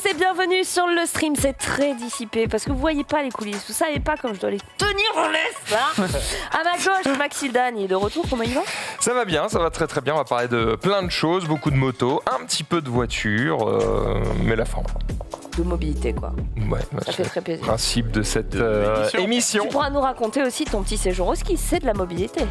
tous et bienvenue sur le stream. C'est très dissipé parce que vous voyez pas les coulisses, vous savez pas comme je dois les tenir en laisse là. À ma gauche, Maxi Dan est de retour. Comment il va? Ça va bien, ça va très très bien. On va parler de plein de choses, beaucoup de motos, un petit peu de voitures, mais la forme. De mobilité quoi. Ouais, Ça fait très plaisir. Principe de cette émission. Tu pourras nous raconter aussi ton petit séjour au ski, c'est de la mobilité.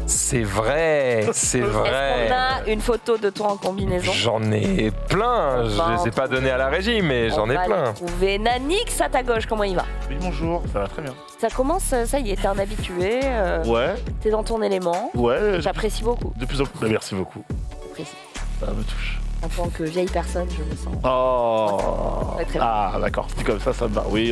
C'est vrai, c'est vrai. Est-ce qu'on a une photo de toi en combinaison? J'en ai plein, je les ai pas donnés à la régie, mais j'en ai On va plein. les trouver. Nanix à ta gauche, comment il va? Oui, bonjour, ça va très bien. Ça commence, ça y est, t'es un habitué, Ouais, t'es dans ton élément. ouais, J'apprécie beaucoup. de plus en plus. Merci beaucoup. J'apprécie. Ça me touche. En tant que vieille personne, je me sens. Oh. Ouais, très bien. Ah, d'accord, c'est comme ça me va. Oui,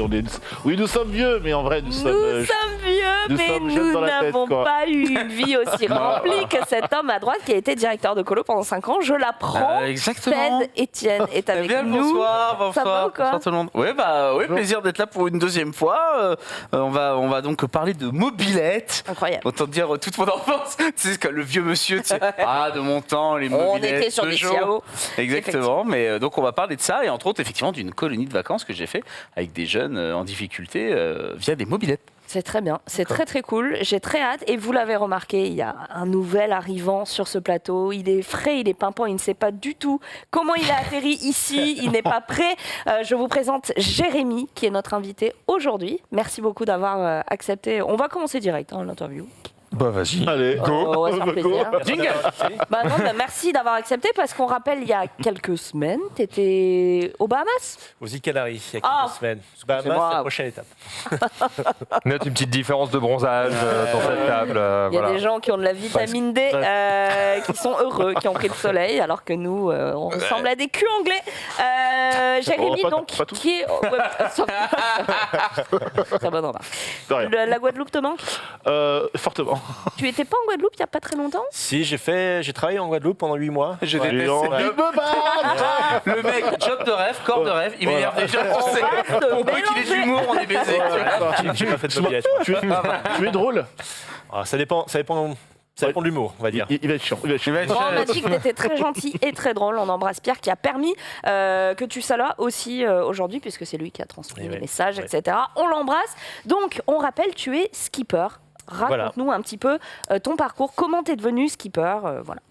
nous sommes vieux, mais en vrai, nous sommes. Nous sommes vieux, nous mais sommes jeunes nous dans la tête, n'avons quoi. pas eu une vie aussi remplie que cet homme à droite qui a été directeur de colo pendant 5 ans. Je l'apprends. Exactement. Ted Etienne est avec bien le nous. bonsoir, Ça va ou quoi? bonsoir tout le monde. Oui, plaisir d'être là pour une deuxième fois. On va donc parler de mobilette. Incroyable. Autant dire toute mon enfance. Tu sais, comme le vieux monsieur, tu sais, de mon temps, les On mobilettes. était sur des Peugeot. Ciao. Exactement, mais donc on va parler de ça et entre autres effectivement d'une colonie de vacances que j'ai fait avec des jeunes en difficulté via des mobilettes. C'est très bien, c'est très très cool. J'ai très hâte et vous l'avez remarqué, il y a un nouvel arrivant sur ce plateau. Il est frais, il est pimpant, il ne sait pas du tout comment il a atterri ici. Il n'est pas prêt. Je vous présente Jérémy qui est notre invité aujourd'hui. Merci beaucoup d'avoir accepté. On va commencer direct l'interview. Bah vas-y, Allez, go. On va se faire plaisir. Jingle. Bah non, bah merci d'avoir accepté parce qu'on rappelle il y a quelques semaines, tu étais aux Bahamas. Aux îles Canaries, il y a quelques Ah, semaines. excusez-moi. Bahamas, c'est la prochaine étape. Note une petite différence de bronzage dans cette table. Il y a voilà. des gens qui ont de la vitamine D, qui sont heureux, qui ont pris le soleil, alors que nous, on ressemble à des culs anglais. Jérémy, Oh, pas- donc, pas tous. qui est... Très bonne remarque. de rien. La Guadeloupe te manque? Fortement. Tu étais pas en Guadeloupe il n'y a pas très longtemps? Si, j'ai travaillé en Guadeloupe pendant 8 mois. Je Ouais. déteste Non, ces il jobs. me bat. Le mec, job de rêve, corps de rêve, il m'énerve déjà. On Tu sais, va se on peut qu'il ait de mélanger. l'humour, on est baisé. J'ai pas fait de mobilette. Tu es drôle. Ah, ça dépend de l'humour, on va dire. Il va être chiant. Il va être chiant. Il va être Bon, on m'a dit que tu étais très gentil et très drôle. On embrasse Pierre qui a permis que tu sois là aussi aujourd'hui, puisque c'est lui qui a transmis Et les ouais. messages, Ouais. etc. On l'embrasse. Donc, on rappelle, tu es skipper. Raconte-nous un petit peu ton parcours. Comment tu es devenu skipper? Voilà.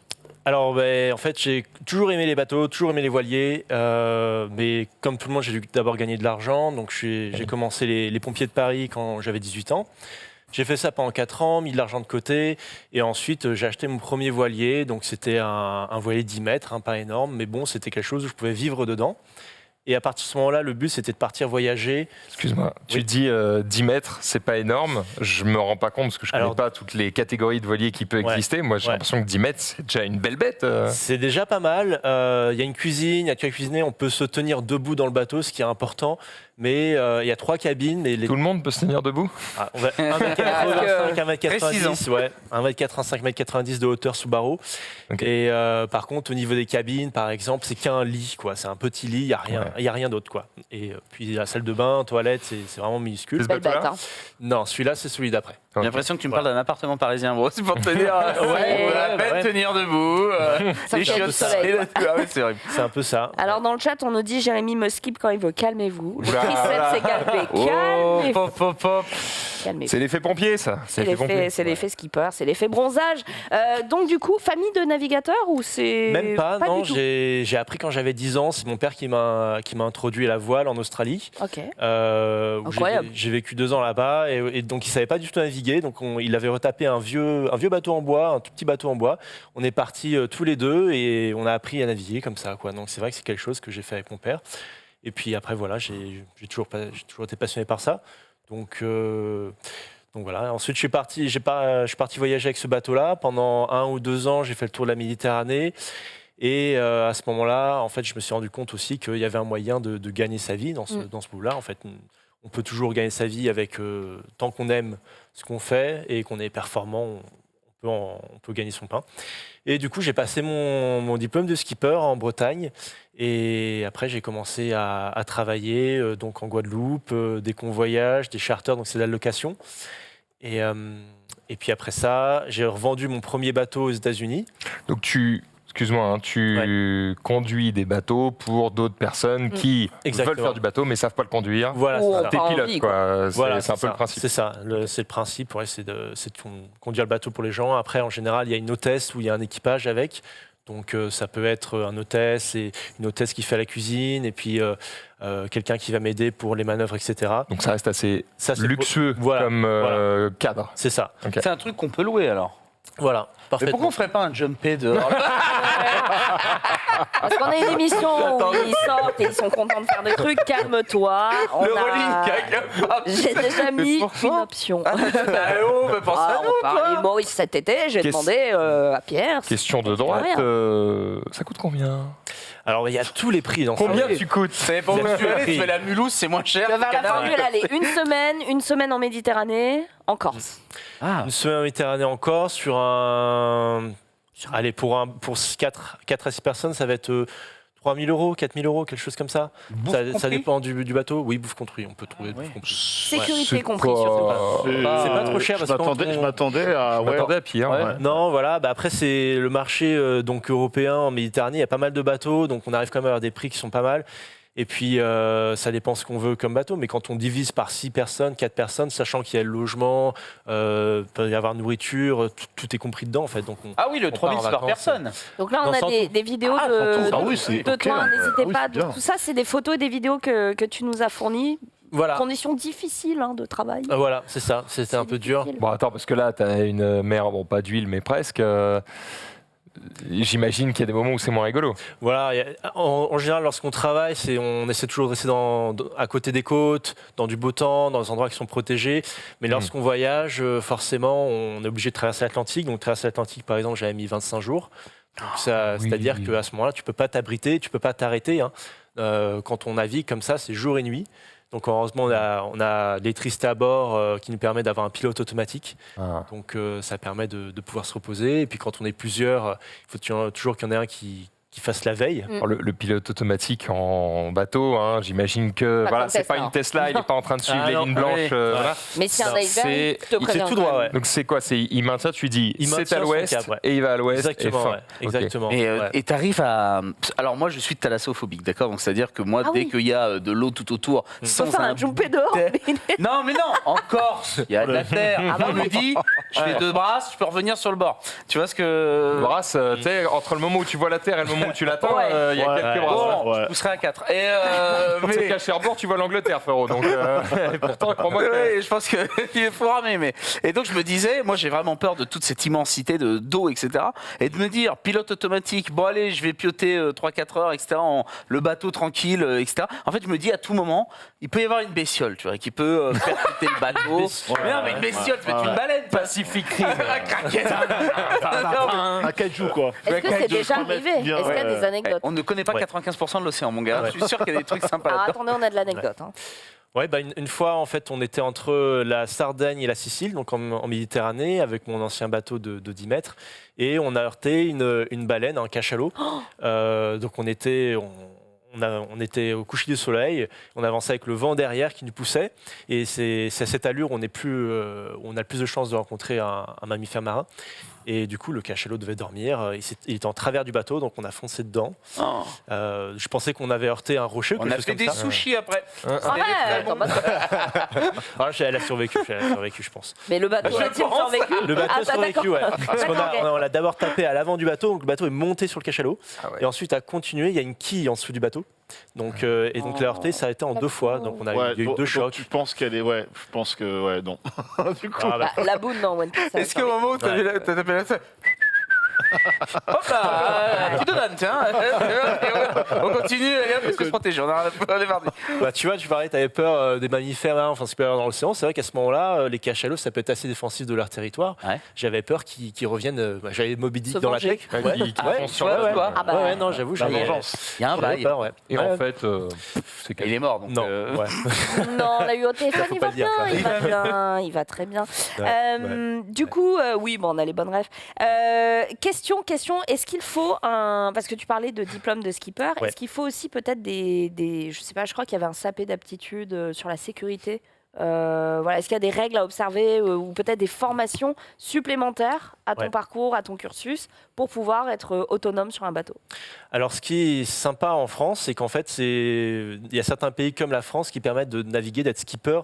Alors, en fait, j'ai toujours aimé les bateaux, toujours aimé les voiliers. Mais comme tout le monde, j'ai dû d'abord gagner de l'argent. Donc, j'ai commencé les pompiers de Paris quand j'avais 18 ans. J'ai fait ça pendant 4 ans, mis de l'argent de côté. Et ensuite, j'ai acheté mon premier voilier. Donc, c'était un voilier 10 mètres, pas énorme. Mais bon, c'était quelque chose où je pouvais vivre dedans. Et à partir de ce moment-là, le but, c'était de partir voyager. Excuse-moi, tu Oui. dis 10 mètres, c'est pas énorme. Je me rends pas compte parce que je connais Alors, pas toutes les catégories de voiliers qui peuvent Ouais. exister. Moi, j'ai Ouais. l'impression que 10 mètres, c'est déjà une belle bête. C'est déjà pas mal. Il y a une cuisine, il y a qu'à cuisiner. On peut se tenir debout dans le bateau, ce qui est important. Mais il y a 3 cabines. Mais Tout le monde peut se tenir debout. on va 1m85, 1m90, ouais. 1m85, 1m90 de hauteur sous barreau. Ok. Et par contre, au niveau des cabines, par exemple, c'est qu'un lit, quoi. C'est un petit lit, il n'y a rien, Ouais. il y a rien d'autre, quoi. Et puis la salle de bain, toilette, c'est vraiment minuscule. C'est ce Belle bête, bateau-là hein. Non, celui-là, c'est celui d'après. J'ai l'impression que tu me parles d'un appartement parisien, bro. C'est pour te tenir. Ouais, la peine ouais. tenir debout. Ça Les fait chiottes du soleil, salées, quoi. là-dessus. Ah ouais, c'est horrible. C'est un peu ça. Alors, dans le chat, on nous dit Jérémy me skip quand il veut. Calmez-vous. Le Oula. triceps est galbé. Oh, Calmez-vous. pop, pop, pop. Calmez-vous. C'est l'effet pompier, ça. C'est l'effet skipper, c'est l'effet bronzage. Donc du coup, famille de navigateurs ou c'est... Même pas, non. du tout. J'ai appris quand j'avais 10 ans. C'est mon père qui m'a introduit à la voile en Australie. Ok. Où Incroyable. j'ai vécu 2 ans là-bas et donc il savait pas du tout naviguer. Donc il avait retapé un vieux bateau en bois, un tout petit bateau en bois. On est partis tous les deux et on a appris à naviguer comme ça, quoi. Donc c'est vrai que c'est quelque chose que j'ai fait avec mon père. Et puis après voilà, j'ai toujours été passionné par ça. Donc voilà. Ensuite je suis parti voyager avec ce bateau-là pendant 1 ou 2 ans. J'ai fait le tour de la Méditerranée. Et à ce moment-là, en fait, je me suis rendu compte aussi qu'il y avait un moyen de gagner sa vie dans ce boulot-là. En fait, on peut toujours gagner sa vie avec tant qu'on aime ce qu'on fait et qu'on est performant, on peut gagner son pain. Et du coup, j'ai passé mon diplôme de skipper en Bretagne. Et après, j'ai commencé à travailler donc en Guadeloupe, des convoyages, des charters, donc c'est de la location. Et puis après ça, j'ai revendu mon premier bateau aux États-Unis. Donc tu excuse-moi, hein, tu conduis des bateaux pour d'autres personnes qui Exactement. veulent faire du bateau mais savent pas le conduire. Voilà, Ou c'est on ça. T'es pas pilote, envie, quoi. Voilà, C'est un peu ça. le principe. C'est ça, c'est le principe, ouais, c'est de conduire le bateau pour les gens. Après, en général, il y a une hôtesse où il y a un équipage avec. Donc ça peut être un hôtesse et une hôtesse qui fait la cuisine et puis quelqu'un qui va m'aider pour les manœuvres, etc. Donc ça reste assez Ça, c'est luxueux Voilà, comme cadre. C'est ça. Ok. C'est un truc qu'on peut louer alors. Voilà, Mais parfaitement. pourquoi on ferait pas un jumpé de. Parce qu'on a une émission où ils sortent et ils sont contents de faire des trucs. Calme-toi. J'ai déjà mis une option. Bah, oh, mais pense à On nous, parlait de quoi. Maurice cet été. J'ai Qu'est-ce- demandé à Pierre. Question de droite, Rien. ça coûte combien? Alors il y a tous les prix dans ça. Combien tu coûtes? C'est pour Il y a tu plus aller, prix. tu fais la Mulhouse, c'est moins cher. Je vais à la Canada. formule, allez, une semaine en Méditerranée, en Corse. Ah, Une semaine en Méditerranée encore sur un. Allez, pour 4 à 6 personnes, ça va être 3 000 euros, 4 000 euros, quelque chose comme ça. Bouffe Ça compris dépend du bateau. Oui, bouffe compris, on peut trouver Ah, bouffe ouais. compris. Sécurité C'est comprise pas- surtout. C'est pas trop cher Je parce que m'attendais- quand on- je m'attendais à. Je m'attendais à pire. Ouais. ouais. Non, voilà. Bah après, c'est le marché donc européen en Méditerranée. Il y a pas mal de bateaux, donc on arrive quand même à avoir des prix qui sont pas mal. Et puis, ça dépend ce qu'on veut comme bateau. Mais quand on divise par 6 personnes, 4 personnes, sachant qu'il y a le logement, peut y avoir nourriture, tout est compris dedans en fait. Donc Ah oui, le on 3 000 part en c'est par vacances. personne. Donc là, on Non, a sans tout. des vidéos Ah, de, sans tout. Ah oui, c'est de ok. toi. N'hésitez Oui, pas. c'est bien. Tout ça, c'est des photos et des vidéos que tu nous as fournies. voilà. Conditions difficiles de travail. Voilà, c'est ça. C'était un peu dur. difficile. Bon, attends, parce que là, tu as une mer, bon, pas d'huile, mais presque. J'imagine qu'il y a des moments où c'est moins rigolo. Voilà, en général, lorsqu'on travaille, on essaie toujours de rester à côté des côtes, dans du beau temps, dans des endroits qui sont protégés. Mais lorsqu'on voyage, forcément, on est obligé de traverser l'Atlantique. Donc, traverser l'Atlantique, par exemple, j'avais mis 25 jours. Donc, oui. c'est-à-dire qu'à ce moment-là, tu peux pas t'abriter, tu peux pas t'arrêter. Hein. Quand on navigue comme ça, c'est jour et nuit. Donc, heureusement, on a l'électricité à bord qui nous permet d'avoir un pilote automatique. Ah. Donc ça permet de pouvoir se reposer. Et puis quand on est plusieurs, il faut toujours qu'il y en ait un qui fasse la veille. Alors, le pilote automatique en bateau, hein, j'imagine que Pas voilà, comme c'est pas Tesla. une Tesla, il n'est pas en train de suivre Ah les non, lignes blanches. oui. Voilà. Mais si Non, un iceberg, c'est- je te préviens. tout droit, ouais. Donc c'est quoi? Il maintient, tu dis, Il c'est maintient à son l'ouest cap, ouais. et il va à l'ouest. Exactement, et fin. ouais, exactement. Et Ouais. t'arrives à. Alors moi, je suis thalassophobique, d'accord. Donc c'est-à-dire que moi, Ah dès oui. qu'il y a de l'eau tout autour, On sans peut faire un jumpé dehors. Non, mais non, en Corse, il y a de la terre. Ah bah Je me oui. dis, je fais 2 brasses, je peux revenir sur le bord. Tu vois ce que. Brasse, tu sais, entre le moment où tu vois la terre et le moment où tu l'attends, Ouais. il y a Ouais. quelques Ouais. brasses. Bon, Ouais. je pousserai à 4. Et C'est qu'à Cherbourg, tu vois l'Angleterre, frérot. Donc, pourtant, crois-moi que. ouais, je pense qu'il faut ramer. Mais... Et donc je me disais, moi j'ai vraiment peur de toute cette immensité d'eau, etc. Et de me dire, pilote automatique, bon allez, je vais pioter 3-4 heures, etc. Le bateau tranquille, etc. En fait, je me dis, à tout moment, il peut y avoir une bestiole, tu vois, qui peut percuter le bateau. Mais non, mais une bestiole, tu fais une baleine, Pacific Rim. Un kraken. Un kaiju, quoi. Est-ce que c'est déjà promets arrivé? bien, Est-ce qu'il y a ouais. des anecdotes? On ne connaît pas Ouais. 95% de l'océan, mon gars. Ouais. Je suis sûr qu'il y a des trucs sympas Ah, là-dedans. attendez, on a de l'anecdote. hein. Ouais, bah une fois, en fait, on était entre la Sardaigne et la Sicile, donc en Méditerranée, avec mon ancien bateau de 10 mètres, et on a heurté une baleine, un cachalot. Donc on était au coucher du soleil, on avançait avec le vent derrière qui nous poussait, et c'est à cette allure où on a le plus de chances de rencontrer un mammifère marin. Et du coup, le cachalot devait dormir. Il était en travers du bateau, donc on a foncé dedans. Oh. Je pensais qu'on avait heurté un rocher. ou On quelque a chose fait comme des ça. sushis après. Arrête, attends, Ah, elle a survécu, je pense. mais le bateau a-t-il survécu? Le bateau Ah, a survécu, ouais. Parce qu'on D'accord, ok. on l'a d'abord tapé à l'avant du bateau, donc le bateau est monté sur le cachalot. Ah ouais. Et ensuite a continué, il y a une quille en dessous du bateau. Donc, et donc la heurtée, ça a été en 2 fois. Donc il y a eu donc- 2 donc chocs. Tu penses qu'elle est. Ouais, je pense que. Ouais, non. Du coup. Ah, bah, La boune dans One Piece. ça Est-ce qu'au survécu. moment où t'as tapé la tête. Hop là, tu te donnes, tiens. On continue, les gars, parce que se protéger. On est parti. bah, tu vois, tu parlais, tu avais peur des mammifères marins, enfin supérieurs dans l'océan. C'est vrai qu'à ce moment-là, les cachalots, ça peut être assez défensif de leur territoire. Ouais. J'avais peur qu'ils reviennent. J'avais Moby Dick Se dans la venger. tech. Ouais, qui ouais, foncent sur ouais, le ouais. quoi. Ah bah, Ouais, ouais, non, j'avoue, La j'avais vengeance. Il y a un j'avais bail. peur, ouais. Et Ouais. en fait, c'est Il est mort, donc. Non, ouais. Non, on l'a eu au téléphone, faut il pas va le dire, bien, quoi. il va bien, il va très bien. Ouais, Du coup, oui, bon, on a les bonnes rêves. Question, est-ce qu'il faut parce que tu parlais de diplôme de skipper, Ouais. est-ce qu'il faut aussi peut-être je sais pas, je crois qu'il y avait un sapé d'aptitude sur la sécurité Voilà, est-ce qu'il y a des règles à observer ou peut-être des formations supplémentaires à ton parcours, à ton cursus, pour pouvoir être autonome sur un bateau? Alors, ce qui est sympa en France, c'est qu'en fait, il y a certains pays comme la France qui permettent de naviguer, d'être skipper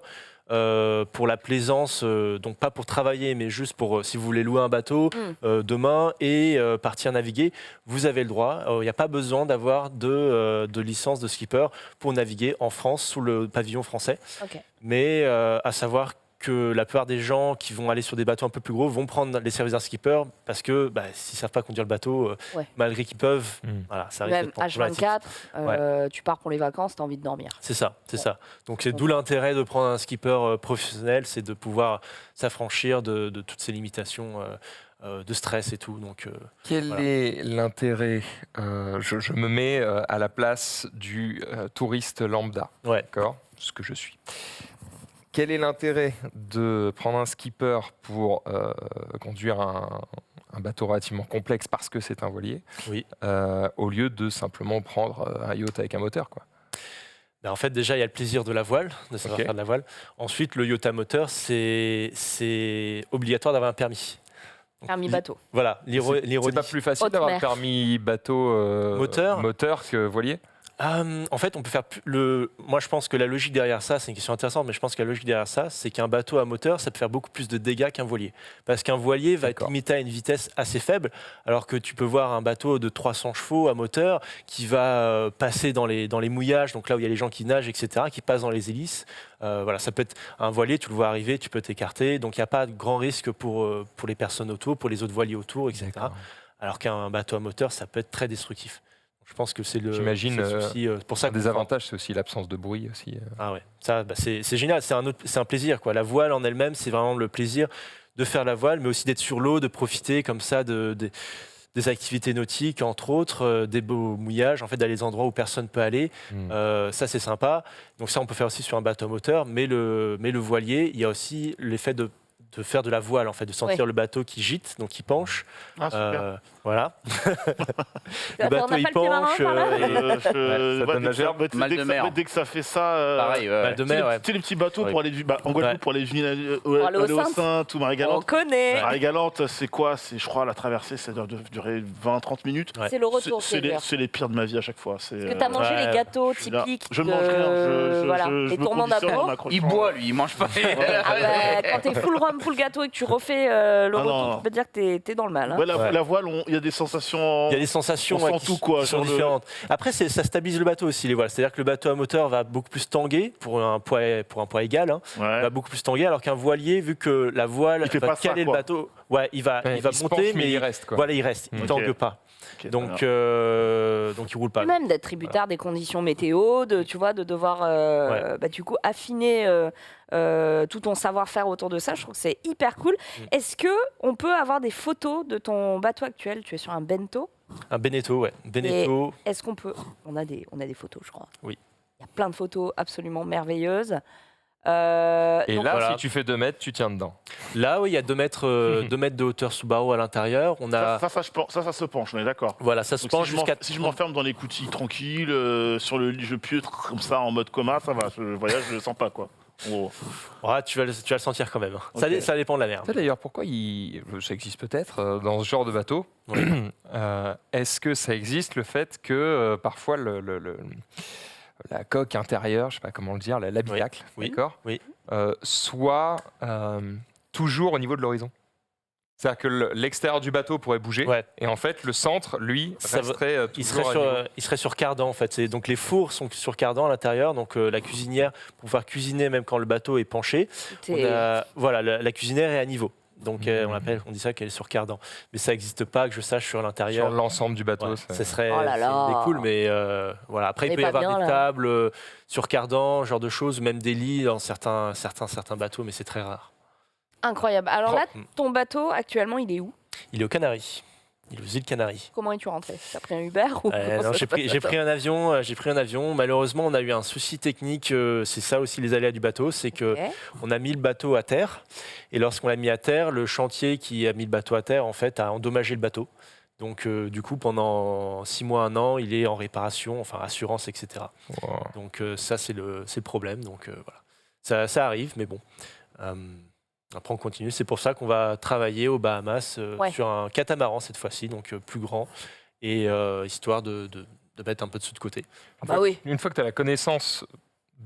pour la plaisance, donc pas pour travailler, mais juste pour, si vous voulez louer un bateau demain et partir naviguer, vous avez le droit. Il n'y a pas besoin d'avoir de licence de skipper pour naviguer en France sous le pavillon français. Ok. Mais à savoir que la plupart des gens qui vont aller sur des bateaux un peu plus gros vont prendre les services d'un skipper parce que s'ils ne savent pas conduire le bateau, malgré qu'ils peuvent, voilà, ça risque Même d'être problématique. H24, tu pars pour les vacances, tu as envie de dormir. C'est ça, c'est ça. Donc c'est d'où l'intérêt de prendre un skipper professionnel, c'est de pouvoir s'affranchir de toutes ces limitations de stress et tout. Donc, Quel est l'intérêt je me mets à la place du touriste lambda, d'accord, ce que je suis. Quel est l'intérêt de prendre un skipper pour conduire un bateau relativement complexe parce que c'est un voilier, au lieu de simplement prendre un yacht avec un moteur, quoi? En fait, déjà, il y a le plaisir de la voile, de savoir faire de la voile. Ensuite, le yacht à moteur, c'est obligatoire d'avoir un permis. Permis bateau. Voilà, c'est pas plus facile d'avoir le permis bateau moteur que voilier? En fait, on peut faire moi, je pense que la logique derrière ça, c'est une question intéressante, mais je pense que la logique derrière ça, c'est qu'un bateau à moteur, ça peut faire beaucoup plus de dégâts qu'un voilier. Parce qu'un voilier va être limité à une vitesse assez faible, alors que tu peux voir un bateau de 300 chevaux à moteur qui va passer dans les mouillages, donc là où il y a les gens qui nagent, etc., qui passent dans les hélices. Voilà, ça peut être un voilier, tu le vois arriver, tu peux t'écarter, donc il n'y a pas de grand risque pour les personnes autour, pour les autres voiliers autour, etc. Alors qu'un bateau à moteur, ça peut être très destructif. Je pense que c'est le souci. Pour ça, des avantages, c'est aussi l'absence de bruit aussi. Ah ouais, ça, c'est génial, c'est un plaisir, quoi. La voile en elle-même, c'est vraiment le plaisir de faire la voile, mais aussi d'être sur l'eau, de profiter comme ça des activités nautiques, entre autres, des beaux mouillages, en fait, d'aller des endroits où personne ne peut aller. Ça, c'est sympa. Donc ça, on peut faire aussi sur un bateau moteur, mais le voilier, il y a aussi l'effet de faire de la voile, en fait, de sentir le bateau qui gîte, donc qui penche. Ah, super. Voilà. Le bateau, il penche. Ça donne la gerbe. Dès que ça fait ça... Pareil, mal de mer, Tu sais, les petits bateaux pour aller en Guadeloupe, pour aller aller au Sainte ou Marie-Galante. On connaît. Marie-Galante, c'est quoi? Je crois, la traversée, ça doit durer 20-30 minutes. C'est le retour. C'est les pires de ma vie à chaque fois. Est-ce que tu as mangé les gâteaux typiques? Je ne mange rien. Les tourments d'apéro. Il boit, lui, il mange pas. Quand t'es full rhum, full gâteau et que tu refais le retour, tu peux dire que t'es dans le mal. La voile, il y a des sensations. Il y a des sensations tout, quoi, qui sont différentes. Après, ça stabilise le bateau aussi, les voiles. C'est-à-dire que le bateau à moteur va beaucoup plus tanguer pour un poids égal. Va beaucoup plus tanguer, alors qu'un voilier, vu que la voile va caler le bateau, il va monter, mais il reste. Voilà, il reste. Il ne tangue pas. Donc il roule pas. Et même d'être tributaire des conditions météo, de devoir du coup affiner tout ton savoir-faire autour de ça. Je trouve que c'est hyper cool. Est-ce que on peut avoir des photos de ton bateau actuel? Tu es sur un Bento. Un Beneteau, ouais. Beneteau. Est-ce qu'on peut? On a des photos, je crois. Oui. Il y a plein de photos absolument merveilleuses. Et donc, là, si tu fais 2 mètres, tu tiens dedans. Là, oui, il y a 2 mètres de hauteur Subaru à l'intérieur. On a... ça se penche, on est d'accord. Voilà, ça se penche jusqu'à... Si je m'enferme dans les coutilles tranquilles, sur le lit, je pieute comme ça en mode coma, ça va. Le voyage, je le sens pas, quoi. Tu vas le sentir quand même. Okay. Ça dépend de la mer. D'ailleurs, pourquoi ça existe peut-être dans ce genre de bateau. Est-ce que ça existe le fait que parfois la coque intérieure, je sais pas comment le dire, l'habitacle, d'accord, soit toujours au niveau de l'horizon? C'est-à-dire que l'extérieur du bateau pourrait bouger, et en fait, le centre, lui, resterait toujours il serait sur cardan, en fait. Donc les fours sont sur cardan à l'intérieur, donc la cuisinière, pour pouvoir cuisiner même quand le bateau est penché, la cuisinière est à niveau. Donc on dit ça qu'elle est sur cardan. Mais ça n'existe pas, que je sache, sur l'intérieur. Sur l'ensemble du bateau. Ça serait cool, mais voilà. Après, il peut y avoir des tables sur cardan, genre de choses, même des lits dans certains bateaux, mais c'est très rare. Incroyable. Alors là, ton bateau, actuellement, il est où? Il est aux Canaries. Il est aux îles Canaries. Comment es-tu rentré? T'as pris un Uber ou non, j'ai pris un avion. Malheureusement, on a eu un souci technique. C'est ça aussi les aléas du bateau, c'est que on a mis le bateau à terre. Et lorsqu'on l'a mis à terre, le chantier qui a mis le bateau à terre, en fait, a endommagé le bateau. Donc, du coup, pendant 6 mois, 1 an, il est en réparation, enfin assurance, etc. Wow. Donc, ça, c'est le problème. Donc, voilà. Ça arrive, mais bon. Après, on continue. C'est pour ça qu'on va travailler aux Bahamas sur un catamaran cette fois-ci, donc plus grand, et histoire de mettre un peu de sous de côté. Bah oui. Une fois que tu as la connaissance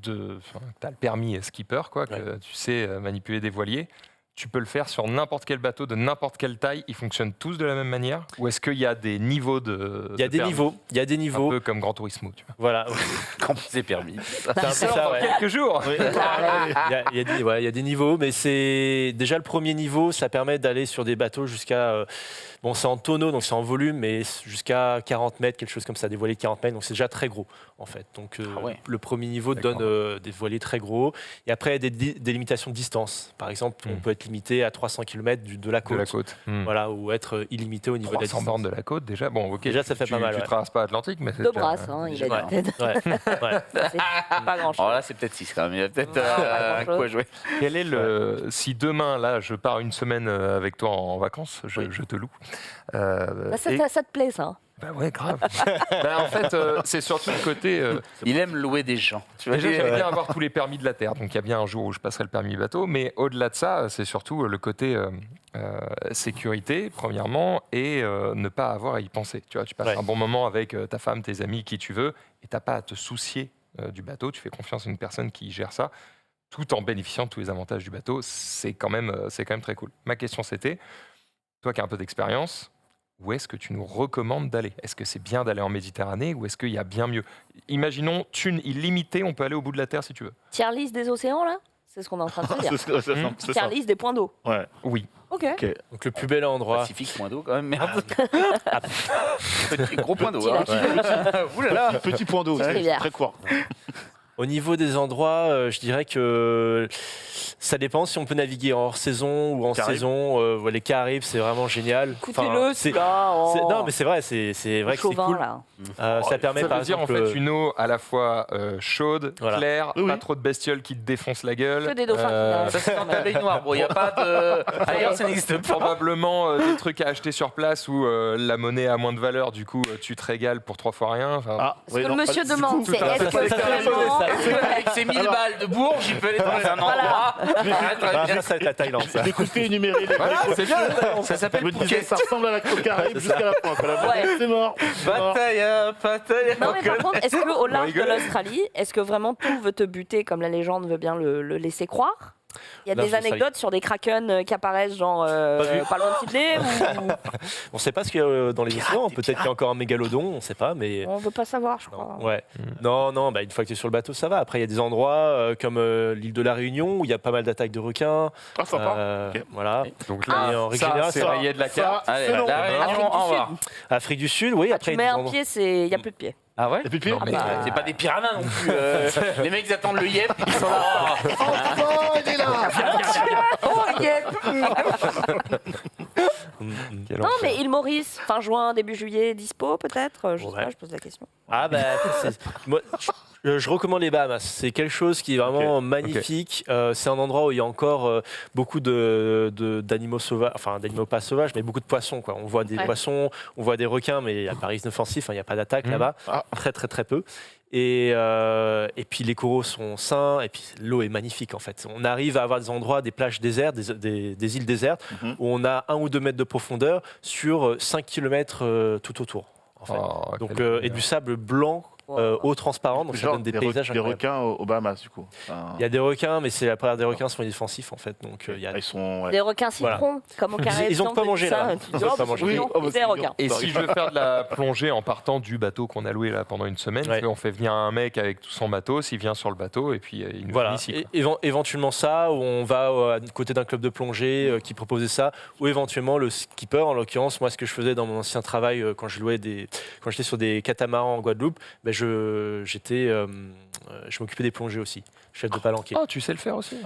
tu as le permis skipper, quoi, que tu sais manipuler des voiliers, tu peux le faire sur n'importe quel bateau de n'importe quelle taille. Ils fonctionnent tous de la même manière? Ou est-ce qu'il y a des niveaux de Il y a des niveaux. Un peu comme Gran Turismo, tu vois. Voilà. Quand c'est permis. C'est un peu ça, ouais. Quelques jours. Il y a des niveaux, mais c'est déjà le premier niveau, ça permet d'aller sur des bateaux jusqu'à... bon, c'est en tonneau, donc c'est en volume, mais jusqu'à 40 mètres, quelque chose comme ça, des voiliers de 40 mètres, donc c'est déjà très gros, en fait. Donc le premier niveau donne des voiliers très gros. Et après, il y a des limitations de distance. Par exemple, on peut être limité à 300 km de la côte. De la côte. Voilà, ou être illimité au niveau de la 300 distance. bornes de la côte, déjà. Bon, ok. Déjà, ça fait pas mal. Tu traverses pas Atlantique, mais c'est Deux déjà- brasses, hein, il a dit. Ouais. C'est pas grand-chose. Alors là, c'est peut-être 6 quand même. Il y a peut-être pas à grand-chose. quoi jouer. Quel est si demain, là, je pars une semaine avec toi en vacances, je te loue. Ça te plaît, ça hein? Bah ouais, grave. En fait, c'est surtout le côté. Il aime louer des gens. Tu vois, Déjà, j'aime bien avoir tous les permis de la Terre. Donc, il y a bien un jour où je passerai le permis bateau. Mais au-delà de ça, c'est surtout le côté sécurité, premièrement, et ne pas avoir à y penser. Tu vois, tu passes un bon moment avec ta femme, tes amis, qui tu veux, et tu n'as pas à te soucier du bateau. Tu fais confiance à une personne qui gère ça, tout en bénéficiant de tous les avantages du bateau. C'est quand même très cool. Ma question, c'était, toi qui as un peu d'expérience, où est-ce que tu nous recommandes d'aller? Est-ce que c'est bien d'aller en Méditerranée ou est-ce qu'il y a bien mieux? Imaginons, thune illimitée, on peut aller au bout de la Terre si tu veux. Tier list des océans, là? C'est ce qu'on est en train de se dire. C'est Tier ça. list des points d'eau. Ouais. Oui. Ok. Donc le plus bel endroit. Pacifique, point d'eau quand même, merde. Petit gros point d'eau. Hein. Ouh là là. Petit point d'eau, Petite c'est rivière. très court. Au niveau des endroits, je dirais que ça dépend si on peut naviguer en hors saison ou en Caraïbes. saison. Les Caraïbes, c'est vraiment génial. Écoutez-le, c'est- celui-là. oh. Non, mais c'est vrai, c'est vrai que c'est Chauvin, cool. là. Ça permet Ça par veut dire exemple, en fait une eau à la fois chaude, Voilà. claire, Oui, pas oui. trop de bestioles qui te défoncent la Que gueule. des dauphins qui nagent. Ça, c'est dans ta baignoire, bro. Il n'y a pas de. Ailleurs, ça n'existe pas. Probablement des trucs à acheter sur place où la monnaie a moins de valeur, du coup tu te régales pour 3 fois rien. Enfin, Ah, Ce que le monsieur demande, c'est tout à fait. est-ce que Ça fait vraiment... Avec ses 1000 balles de Bourges, il peut aller dans un endroit. ça va être la Thaïlande, ça. J'ai écouté énumérer les Voilà, c'est bien. Ça Je s'appelle me disais, ça ressemble à la Caraïbe jusqu'à la fin. Ouais. C'est mort. C'est mort. Pattaya, Pattaya. Non mais par contre, est-ce qu'au large de rigole. l'Australie, est-ce que vraiment tout veut te buter comme la légende veut bien le laisser croire? Il y a Large des anecdotes sur des kraken qui apparaissent genre vu. pas loin de Sydney ou... On ne sait pas ce qu'il y a dans les océans. Peut-être qu'il y a encore un mégalodon, on ne sait pas, mais. On veut pas savoir, je crois. Ouais. Non, une fois que tu es sur le bateau, ça va. Après, il y a des endroits comme l'île de la Réunion où il y a pas mal d'attaques de requins. Ah, sympa. Ok. Voilà. Donc Et en là, règle ça, générale, c'est ça- rayé de la carte. Ça, Allez, c'est long. la Réunion, au revoir. Afrique du Sud, oui. Ah, Après, tu il y a mets des un endroits- pied, il n'y a plus de pied. Ah ouais? Et puis, Non, mais- bah. C'est pas des piranhas non plus. Les mecs ils attendent le yep, ils sont là. oh, il est là. Oh, yep. Quel Non enfer. mais île Maurice, fin juin, début juillet, dispo peut-être je sais Ouais. pas, je pose la question. Ah bah, moi, je recommande les Bahamas. C'est quelque chose qui est vraiment magnifique. C'est un endroit où il y a encore beaucoup d'animaux sauvages, enfin d'animaux pas sauvages, mais beaucoup de poissons, quoi. On voit des Ouais. poissons, on voit des requins, mais il n'y a pas risque offensif, il n'y a pas d'attaque là-bas. Ah. Très très très peu. Et puis les coraux sont sains, et puis l'eau est magnifique en fait. On arrive à avoir des endroits, des plages désertes, des îles désertes, Mhm. où on a 1 ou 2 mètres de profondeur sur 5 km tout autour. En fait. Oh, Donc, quel et du sable blanc, eau transparente, donc ça Genre donne des des paysages des incroyables. requins aux Bahamas, du coup. Enfin, Il y a des requins, mais c'est la plupart des requins sont inoffensifs en fait. Donc il y a ils sont. ouais. Des requins citrons, comme au Caraïbes. Ils ont pas mangé, là. Ils Ils ont pas mangé. Oui, oh, bah, des c'est requins. Et si je veux faire de la plongée en partant du bateau qu'on a loué là pendant une semaine, Ouais. on fait venir un mec avec tout son matos, il vient sur le bateau et puis il nous Voilà, finit ici, quoi. éventuellement ça, ou on va à côté d'un club de plongée qui proposait ça, ou éventuellement le skipper, en l'occurrence, moi ce que je faisais dans mon ancien travail quand quand j'étais sur des catamarans en Guadeloupe, ben je m'occupais des plongées aussi, chef de palanquet. Oh, tu sais le faire aussi.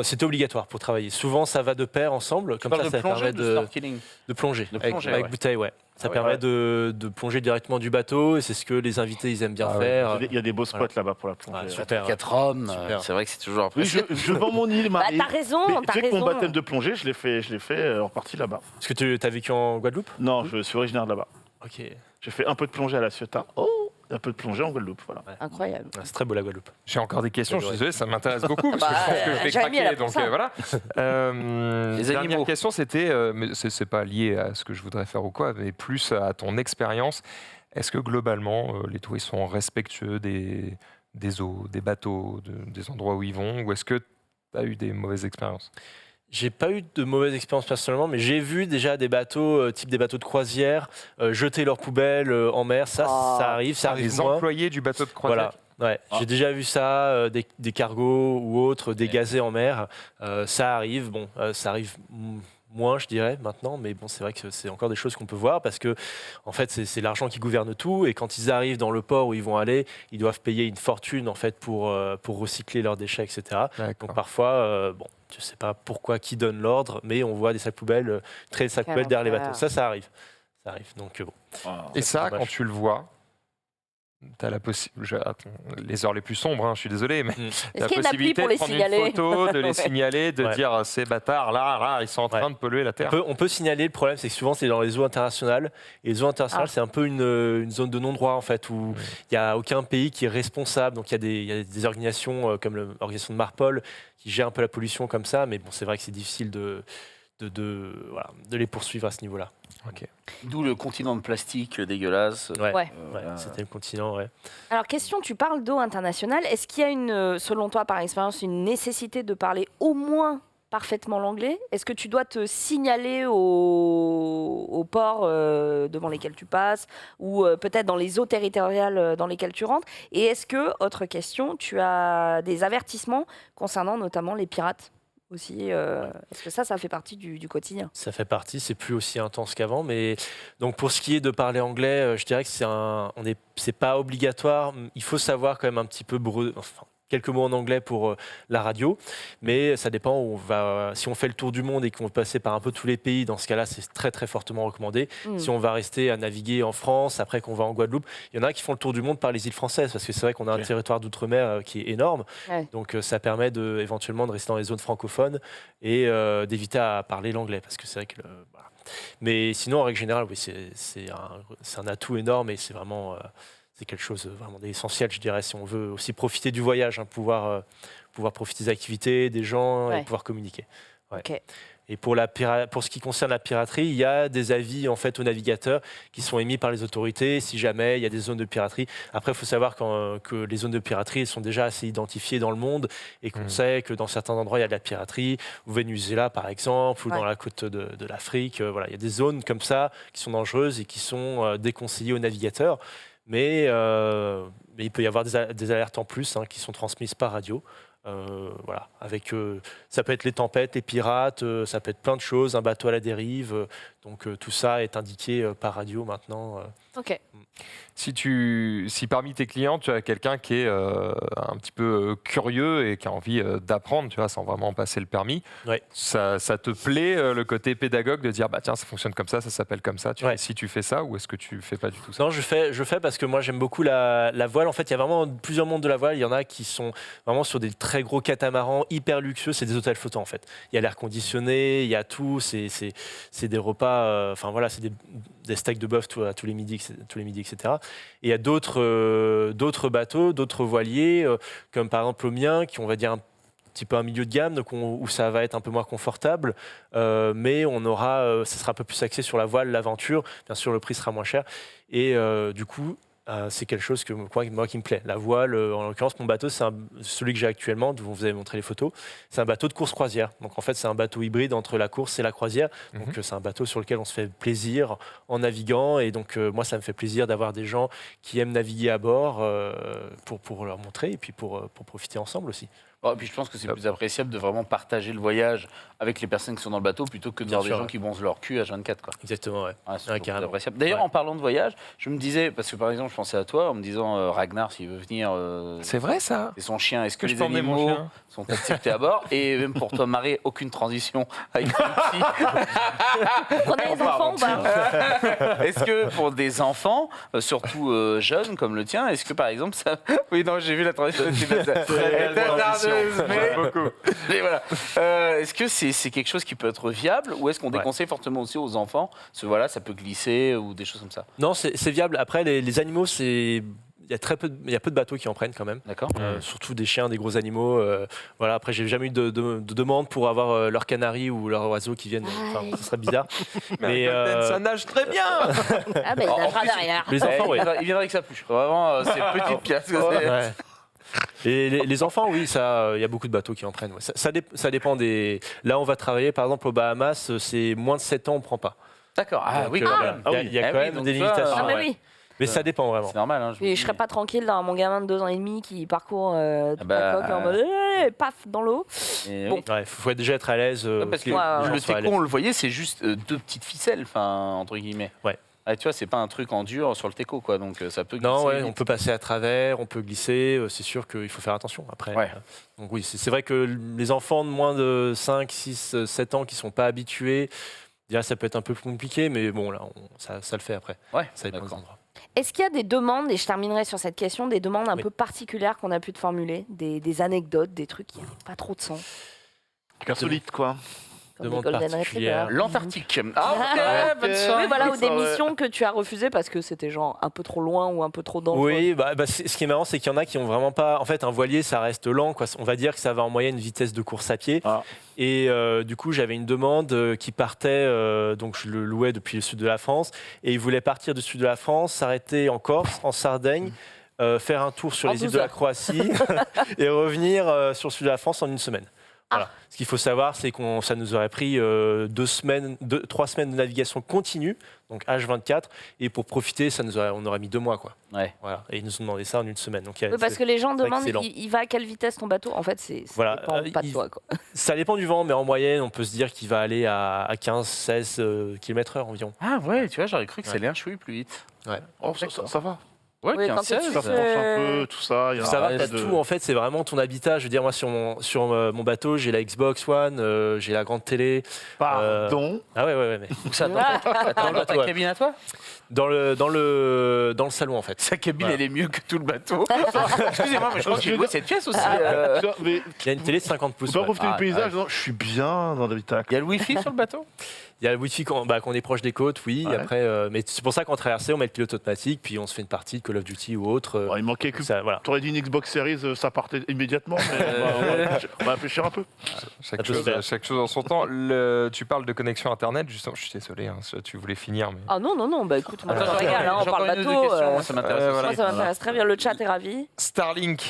C'était obligatoire pour travailler. Souvent ça va de pair ensemble, comme Parle ça, de ça plongée permet ou de snorkeling. de plonger, De avec, plonger, avec ouais. bouteille, ouais. Ça Ah ouais, permet ouais. de plonger directement du bateau, et c'est ce que les invités ils aiment bien Ah ouais. faire. Il y a des beaux spots Voilà. là-bas pour la plongée. Ouais, super. 4 hommes, Super. c'est vrai que c'est toujours Oui, apprécié. je vends mon île, Bah, Marie. t'as raison, Mais t'as tu sais que mon raison. baptême de plongée, je l'ai fait en partie là-bas. Est-ce que tu as vécu en Guadeloupe? Non, je suis originaire de là-bas. Ok. J'ai fait un peu de plongée à la Ciotat. Oh, un peu de plongée en Guadeloupe. Voilà. Incroyable. C'est très beau la Guadeloupe. J'ai encore des questions, je suis Ouais. désolé, ça m'intéresse beaucoup, parce que je pense que je vais Jérémy est là craquer, pour donc ça. voilà. Les Dernière animaux. question, c'était, mais c'est pas lié à ce que je voudrais faire ou quoi, mais plus à ton expérience. Est-ce que globalement, les touristes sont respectueux des eaux, des bateaux, des endroits où ils vont, ou est-ce que tu as eu des mauvaises expériences? J'ai pas eu de mauvaise expérience personnellement, mais j'ai vu déjà des bateaux, type des bateaux de croisière, jeter leurs poubelles en mer. Ça arrive Les moins. employés du bateau de croisière? Voilà. Ouais. J'ai déjà vu ça, des cargos ou autres dégazés en mer. Ça arrive. Bon, ça arrive moins, je dirais, maintenant, mais bon, c'est vrai que c'est encore des choses qu'on peut voir parce que, en fait, c'est l'argent qui gouverne tout. Et quand ils arrivent dans le port où ils vont aller, ils doivent payer une fortune en fait pour recycler leurs déchets, etc. Donc parfois, bon. Je ne sais pas pourquoi, qui donne l'ordre, mais on voit des sacs poubelles, traîner des sacs poubelles derrière les bateaux. Ça arrive. Ça arrive. Donc, bon. Et ça, dommage. quand tu le vois, tu as la possibilité, les heures les plus sombres, hein, je suis désolé, mais Est-ce la qu'il y a une appli possibilité pour de les prendre signaler? une photo, de les Ouais. signaler, de Ouais. dire ces bâtards là, ils sont en train Ouais. de polluer la terre. On peut signaler, le problème c'est que souvent c'est dans les eaux internationales, et les eaux internationales c'est un peu une zone de non-droit en fait, où il n'y a aucun pays qui est responsable, donc il y a des organisations comme l'organisation de Marpol qui gère un peu la pollution comme ça, mais bon, c'est vrai que c'est difficile de les poursuivre à ce niveau-là. D'où le continent de plastique dégueulasse. Ouais. C'était le continent, ouais. Alors, question, tu parles d'eau internationale. Est-ce qu'il y a selon toi, par expérience, une nécessité de parler au moins parfaitement l'anglais? Est-ce que tu dois te signaler au port devant lesquels tu passes ou peut-être dans les eaux territoriales dans lesquelles tu rentres? Et est-ce que, autre question, tu as des avertissements concernant notamment les pirates aussi? Est-ce que ça fait partie du quotidien? Ça fait partie, c'est plus aussi intense qu'avant, mais donc pour ce qui est de parler anglais, je dirais que c'est pas obligatoire. Il faut savoir quand même un petit peu quelques mots en anglais pour la radio, mais ça dépend où on va. Si on fait le tour du monde et qu'on veut passer par un peu tous les pays, dans ce cas-là, c'est très très fortement recommandé. Si on va rester à naviguer en France, après qu'on va en Guadeloupe, il y en a qui font le tour du monde par les îles françaises, parce que c'est vrai qu'on a un territoire d'outre-mer qui est énorme. Ouais. Donc ça permet éventuellement de rester dans les zones francophones et d'éviter à parler l'anglais, parce que c'est vrai que voilà. Mais sinon, en règle générale, oui, c'est un atout énorme et c'est vraiment c'est quelque chose vraiment d'essentiel, je dirais, si on veut aussi profiter du voyage, hein, pouvoir profiter des activités, des gens et pouvoir communiquer. Ouais. Ok. Et pour ce qui concerne la piraterie, il y a des avis en fait aux navigateurs qui sont émis par les autorités si jamais il y a des zones de piraterie. Après, il faut savoir que les zones de piraterie sont déjà assez identifiées dans le monde et qu'on sait que dans certains endroits il y a de la piraterie, au Venezuela par exemple, ou dans la côte de l'Afrique. Voilà, il y a des zones comme ça qui sont dangereuses et qui sont déconseillées aux navigateurs. Mais il peut y avoir des alertes en plus qui sont transmises par radio. Voilà, ça peut être les tempêtes, les pirates, ça peut être plein de choses, un bateau à la dérive. Donc tout ça est indiqué par radio maintenant. Ok. Si parmi tes clients, tu as quelqu'un qui est un petit peu curieux et qui a envie d'apprendre, tu vois, sans vraiment passer le permis, ça te plaît le côté pédagogue de dire bah tiens, ça fonctionne comme ça s'appelle comme ça. Si tu fais ça, ou est-ce que tu fais pas du tout ça? Non, je fais parce que moi j'aime beaucoup la voile. En fait, il y a vraiment plusieurs mondes de la voile. Il y en a qui sont vraiment sur des très gros catamarans hyper luxueux. C'est des hôtels flottants en fait. Il y a l'air conditionné, il y a tout. C'est des repas. Enfin voilà, c'est des steaks de bœuf tous les midis, etc. Et il y a d'autres bateaux, d'autres voiliers, comme par exemple le mien, qui on va dire un petit peu un milieu de gamme, donc où ça va être un peu moins confortable, mais ça sera un peu plus axé sur la voile, l'aventure. Bien sûr, le prix sera moins cher. Et du coup, c'est quelque chose qui me plaît. La voile, en l'occurrence, mon bateau, c'est celui que j'ai actuellement, dont vous avez montré les photos. C'est un bateau de course croisière. Donc en fait, c'est un bateau hybride entre la course et la croisière. Donc c'est un bateau sur lequel on se fait plaisir en naviguant. Et donc moi, ça me fait plaisir d'avoir des gens qui aiment naviguer à bord pour leur montrer et puis pour profiter ensemble aussi. Et puis je pense que c'est plus appréciable de vraiment partager le voyage avec les personnes qui sont dans le bateau plutôt que de voir des gens qui bronzent leur cul H24. Quoi. Exactement, ouais. C'est plus appréciable. D'ailleurs, en parlant de voyage, je me disais, parce que par exemple, je pensais à toi en me disant Ragnar, s'il veut venir. C'est vrai ça? Et son chien, est-ce que je les peux emmener mon animaux chien sont acceptés à bord? Et même pour toi, Marie, aucune transition avec une fille. Prenez les enfants ou pas? Est-ce que pour des enfants, surtout jeunes comme le tien, est-ce que par exemple ça. Oui, non, j'ai vu la transition. Très belle transition. Mais beaucoup. Mais voilà. Est-ce que c'est quelque chose qui peut être viable ou est-ce qu'on déconseille fortement aussi aux enfants? Parce que voilà, ça peut glisser ou des choses comme ça. Non, c'est viable. Après, les animaux, il y a peu de bateaux qui en prennent quand même. D'accord. Surtout des chiens, des gros animaux. Voilà. Après, j'ai jamais eu de demande pour avoir leur canari ou leur oiseau qui viennent. Enfin, ce serait bizarre. Mais Ça nage très bien. Ah bah il nagera derrière. les enfants, oui. Il viendra avec sa pluche. Vraiment, c'est petite pièce. Ouais. Et les enfants, oui, ça, il y a beaucoup de bateaux qui en prennent. Ouais. Ça dépend des. Là, on va travailler, par exemple, aux Bahamas, c'est moins de 7 ans, on ne prend pas. D'accord. Ah Donc, oui, voilà. quand même. Il y a Ah quand oui, même donc des tu vois, limitations. Ah bah ouais. oui. Mais ça dépend vraiment. C'est normal. Hein, Et je serais pas tranquille dans mon gamin de 2 ans et demi qui parcourt toute bah, la coque en mode paf dans l'eau. Et Bon. oui. Ouais, faut déjà être à l'aise. Parce que Ouais, ouais, le les gens soient à teco, l'aise. on le voyait, c'est juste 2 petites ficelles, enfin entre guillemets. Ouais. Ah, tu vois, c'est pas un truc en dur sur le teco, quoi. Donc ça peut glisser. Non, ouais, vite. on peut passer à travers, on peut glisser. C'est sûr qu'il faut faire attention après. Ouais. Donc oui, c'est vrai que les enfants de moins de 5, 6, 7 ans qui sont pas habitués, déjà, ça peut être un peu plus compliqué, mais bon, là, ça le fait après. Ouais. Ça dépend des D'accord. endroits. Est-ce qu'il y a des demandes, et je terminerai sur cette question, des demandes un Oui. peu particulières qu'on a pu te formuler, des anecdotes, des trucs qui n'ont pas trop de sens, Insolite, quoi. comme les Demande Golden particulière. Retrievers. L'Antarctique. Ah, ok, Ouais. bonne Oui, soirée. Oui, voilà, ou des ça, ouais. missions que tu as refusées parce que c'était genre un peu trop loin ou un peu trop dangereux. Oui, ce qui est marrant, c'est qu'il y en a qui ont vraiment pas. En fait, un voilier, ça reste lent, quoi. On va dire que ça va en moyenne vitesse de course à pied. Ah. Et du coup, j'avais une demande qui partait, donc je le louais depuis le sud de la France, et il voulait partir du sud de la France, s'arrêter en Corse, en Sardaigne, faire un tour sur En les îles 12 de la heures. Croatie et revenir sur le sud de la France en une semaine. Voilà. Ce qu'il faut savoir, c'est que ça nous aurait pris 3 semaines de navigation continue, donc H24, et pour profiter, on aurait mis 2 mois, quoi. Ouais. Voilà. Et ils nous ont demandé ça en une semaine. Donc, Oui, parce que les gens c'est vrai que demandent, c'est lent. il va à quelle vitesse ton bateau? En fait, ça Voilà, dépend pas de toi. Quoi. ça dépend du vent, mais en moyenne, on peut se dire qu'il va aller à 15-16 km/h environ. Ah ouais, tu vois, j'aurais cru que ça Ouais. allait un chouïa plus vite. Oh, ça va. Ouais, Oui, 15, quand tu 16. Ça se penche un peu, tout ça. Il y a Ça va, un t'as reste de- tout, en fait, c'est vraiment ton habitat. Je veux dire, moi, sur mon bateau, j'ai la Xbox One, j'ai la grande télé. Pardon. Ah ouais, mais Donc ça, attends, dans ta Ouais. cabine à toi dans le salon, en fait. Sa cabine, Voilà. elle est mieux que tout le bateau. Excusez-moi, mais je pense que j'ai loué cette pièce aussi. Tu vois, mais Il y a une télé de 50 pouces. on peut ouais. profiter Ah, du paysage. Non, je suis bien dans l'habitacle. Il y a le wifi sur le bateau Il y a le Wi-Fi quand on est proche des côtes, oui. Ouais. Après, mais c'est pour ça qu'en traversée, on met le pilote automatique, puis on se fait une partie de Call of Duty ou autre. Bon, il manquait que. Ça, voilà. T'aurais dit une Xbox Series, ça partait immédiatement. Mais on va réfléchir un peu. Chaque Ça peut chose, se faire. chaque chose en son temps. Tu parles de connexion Internet, justement. Je suis désolé, hein, tu voulais finir. Mais... Ah non, bah écoute, moi, Attends, je j'ai régale, hein, on encore parle une ou deux bateau. questions, moi, ça m'intéresse aussi. Moi, ça m'intéresse très bien. Le chat est ravi. Starlink,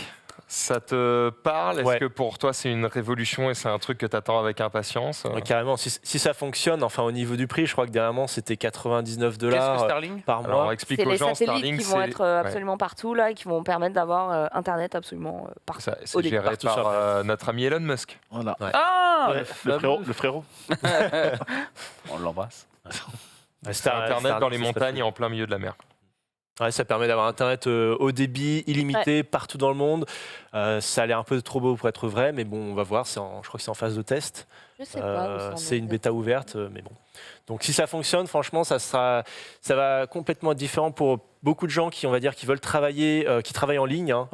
ça te parle? Est-ce Ouais. que pour toi, c'est une révolution et c'est un truc que tu attends avec impatience? Ouais, carrément, si ça fonctionne, enfin au niveau du prix, je crois que dernièrement c'était 99 Qu'est-ce que $ Starling par Alors, on mois. explique C'est aux les gens, satellites Starlink, qui vont c'est être absolument partout là, et qui vont permettre d'avoir Internet absolument partout. c'est au début. géré Partout sur par notre ami Elon Musk. Voilà. Ah Ouais, le frérot. On l'embrasse. Ouais, Internet dans les ça, montagnes et en plein milieu de la mer. Ouais, ça permet d'avoir Internet haut débit, illimité, partout dans le monde. Ça a l'air un peu trop beau pour être vrai, mais bon, on va voir. Je crois que c'est en phase de test. Je sais pas. où ça en C'est est. une bêta ouverte, mais bon. Donc si ça fonctionne, franchement, ça va complètement être différent pour beaucoup de gens qui, on va dire, qui veulent travailler, qui travaillent en ligne, hein,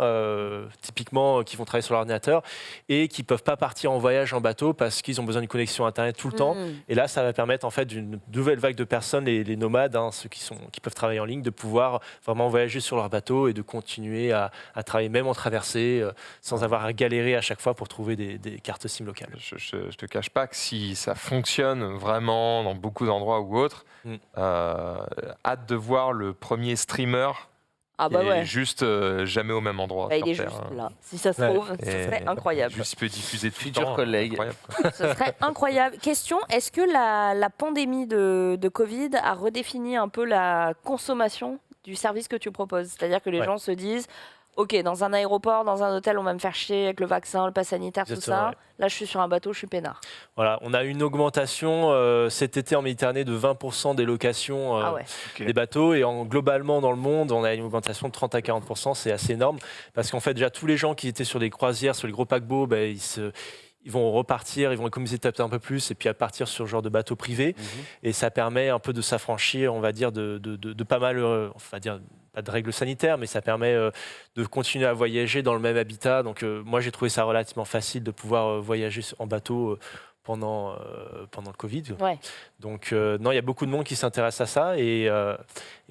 typiquement, qui vont travailler sur l'ordinateur et qui peuvent pas partir en voyage en bateau parce qu'ils ont besoin d'une connexion Internet tout le temps. Et là, ça va permettre en fait d'une nouvelle vague de personnes, les nomades, hein, ceux qui peuvent travailler en ligne, de pouvoir vraiment voyager sur leur bateau et de continuer à travailler même en traversée sans avoir à galérer à chaque fois pour trouver des cartes SIM locales. Je te cache pas que si ça fonctionne vraiment dans beaucoup d'endroits ou autres, hâte de voir le premier streamer Ah bah qui ouais. est juste jamais au même endroit. Bah, il sur est Terre, juste hein. là. Si ça se Ouais. trouve, ce Et serait incroyable. Juste, il peut diffuser tout le Futur temps. collègue. Incroyable, quoi. Ce serait incroyable. Question, est-ce que la pandémie de Covid a redéfini un peu la consommation du service que tu proposes? C'est-à-dire que les Ouais. gens se disent, OK, dans un aéroport, dans un hôtel, on va me faire chier avec le vaccin, le pass sanitaire, tout Exactement, ça. ouais. Là, je suis sur un bateau, je suis peinard. Voilà, on a eu une augmentation cet été en Méditerranée de 20% des locations Ah ouais. des bateaux et globalement dans le monde, on a une augmentation de 30 à 40%, c'est assez énorme parce qu'en fait déjà tous les gens qui étaient sur des croisières, sur les gros paquebots, ben, ils vont repartir, ils vont économiser peut-être un peu plus et puis à partir sur ce genre de bateau privé et ça permet un peu de s'affranchir, on va dire, de pas mal, on va dire, pas de règles sanitaires, mais ça permet de continuer à voyager dans le même habitat. Donc moi j'ai trouvé ça relativement facile de pouvoir voyager en bateau pendant le Covid. Ouais. Donc non, il y a beaucoup de monde qui s'intéresse à ça et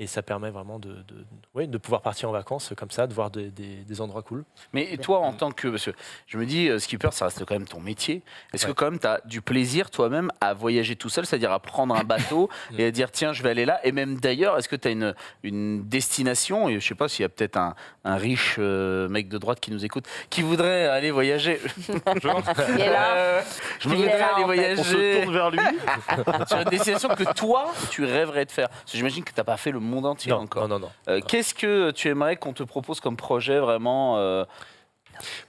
ça permet vraiment de pouvoir partir en vacances comme ça, de voir des endroits cool. Mais toi, en tant que... Parce que je me dis, skipper, ça reste quand même ton métier. Est-ce que quand même tu as du plaisir toi-même à voyager tout seul, c'est-à-dire à prendre un bateau et à dire tiens, je vais aller là? Et même d'ailleurs, est-ce que tu as une destination? Et je sais pas s'il y a peut-être un riche mec de droite qui nous écoute, qui voudrait aller voyager. Il est là. Je me Il est voudrais là, en aller fait. On se voyager tourne vers lui. sur une destination que toi, tu rêverais de faire. Parce que j'imagine que tu n'as pas fait le monde entier encore. Non. Qu'est-ce que tu aimerais qu'on te propose comme projet vraiment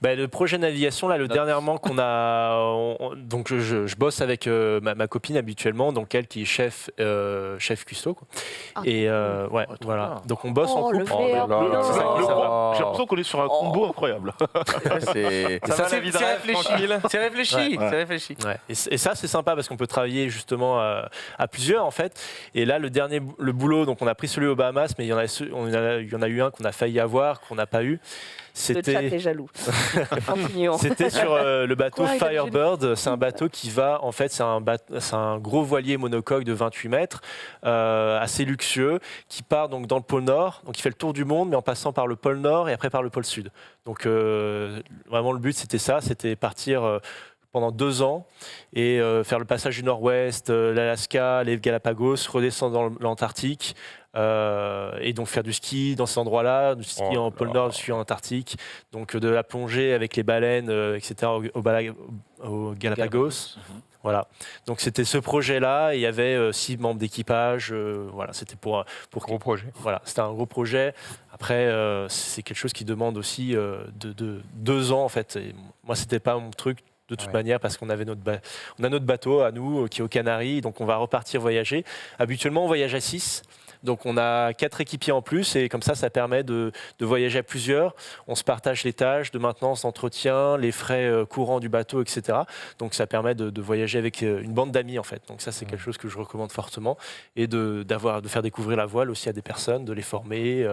Le projet navigation, là, dernièrement qu'on a, donc je bosse avec ma copine habituellement, donc elle qui est chef cuistot, quoi. Et ouais, trop voilà. bien. Donc on bosse en le couple. faire. là là. C'est ça, Oh. j'ai l'impression qu'on est sur un combo incroyable. C'est Ça va, la vie de rêve, tranquille. C'est réfléchi, Ouais. c'est réfléchi. Ouais. Et ça c'est sympa parce qu'on peut travailler justement à plusieurs en fait. Et là le boulot, donc on a pris celui aux Bahamas, mais il y en a eu un qu'on a failli avoir, qu'on n'a pas eu. Le chat est jaloux. Continuons. C'était sur le bateau Quoi, il a Firebird. C'est un bateau qui va, en fait, c'est un gros voilier monocoque de 28 mètres, assez luxueux, qui part donc dans le pôle Nord. Donc il fait le tour du monde, mais en passant par le pôle Nord et après par le pôle Sud. Donc vraiment le but c'était ça, c'était partir pendant 2 ans et faire le passage du Nord-Ouest, l'Alaska, les Galapagos, redescendre dans l'Antarctique. Et donc faire du ski dans ces endroits-là, du ski en pôle Nord, du ski en Antarctique, donc de la plongée avec les baleines, etc. au Galapagos. Voilà. Donc c'était ce projet-là. Et il y avait 6 membres d'équipage. Voilà, c'était pour Gros projet. Voilà, c'était un gros projet. Après, c'est quelque chose qui demande aussi de 2 ans en fait. Et moi, c'était pas mon truc. De toute manière, parce qu'on avait on a notre bateau à nous qui est aux Canaries, donc on va repartir voyager. Habituellement, on voyage à 6. Donc on a 4 équipiers en plus et comme ça permet de voyager à plusieurs. On se partage les tâches de maintenance, d'entretien, les frais courants du bateau, etc. Donc ça permet de voyager avec une bande d'amis en fait. Donc ça c'est quelque chose que je recommande fortement et de faire découvrir la voile aussi à des personnes, de les former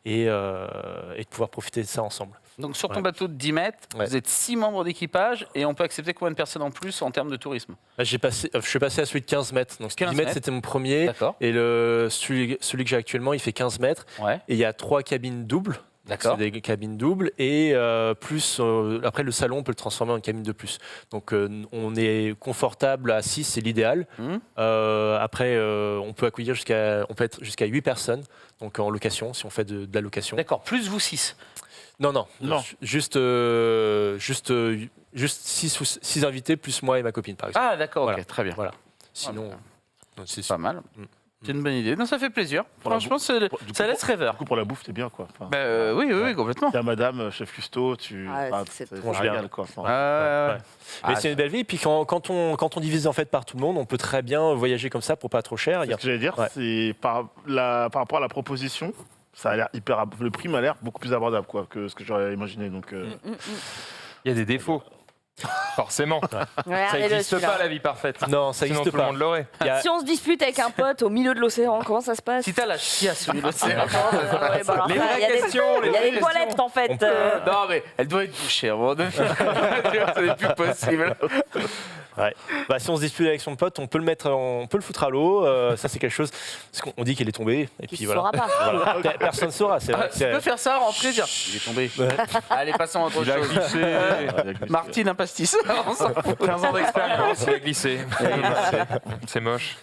et de pouvoir profiter de ça ensemble. Donc sur ton bateau de 10 mètres, vous êtes 6 membres d'équipage et on peut accepter combien de personnes en plus en termes de tourisme? Là, je suis passé à celui de 15 mètres. Donc 15 10 mètres, c'était mon premier. D'accord. Et celui que j'ai actuellement, il fait 15 mètres. Ouais. Et il y a 3 cabines doubles. D'accord. C'est des cabines doubles. Et plus, après, le salon, on peut le transformer en cabine de plus. Donc on est confortable à 6, c'est l'idéal. Après, on peut être jusqu'à 8 personnes. Donc en location, si on fait de la location. D'accord, plus vous 6. Non. Non. Juste 6 invités, plus moi et ma copine, par exemple. Ah d'accord, Voilà. ok, très bien. Voilà. Sinon, c'est Pas mal. C'est une bonne idée. Non, ça fait plaisir. Franchement, ça laisse rêveur. Du coup, pour la bouffe, t'es bien, quoi. Enfin, Oui, complètement. t'as madame, chef cuistot, c'est ça trop régale, quoi. Enfin, Mais Ah, c'est une belle vie. Et puis quand on divise en fait par tout le monde, on peut très bien voyager comme ça pour pas trop cher. c'est ce que j'allais dire, Ouais. c'est par rapport à la proposition, ça a l'air le prix m'a l'air beaucoup plus abordable, quoi, que ce que j'aurais imaginé. Donc, Il y a des défauts. Forcément. Ça n'existe pas la vie parfaite. Non, ça Sinon n'existe tout le pas. monde l'aurait. Il y a- Si on se dispute avec un pote au milieu de l'océan, comment ça se passe? Si t'as la chiasse au milieu de l'océan. Ouais, bah alors Les ça, vraies il y a des- questions, les Il y a vraies des toilettes en fait. Non, mais elle doit être bouchée à un moment donné. Ce n'est plus possible. Ouais. Bah, si on se dispute avec son pote, on peut le foutre à l'eau. Ça c'est quelque chose. Parce qu'on dit qu'elle est tombée. Et Tu puis ne voilà. sauras pas. Voilà. Personne ne saura. C'est vrai. Tu peux faire ça, rentrer, dire il est tombé. Allez, passons à autre Il a chose. glissé. Martine, un pastis. On s'en fout. 15 ans d'expérience, il a glissé. C'est moche.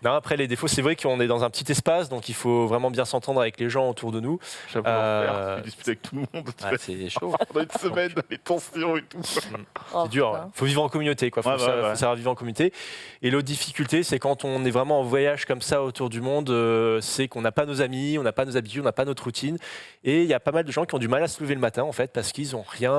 Non, après les défauts, c'est vrai qu'on est dans un petit espace, donc il faut vraiment bien s'entendre avec les gens autour de nous. j'avoue, l'enfer, tu discutes avec tout le monde. C'est chaud. Pendant une semaine, les tensions et tout. Oh, C'est dur. putain. Il faut vivre en communauté, quoi. Faut Ouais, faut ouais. savoir vivre en communauté. Et l'autre difficulté, c'est quand on est vraiment en voyage comme ça autour du monde, c'est qu'on n'a pas nos amis, on n'a pas nos habitudes, on n'a pas notre routine. Et il y a pas mal de gens qui ont du mal à se lever le matin, en fait, parce qu'ils n'ont rien.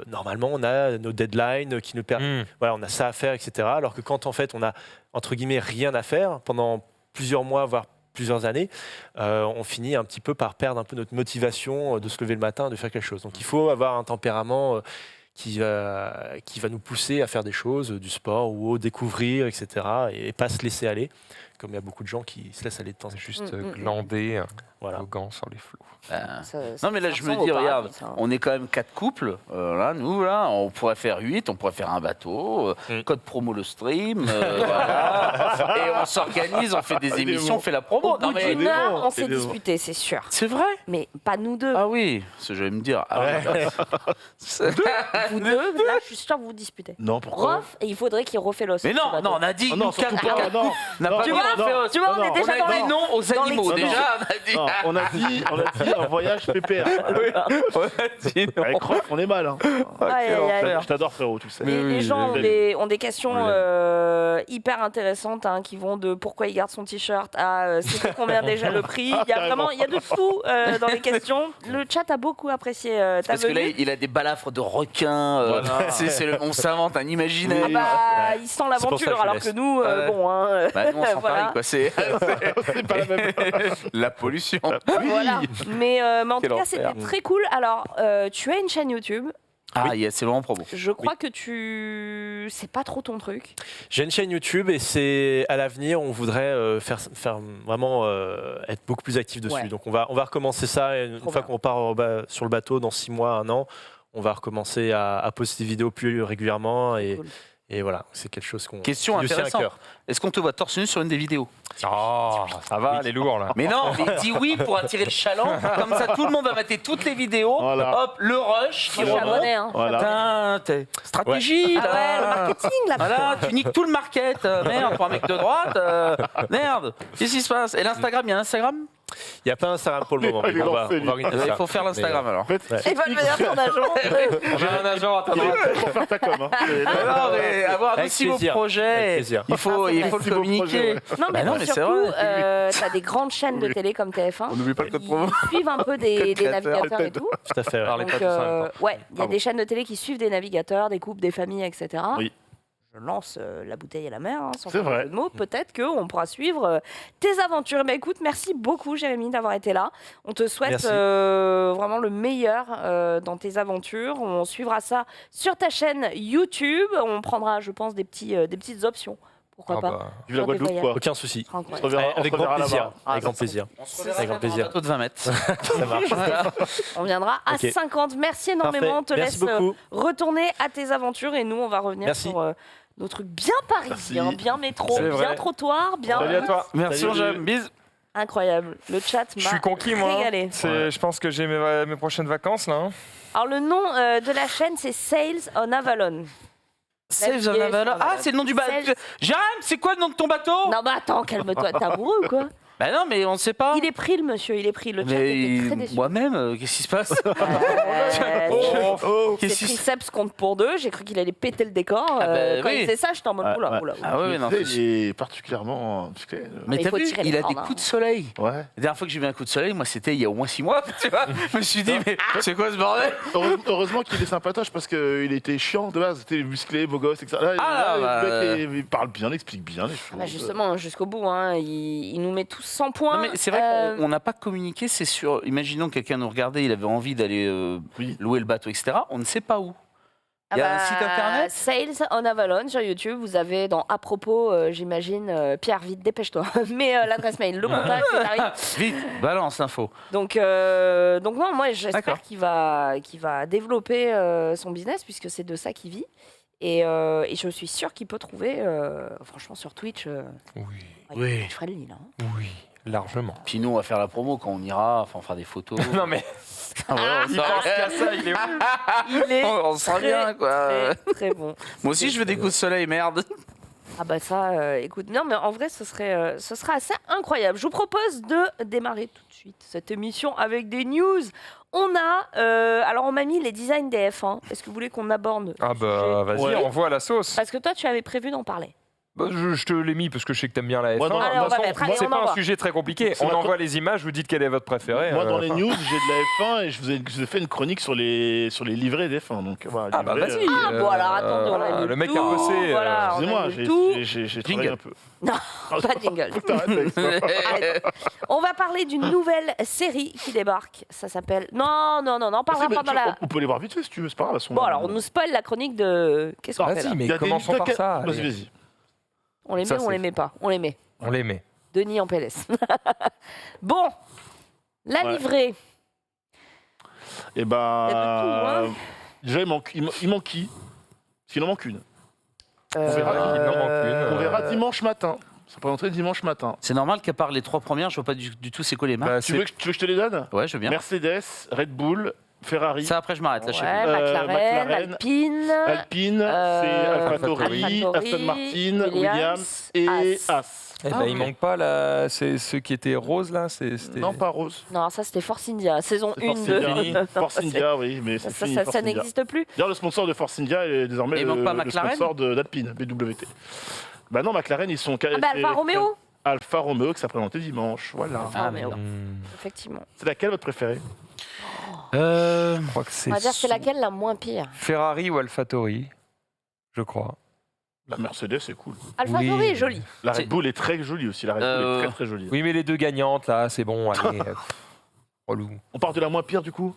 Normalement, on a nos deadlines qui nous permettent. Voilà, on a ça à faire, etc. Alors que quand, en fait, on a, entre guillemets, rien à faire pendant plusieurs mois, voire plusieurs années, on finit un petit peu par perdre un peu notre motivation de se lever le matin, de faire quelque chose. Donc il faut avoir un tempérament qui va nous pousser à faire des choses, du sport ou au découvrir, etc. Et pas se laisser aller, comme il y a beaucoup de gens qui se laissent aller de temps en temps. Juste glander. Voilà. Arrogant sur les flots. Non, mais là, je me dis, regarde, on est quand même 4 couples. Là, nous, là, on pourrait faire 8, on pourrait faire un bateau. Code promo le stream. Voilà. Et on s'organise, on fait des émissions, on fait la promo. Au bout d'une heure, on s'est disputé, c'est sûr. C'est vrai? Mais pas nous deux. Ah oui, je vais me dire. Ah, Vous deux, là, je suis sûr que vous vous disputez. Non, pourquoi? Rof, et il faudrait qu'il refait l'os. Mais non, non, on a dit Oh nous non, surtout 4. pas, non. On n'a pas dit Tu vois, on fait os. tu vois, on est non, déjà On dans a les dit non aux dans animaux. l'excuse. Déjà, on a dit. Non, on a dit un voyage pépère. On a dit non. Avec Rof, on est mal. Hein. Aïe, aïe, aïe. Je t'adore, frérot, tu sais. Les gens ont des questions hyper intéressantes qui vont de pourquoi il garde son t-shirt à c'était combien déjà le prix. Il y a vraiment, il y a de tout dans les questions. Le chat a beaucoup apprécié ta Parce que là, venue. il a des balafres de requins. Voilà. On s'invente un imaginaire. Ah bah, il sent C'est pour ça que l'aventure, je alors laisse. que nous, bon, Bah, nous, on sent voilà. pareil, quoi. C'est C'est pas la même. la pollution. Voilà. Mais en tout Quel cas, enfer. c'était très cool. Alors, tu as une chaîne YouTube. Ah, yes, c'est vraiment promo. Je crois que c'est pas trop ton truc. J'ai une chaîne YouTube et c'est à l'avenir, on voudrait faire vraiment être beaucoup plus actif dessus. Ouais. Donc on va recommencer ça et une Trop fois bien. qu'on part sur le bateau dans 6 mois, 1 an, on va recommencer à poster des vidéos plus régulièrement Cool. et voilà, c'est quelque chose qu'on Question qui nous tient à intéressante. cœur. Est-ce qu'on te voit torse nu sur une des vidéos? Oh, ça va, elle est lourde là. Mais non, mais dis oui pour attirer le chaland. Comme ça, tout le monde va mater toutes les vidéos. Voilà. Hop, le rush qui Je suis remonte. abonné, hein. Voilà. Putain, t'es stratégie Ah ouais, le là. marketing, là. Voilà, tu niques tout le market. Merde, pour un mec de droite. Merde, qu'est-ce qui se passe? Et l'Instagram, il y a un Instagram? Il n'y a pas Instagram pour le moment, mais Il est on va lancé, lui. organiser Il ça. faut faire l'Instagram alors. En fait, Il va devenir ton agent. J'ai un agent à ta il droite. est prêt pour faire ta com. Hein. Non, mais avoir Avec aussi vos plaisir. projets, Avec plaisir. il faut Ah, c'est le vrai. Si vos communiquer. projets, ouais. Non, mais, Bah non, mais c'est surtout, vrai. t'as des grandes chaînes de télé comme TF1. On n'oublie pas le code promo. Ils suivent un peu des navigateurs et tout. Tout à fait. ouais. Parlez Donc, pas de ça en même temps. ouais, il y a Pardon. des chaînes de télé qui suivent des navigateurs, des couples, des familles, etc. Oui. Je lance la bouteille à la mer, sans C'est faire vrai. de mots. Peut-être qu'on pourra suivre tes aventures. Mais écoute, merci beaucoup, Jérémy, d'avoir été là. On te souhaite Merci. vraiment le meilleur dans tes aventures. On suivra ça sur ta chaîne YouTube. On prendra, je pense, des petites options. Pourquoi Ah pas bah, Vive la Sur des Guadeloupe, voyages. quoi. Aucun souci. Ce sera On se incroyable. reverra- on Avec se grand reverra plaisir. là-bas. Avec grand plaisir. Avec grand plaisir. Bateau de 20 mètres. Ça marche. On viendra à Ok. 50. Merci énormément. Parfait. On te Merci laisse beaucoup. retourner à tes aventures et nous, on va revenir Merci. sur nos trucs bien parisiens, Merci. bien métro, C'est bien vrai. trottoir, bien Salut à toi. Merci, Salut. Angèle. Bisous. incroyable. Le chat Je m'a suis conquis moi. régalé. Je pense que j'ai mes prochaines vacances là. hein. Alors le nom de la chaîne, c'est Sales on Avalon. Save the Naviguer Naval. sur Ah, Naval. c'est le nom du bateau. Save- Jérôme, c'est quoi le nom de ton bateau? Non, bah attends, calme-toi. T'es amoureux ou quoi? Bah non, mais on ne sait pas. Il est pris, le monsieur, il est pris. Le chat Mais était très déçu. moi-même, qu'est-ce qui se passe? Oh, C'est Qu'est-ce qui se triceps compte pour deux. J'ai cru qu'il allait péter le décor. Ah bah Quand oui. il faisait ça, j'étais en mode Ouais, oula, ouais. oula. Ah ouais, non. il est particulièrement. Mais il t'as faut vu, tirer les il a cordes, des hein. coups de soleil. Ouais. La dernière fois que j'ai vu un coup de soleil, moi, c'était il y a au moins 6 mois. Tu vois, je me suis dit, mais c'est quoi ce bordel? Heureusement qu'il est sympatoche parce qu'il était chiant de base. C'était musclé, beau gosse, etc. Là, Ah, le bah, mec, il parle bien, il explique bien les choses. Bah justement, jusqu'au bout, hein, il nous met tous 100 points. Non, mais c'est vrai qu'on n'a pas communiqué, c'est sûr. Imaginons que quelqu'un nous regardait, il avait envie d'aller Oui. louer le bateau, etc. On ne sait pas où. Il y a un site internet? Sales on Avalon sur YouTube. Vous avez dans à propos, j'imagine, Pierre, vite, dépêche-toi. Mais l'adresse mail, le contact, les tarifs. Vite, balance l'info. Donc non, moi j'espère D'accord. qu'il va développer son business puisque c'est de ça qu'il vit. Et je suis sûre qu'il peut trouver, franchement, sur Twitch, Oui, Oui. friendly, là. hein. oui, largement. Puis nous, on va faire la promo quand on ira, enfin, on fera des photos. Non mais Ah, voilà, il pense qu'à ça, il est où? Il est on sera très, bien, quoi. très, très bon. Moi aussi, je veux des coups de soleil, merde. Ah bah ça, écoute, non mais en vrai, ce serait assez incroyable. Je vous propose de démarrer tout de suite cette émission avec des news. On a, alors on m'a mis les designs des F1. Est-ce que vous voulez qu'on aborde Ah bah vas-y, Ouais. envoie la sauce. Parce que toi, tu avais prévu d'en parler. Bah, je te l'ai mis parce que je sais que t'aimes bien la F1. Moi, dans- De Allez, toute on va façon, mettre, allez, c'est on pas un envoie. sujet très compliqué. C'est On ma envoie les images, vous dites quel est votre préféré. Moi, dans les news, j'ai de la F1 et je vous ai fait une chronique sur les livrets des F1. Donc, voilà, Ah bah livrets, vas-y. Ah bon, alors attendez, on a le lu mec tout, a bossé. voilà. Excusez-moi, on a lu tout. j'ai travaillé Jingle. un peu. Non, Ah, pas de jingle. faut que t'arrêtes avec ça. Arrête. On va parler d'une nouvelle série qui débarque. Ça s'appelle. Non, on parlera Mais pendant la. On peut les voir vite fait si tu veux, c'est pas grave. elles sont- Bon, alors on nous spoil la chronique de. Qu'est-ce qu'on fait là Vas-y, mais Il y a des- commençons par ça. Vas-y, allez. vas-y. On les met Ça, ou on c'est- les met pas? On les met. On les met. Denis en PLS. Bon, La Ouais. livrée. Et Il y a de tout, hein. déjà, il manque qui? Parce qu'il en manque une. verra, il en manque une. On verra dimanche matin. Ça peut entrer dimanche matin. C'est normal qu'à part les 3 premières, je vois pas du tout c'est quoi les marques. Bah, Tu veux que je te les donne? Ouais, je veux bien. Mercedes, Red Bull, Ferrari, Ça, après, je m'arrête. Là, je sais Ouais, plus. McLaren, McLaren, Alpine, Alpine, c'est AlphaTauri, Aston Martin, Williams et As. Eh ben, Ah, il ok. manque pas c'est ceux qui étaient roses là. C'était... Non, pas Rose. Non, ça c'était Force India, saison C'est 1 Force de. India. Force India, oui, mais c'est Ça, fini. ça Force India. n'existe plus. D'ailleurs, le sponsor de Force India est désormais Et il manque pas le McLaren sponsor d'Alpine, BWT. Bah non, McLaren, ils sont... Ah bah Alfa Romeo. Alfa Romeo, qui s'est présenté dimanche, voilà. Alfa Romeo, Hmm, effectivement. C'est laquelle votre préférée? je crois que c'est On va dire c'est laquelle la moins pire. Ferrari ou AlphaTauri, je crois. La Mercedes, c'est cool. Alpha Oui. Tauri est jolie. La C'est- Red Bull est très jolie aussi, la Red Bull est très très jolie. Oui, mais les deux gagnantes là, c'est bon, allez. Relou. On part de la moins pire du coup?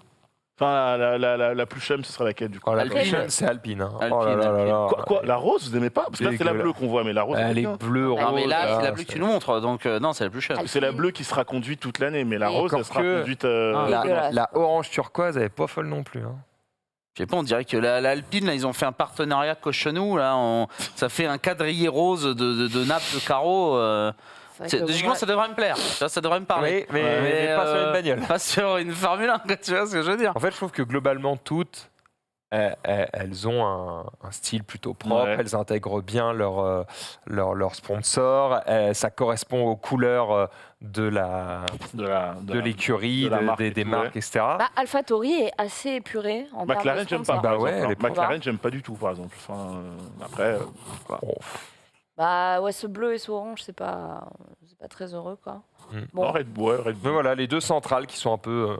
Enfin, la plus chum, ce sera laquelle du coup? Oh, la Alpine. prochaine, c'est Alpine. Hein. Alpine, Oh là là là Alpine. là. Quoi, la rose, vous aimez pas? Parce que là, c'est la Dégueulasse. bleue qu'on voit, mais la rose, Elle c'est est bien. bleue, rose. Non, mais là, c'est la bleue que c'est- tu nous montres, donc non, c'est la plus chère. C'est la bleue qui sera conduite toute l'année, mais la Et rose, elle encore sera que- conduite. Dégueulasse. La orange turquoise, elle est pas folle non plus. Hein. Je sais pas, on dirait que l'Alpine, là, ils ont fait un partenariat cochonou. Là, ça fait un quadrillé rose de nappes de carreaux. C'est vrai que Logiquement, moi- ça devrait me plaire. Ça devrait me parler. Oui, mais pas sur une bagnole. Pas sur une Formule 1, quoi, tu vois ce que je veux dire. En fait, je trouve que globalement, toutes, elles ont un style plutôt propre. Ouais. Elles intègrent bien leur sponsor. Ça correspond aux couleurs de l'écurie, de la marque et des tout, marques, etc. Bah, Alpha Tauri est assez épuré en termes McLaren, de j'aime pas. sponsor. Bah par ouais, exemple, elle est hein. McLaren, j'aime pas du tout, par exemple. Enfin, après, voilà. Bon, Bah ouais, ce bleu et ce orange, c'est pas très heureux quoi. Bon. Non, Red Bull, ouais, Red mais Bull. voilà, les deux centrales qui sont un peu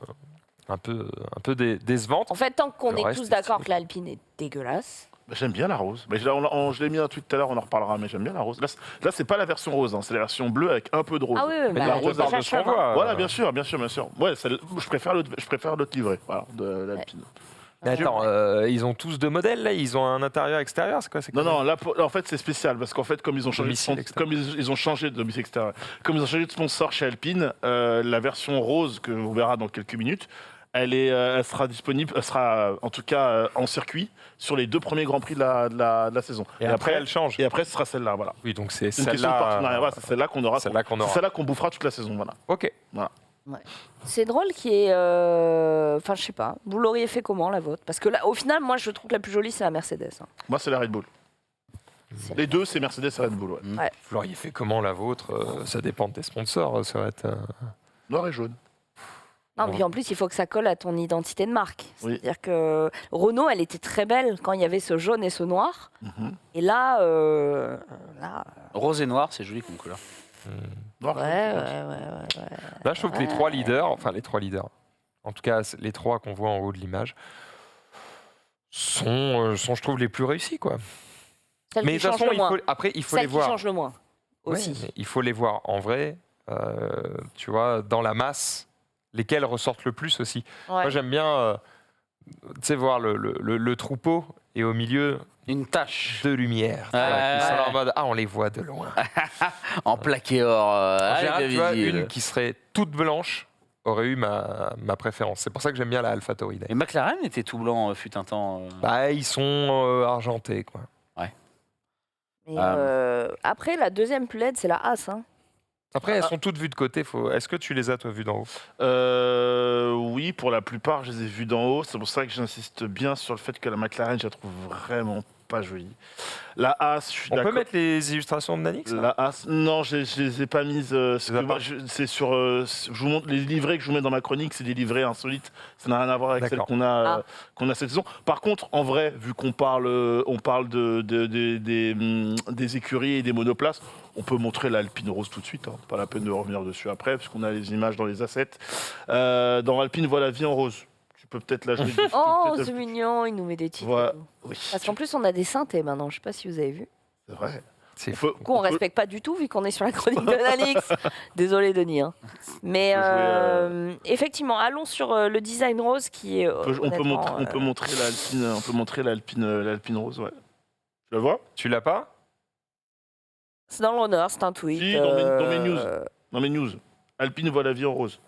décevantes. En fait, tant qu'on Le est reste, tous c'est d'accord stylé. que l'Alpine est dégueulasse. Bah, j'aime bien la rose. Mais je l'ai mis un tweet tout à l'heure, on en reparlera, mais j'aime bien la rose. Là, c'est pas la version rose, hein, c'est la version bleue avec un peu de rose. Ah oui, Mais bah, la on te rose, parle ça de ce qu'on change, hein. voit. Voilà, bien sûr, bien sûr, bien sûr. Ouais, je préfère l'autre livré, voilà, de l'Alpine. Mais attends, ils ont tous deux modèles là. Ils ont un intérieur, extérieur. C'est quoi? Non, non, là, en fait, c'est spécial parce qu'en fait, comme ils ont changé, Domicile de, extérieur. comme ils ont changé de domicile extérieur, comme ils ont changé de sponsor chez Alpine, la version rose que on verra dans quelques minutes, elle sera disponible, elle sera en tout cas en circuit sur les 2 premiers grands prix de la saison. Et après, elle change. Et après, ce sera celle-là, voilà. Oui, donc c'est C'est une question de partenariat. celle-là. Voilà, c'est celle-là qu'on aura. Celle-là qu'on aura. C'est celle-là qu'on bouffera toute la saison, voilà. Ok. C'est drôle qu'il y ait. Enfin, je sais pas. Vous l'auriez fait comment la vôtre? Parce que là, au final, moi, je trouve que la plus jolie, c'est la Mercedes. hein. Moi, c'est la Red Bull. C'est- Les deux, c'est Mercedes et Red Bull, ouais. Vous l'auriez fait comment la vôtre? Ça dépend de tes sponsors. Ça va être. Noir et jaune. Non, puis en plus, il faut que ça colle à ton identité de marque. Oui. C'est-à-dire que Renault, elle était très belle quand il y avait ce jaune et ce noir. Mhm. Et là, Rose et noir, c'est joli comme couleur. Noir ouais, et ouais, jaune. ouais. Là, je trouve que les trois leaders, en tout cas les trois qu'on voit en haut de l'image, sont, je trouve, les plus réussis, quoi. Celle Mais qui de toute change façon, le moins. après, il faut Celle les qui voir. change le moins Ouais, aussi. mais il faut les voir en vrai, tu vois, dans la masse, lesquels ressortent le plus aussi. Ouais. Moi, j'aime bien, tu sais, voir le troupeau et au milieu Une tache de lumière. tu vois, Ouais, qui sont là ouais. en mode, ah, on les voit de loin. en plaqué or. En général, tu vois, visible. une qui serait toute blanche aurait eu ma préférence. C'est pour ça que j'aime bien la AlphaTauri. d'ailleurs. Et McLaren était tout blanc, fut un temps. Bah, ils sont argentés, quoi. Et, après, la deuxième plus laide, c'est la As. Hein. Après, elles sont toutes vues de côté. Est-ce que tu les as, toi, vues d'en haut? Oui, pour la plupart, je les ai vus d'en haut. C'est pour ça que j'insiste bien sur le fait que la McLaren, je la trouve vraiment pas jolie. La As, je suis On peut d'accord. mettre les illustrations de Nanix là La As, non, je les ai pas mises. les as pas C'est sur. Je vous montre les livrets que je vous mets dans ma chronique, c'est des livrets insolites. Ça n'a rien à voir avec celles D'accord. qu'on a cette saison. Par contre, en vrai, vu qu'on parle, des écuries et des monoplaces, on peut montrer l'Alpine Rose tout de suite. Hein. Pas la peine de revenir dessus après, puisqu'on a les images dans les assets. Dans Alpine, voilà, vie en rose. Tu peux peut-être la jouer. Oh, c'est mignon, il nous met des titres. Voilà. et tout. Oui, Parce qu'en plus, on a des synthés maintenant. Je sais pas si vous avez vu. c'est vrai. C'est On peut- Du coup, on on peut- respecte pas du tout vu qu'on est sur la chronique de Nanix. Désolé, Denis. hein. Mais On peut jouer, effectivement, allons sur le design rose qui est. on peut honnêtement, montrer l'Alpine. On peut montrer l'Alpine Rose. Ouais. Tu la vois? Tu l'as pas? C'est dans l'honneur, c'est un tweet. Si, dans mes news. Dans mes news. Alpine voit la vie en rose.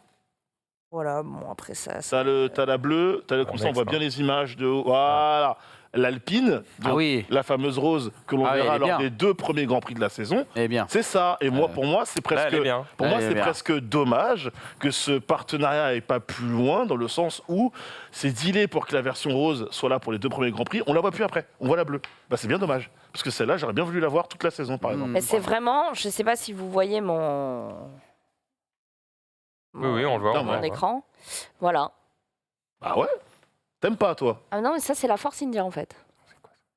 Voilà, bon, après ça. T'as la bleue, comme ça on voit bien les images de haut. Voilà. L'Alpine, Ah oui. la fameuse rose que l'on Ah oui, verra elle est lors bien. des 2 premiers Grands Prix de la saison. Eh bien. C'est ça. Et moi, pour moi, c'est Là, presque, elle est bien. pour moi, Elle est c'est bien. presque dommage que ce partenariat n'aille pas plus loin, dans le sens où c'est dealé pour que la version rose soit là pour les 2 premiers Grands Prix. On la voit plus après. On voit la bleue. Bah, c'est bien dommage. Parce que celle-là, j'aurais bien voulu la voir toute la saison, par exemple. Mais c'est vraiment, je sais pas si vous voyez mon. Oui, on le voit. Non, on Mon le voit. écran. Voilà. Ah ouais. T'aimes pas, toi? Ah non, mais ça, c'est la Force India en fait.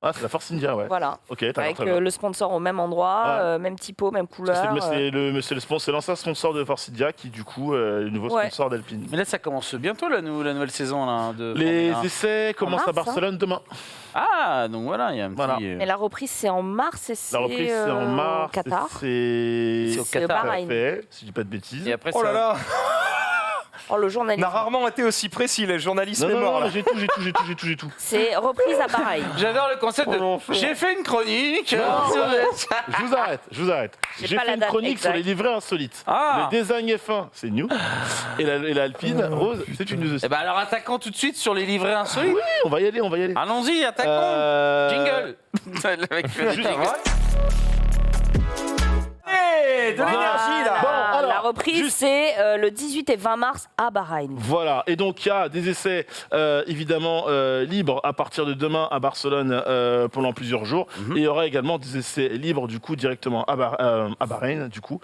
Ah, c'est la Force India, ouais. Voilà. Ok, t'as Avec très bien. le sponsor au même endroit, Ouais. même typo, même Parce que couleur. c'est l'ancien sponsor de Force India qui, du coup, est le nouveau Ouais. sponsor d'Alpine. Mais là, ça commence bientôt la nouvelle saison là, de Les Formule 1. essais commencent à mars, hein. Barcelone demain. Ah, donc voilà, il y a un Voilà. petit. Mais la reprise, c'est en mars et c'est La reprise, c'est en mars. au Qatar. C'est C'est au C'est Qatar. Bahreïn. fait, si je dis pas de bêtises. Et après, Oh là ça- là. Oh, le On journalisme. a rarement été aussi précis, les journalistes Non, non, mémoire non, là. j'ai tout. C'est reprise à Bahreïn. J'adore le concept de. J'ai fait une chronique. Je vous arrête. J'ai J'ai pas fait la une date chronique sur exacte. les livrets insolites. Ah. Le design F1, c'est new. Et l'Alpine Rose, c'est une news aussi. Eh ben alors attaquons tout de suite sur les livrets insolites. Oui, on va y aller. Allons-y, attaquons. Euh, Jingle. Le mec fait le Juste- jingle. Hey, de l'énergie là. Bon, La alors, reprise, juste- c'est le 18 et 20 mars à Bahreïn. Voilà, et donc il y a des essais évidemment libres à partir de demain à Barcelone pendant plusieurs jours. Et il y aura également des essais libres du coup directement à Bahreïn du coup.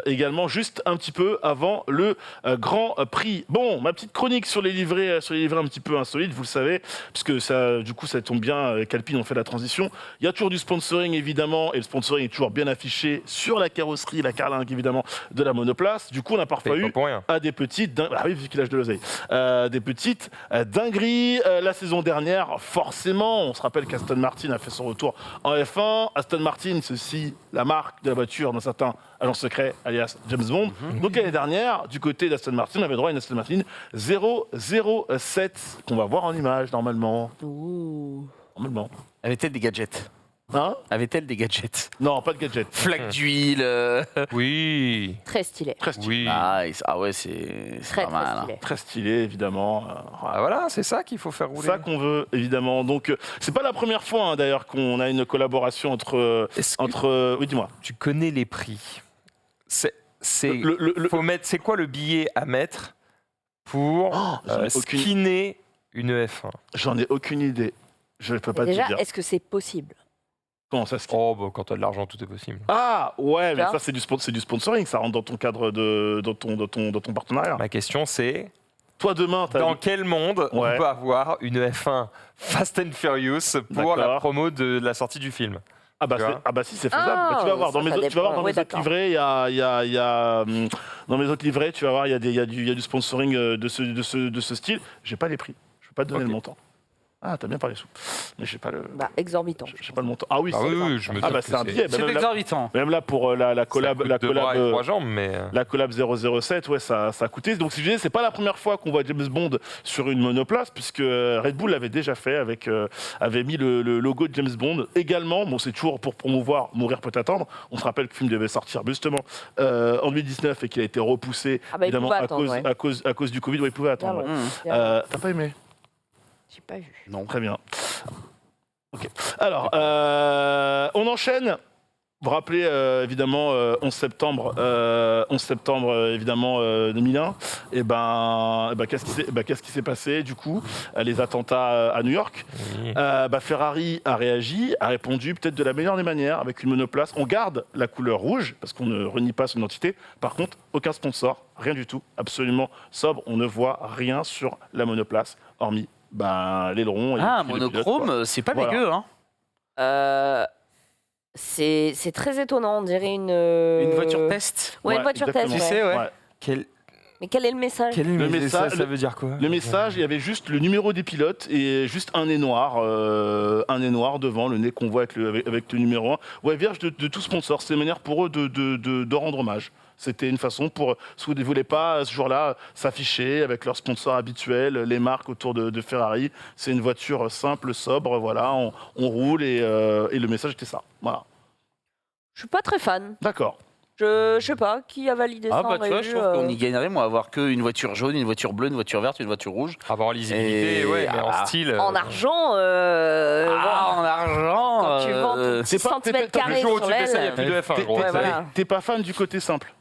Également juste un petit peu avant le Grand Prix. Bon, ma petite chronique sur les livrets un petit peu insolites, vous le savez, puisque ça, du coup ça tombe bien qu'Alpine ont fait la transition. Il y a toujours du sponsoring évidemment, et le sponsoring est toujours bien affiché sur la carrosserie, la carlingue évidemment de la monoplace. Du coup on a parfois C'est pas eu pour rien. à des petites ah oui, vu qu'il lâche de l'oseille. Des petites dingueries. La saison dernière, forcément, on se rappelle qu'Aston Martin a fait son retour en F1. Aston Martin, c'est aussi la marque de la voiture d'un certain agent secret, alias James Bond. Donc l'année dernière, du côté d'Aston Martin, on avait droit à une Aston Martin 007 qu'on va voir en image normalement. Normalement. Avait-elle des gadgets Hein? Avait-elle des gadgets Non, pas de gadget. Flaque d'huile. Oui. Très stylé. Très stylé. Oui. Nice. Ah ouais, c'est Très, pas mal. très hein. stylé. Très stylé, évidemment. Ah voilà, c'est ça qu'il faut faire rouler. C'est ça qu'on veut, évidemment. Donc, c'est pas la première fois, hein, d'ailleurs, qu'on a une collaboration Est-ce que oui, dis-moi. tu connais les prix? C'est Le- c'est quoi le billet à mettre pour j'en ai aucune- skinner une F1? J'en ai aucune idée. Je ne peux pas Déjà, te dire. est-ce que c'est possible? Comment ça se Oh, bah, quand t'as de l'argent, tout est possible. Ah, ouais, mais Tiens. ça, c'est du sponsoring. Ça rentre dans ton cadre dans ton partenariat. Ma question, c'est Toi, demain, t'as dans quel monde Ouais. on peut avoir une F1 Fast and Furious pour la D'accord. promo de la sortie du film? Ah bah, Tu vois. si, c'est faisable. Ah, Bah, tu vas voir, ça tu vas voir dépend. dans Oui, mes autres d'accord. livrets, dans mes autres livrets, tu vas voir, il y a du sponsoring de ce style. J'ai pas les prix. Je peux pas te donner Ok. le montant. Ah, t'as bien parlé sous. Mais j'ai pas le, Bah, exorbitant. j'ai pas le montant. Ah oui, Ah c'est oui, ça. oui, je me Ah doute bah que c'est un billet. Bah, C'est même, là, exorbitant. même là pour la collab, ça coûte deux bras et trois jambes, mais la collab 007, ouais, ça a coûté. Donc, si je disais, c'est pas la première fois qu'on voit James Bond sur une monoplace, puisque Red Bull l'avait déjà fait avait mis le logo de James Bond. Également, bon, c'est toujours pour promouvoir Mourir peut attendre. On se rappelle que le film devait sortir justement en 2019 et qu'il a été repoussé Ah bah, il évidemment pouvait à attendre, ouais. à cause du Covid. Ouais, il pouvait Bien attendre. long. Ouais. Bien long. T'as pas aimé? J'ai pas vu. Non, très bien. Ok. Alors, on enchaîne. Vous vous rappelez évidemment 11 septembre évidemment 2001. Et qu'est-ce qui s'est passé du coup? Les attentats à New York. oui. Ferrari a réagi, a répondu peut-être de la meilleure des manières avec une monoplace. On garde la couleur rouge parce qu'on ne renie pas son identité. Par contre, aucun sponsor, rien du tout, absolument sobre. On ne voit rien sur la monoplace hormis l'aileron. Et Ah, puis le pilote, monochrome, quoi. c'est pas Voilà. dégueu. Hein. C'est très étonnant, on dirait une... Une voiture test. Ouais, une voiture exactement. test. Tu sais, ouais. Quel, Mais quel est le message? quel est Le le message- ça veut dire quoi? Le message, il y avait juste le numéro des pilotes et juste un nez noir devant le nez qu'on voit avec le numéro 1. Ouais, vierge de tout sponsor. C'est une manière pour eux de rendre hommage. C'était une façon pour, si vous ne voulez pas ce jour-là s'afficher avec leurs sponsors habituels, les marques autour de Ferrari. C'est une voiture simple, sobre, voilà, on roule et le message était ça. Voilà. Je suis pas très fan. D'accord. Je sais pas, qui a validé ça Ah bah en tu vois, je réu, trouve qu'on y gagnerait, moi, avoir qu'une voiture jaune, une voiture bleue, une voiture verte, une voiture rouge. Avoir en lisibilité, Et- ouais, mais en ah. style. En argent, en argent quand tu vends ton c'est pas- centimètre t'es pas- carré Le jour où sur tu fais ça, il n'y a l'aile. plus de F1, gros. Ouais, voilà. T'es pas fan du côté simple.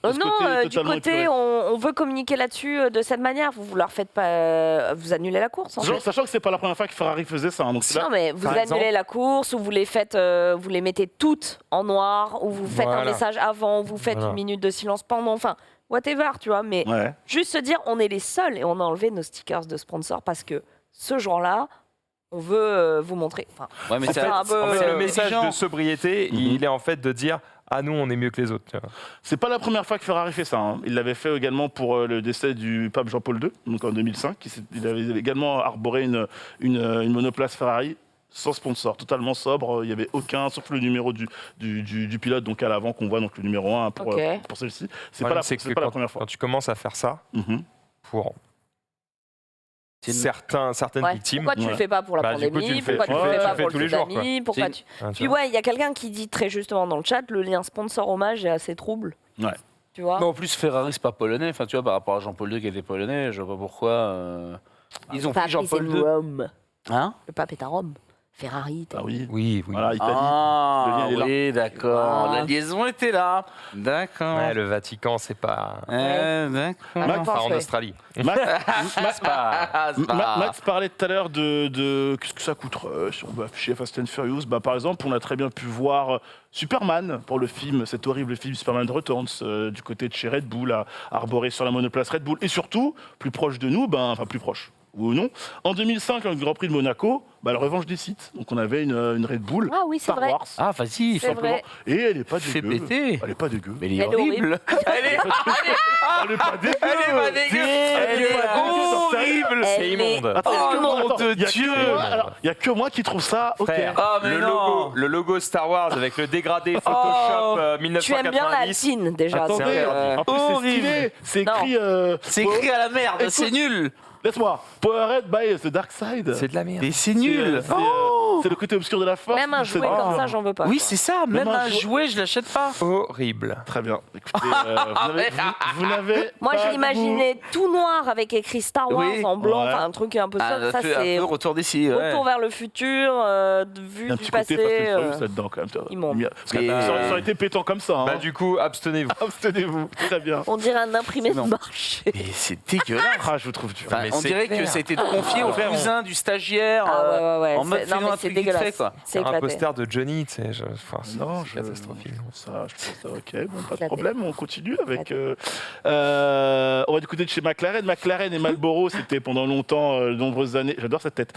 de ce Non, côté du totalement côté, épuré. on veut communiquer là-dessus de cette manière. Vous leur faites pas, vous annulez la course. En Genre, fait. sachant que c'est pas la première fois que Ferrari faisait ça. Hein, donc c'est là- Non, mais vous par annulez exemple. la course ou vous les faites, vous les mettez toutes en noir ou vous faites un Voilà. message avant, ou vous faites Voilà. une minute de silence pendant, enfin, whatever, tu vois. Mais Ouais. juste se dire, on est les seuls et on a enlevé nos stickers de sponsor parce que ce jour-là, on veut vous montrer. Enfin, Ouais, mais En c'est fait, un peu, En fait, le euh, message exigeant. de sobriété, Mhm. il est en fait de dire ah nous on est mieux que les autres. Tu vois. C'est pas la première fois que Ferrari fait ça. Hein. Il l'avait fait également pour le décès du pape Jean-Paul II, donc en 2005. Il avait également arboré une monoplace Ferrari sans sponsor, totalement sobre. Il n'y avait aucun, sauf le numéro du pilote, donc à l'avant qu'on voit, donc le numéro 1 pour, Ok. pour celle-ci. C'est Le pas, problème, c'est c'est que pas la quand- première fois. Quand tu commences à faire ça Mhm. pour C'est une- certaines ouais. victimes, Pourquoi tu le Ouais. fais pas pour la Bah, du coup, tu pandémie? le fais- Pourquoi tu tu le le fais- fais tu pas le pour fais le tous les jours, quoi. tsunami? Pourquoi tu... hein, tu Puis vois. ouais, il y a quelqu'un qui dit très justement dans le chat, le lien sponsor hommage est assez trouble. Ouais. Tu vois? Mais en plus, Ferrari, c'est pas polonais. Enfin, tu vois, par rapport à Jean-Paul II qui était polonais, je vois pas pourquoi. Ils ont Le pape, pris Jean-Paul c'est II. Rome. Hein Le pape est à Rome. Ferrari. Ah oui. Oui, oui. Voilà, Italie. Ah, Le lien est là. oui, d'accord. Ah. La liaison était là. D'accord. Ouais, le Vatican, c'est pas. D'accord. Ah, Enfin, en ouais. Australie. Max, Ah, c'est pas- Max parlait tout à l'heure de qu'est-ce que ça coûterait si on veut afficher Fast and Furious. Bah, par exemple, on a très bien pu voir Superman pour le film, cet horrible film Superman Returns du côté de chez Red Bull, arboré sur la monoplace Red Bull. Et surtout, plus proche de nous, enfin plus proche, ou non, en 2005, le Grand Prix de Monaco, la revanche des sites. Donc on avait une Red Bull Ah oui, c'est Star vrai. Wars, Ah, vas-y, C'est simplement. vrai. Et elle est pas fais dégueu. péter. Elle est pas dégueu. Mais elle est Elle est horrible. Elle est Elle est pas dégueu. Elle est pas dégueu. Elle est horrible. C'est Elle est- immonde. Attends, Oh, il y a que nom moi- de il y a que Dieu. moi- alors, il y a que moi qui trouve ça ok. Frère, Ah, mais non. le logo Star Wars avec le dégradé Photoshop Oh. 1990. Tu aimes bien la Alpine déjà. Attendez, donc, en plus c'est horrible. stylé, c'est Non. écrit. C'est écrit à la merde, Écoute- c'est nul. Laisse-moi. Powerhead by the Dark Side. C'est de la merde. Mais c'est nul. C'est le côté obscur de la force. Même un C'est- jouet Oh. comme ça, j'en veux pas. Oui, quoi. c'est ça. Même un un jouet, je l'achète pas. Horrible. Très bien. Écoutez, vous n'avez. Moi, pas je de l'imaginais tout noir avec écrit Star Wars Oui. en blanc, Ouais. enfin un truc un peu Ah, ça. Ça, un c'est peu retour d'ici. Ouais. retour vers le futur, vu Il y a un du petit côté passé. Fast and Furious là-dedans quand même. tu vois. immonde. Parce que Mais- ça aurait été pétant comme ça. Hein. Bah du coup, abstenez-vous. Abstenez-vous. Très bien. On dirait un imprimé de Non. marché. Mais c'est dégueulasse. Ah, je vous trouve dur. Enfin, Mais on c'est dirait que clair. ça a été confié au cousin du stagiaire. Ah ouais, ouais, en mode c'est- fais-nous non, mais un c'est truc vite dégueulasse. fait, quoi. C'est Un éclaté. poster de Johnny, tu sais, enfin, Non, c'est catastrophique. Je trouve ça ok, bon, pas de Éclaté. problème, on continue avec. On va du côté de chez McLaren. McLaren et Marlboro, c'était pendant longtemps, de nombreuses années. J'adore cette tête.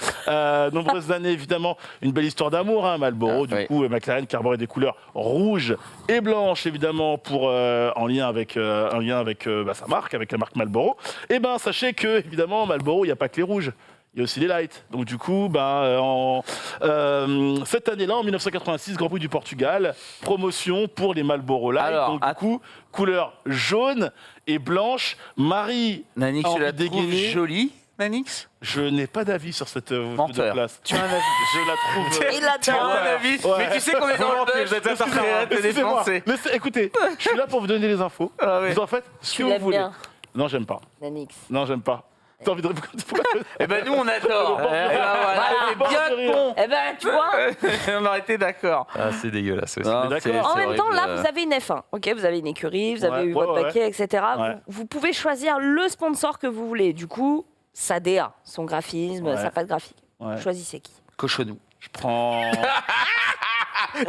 Nombreuses années, évidemment, une belle histoire d'amour. Hein, Marlboro, Ah, du oui. coup, McLaren qui arborait des couleurs rouges et blanches, évidemment, pour en lien avec sa marque, avec la marque Marlboro. Et ben, sachez que, évidemment, Marlboro, il n'y a pas que les rouges. Il y a aussi les lights. Donc du coup, cette année-là, en 1986, Grand Prix du Portugal, promotion pour les Marlboro Light. Alors, Donc du coup, couleur jaune et blanche. Marie, Nanix, tu Henri la trouves Dégainé. jolie, Nanix? je n'ai pas d'avis sur cette Menteur. place. Tu as un avis? Je la trouve... Il l'adore. Tu as un avis? Ouais. Mais tu sais qu'on est dans le buzz, vous êtes t'es prêt à te Excusez-moi. défoncer. Écoutez, je suis là pour vous donner les infos. Ah ouais. Vous en faites ce Tu que vous l'aimes voulez. bien, Non, j'aime pas. Nanix. Non, j'aime pas. T'as envie de répondre? Eh ben nous on adore. Eh ben voilà, Voilà. t'es bien con. Eh ben, tu vois, On aurait été d'accord. Ah, c'est dégueulasse aussi. Non, d'accord. c'est- en c'est même temps, horrible. là, vous avez une F1. Ok, vous avez une écurie, vous avez Ouais, eu votre ouais, paquet, etc. Ouais. Vous pouvez choisir le sponsor que vous voulez. Du coup, sa DA, son graphisme, Ouais. sa patte graphique. Ouais. Choisissez qui. Cochonou. Je prends...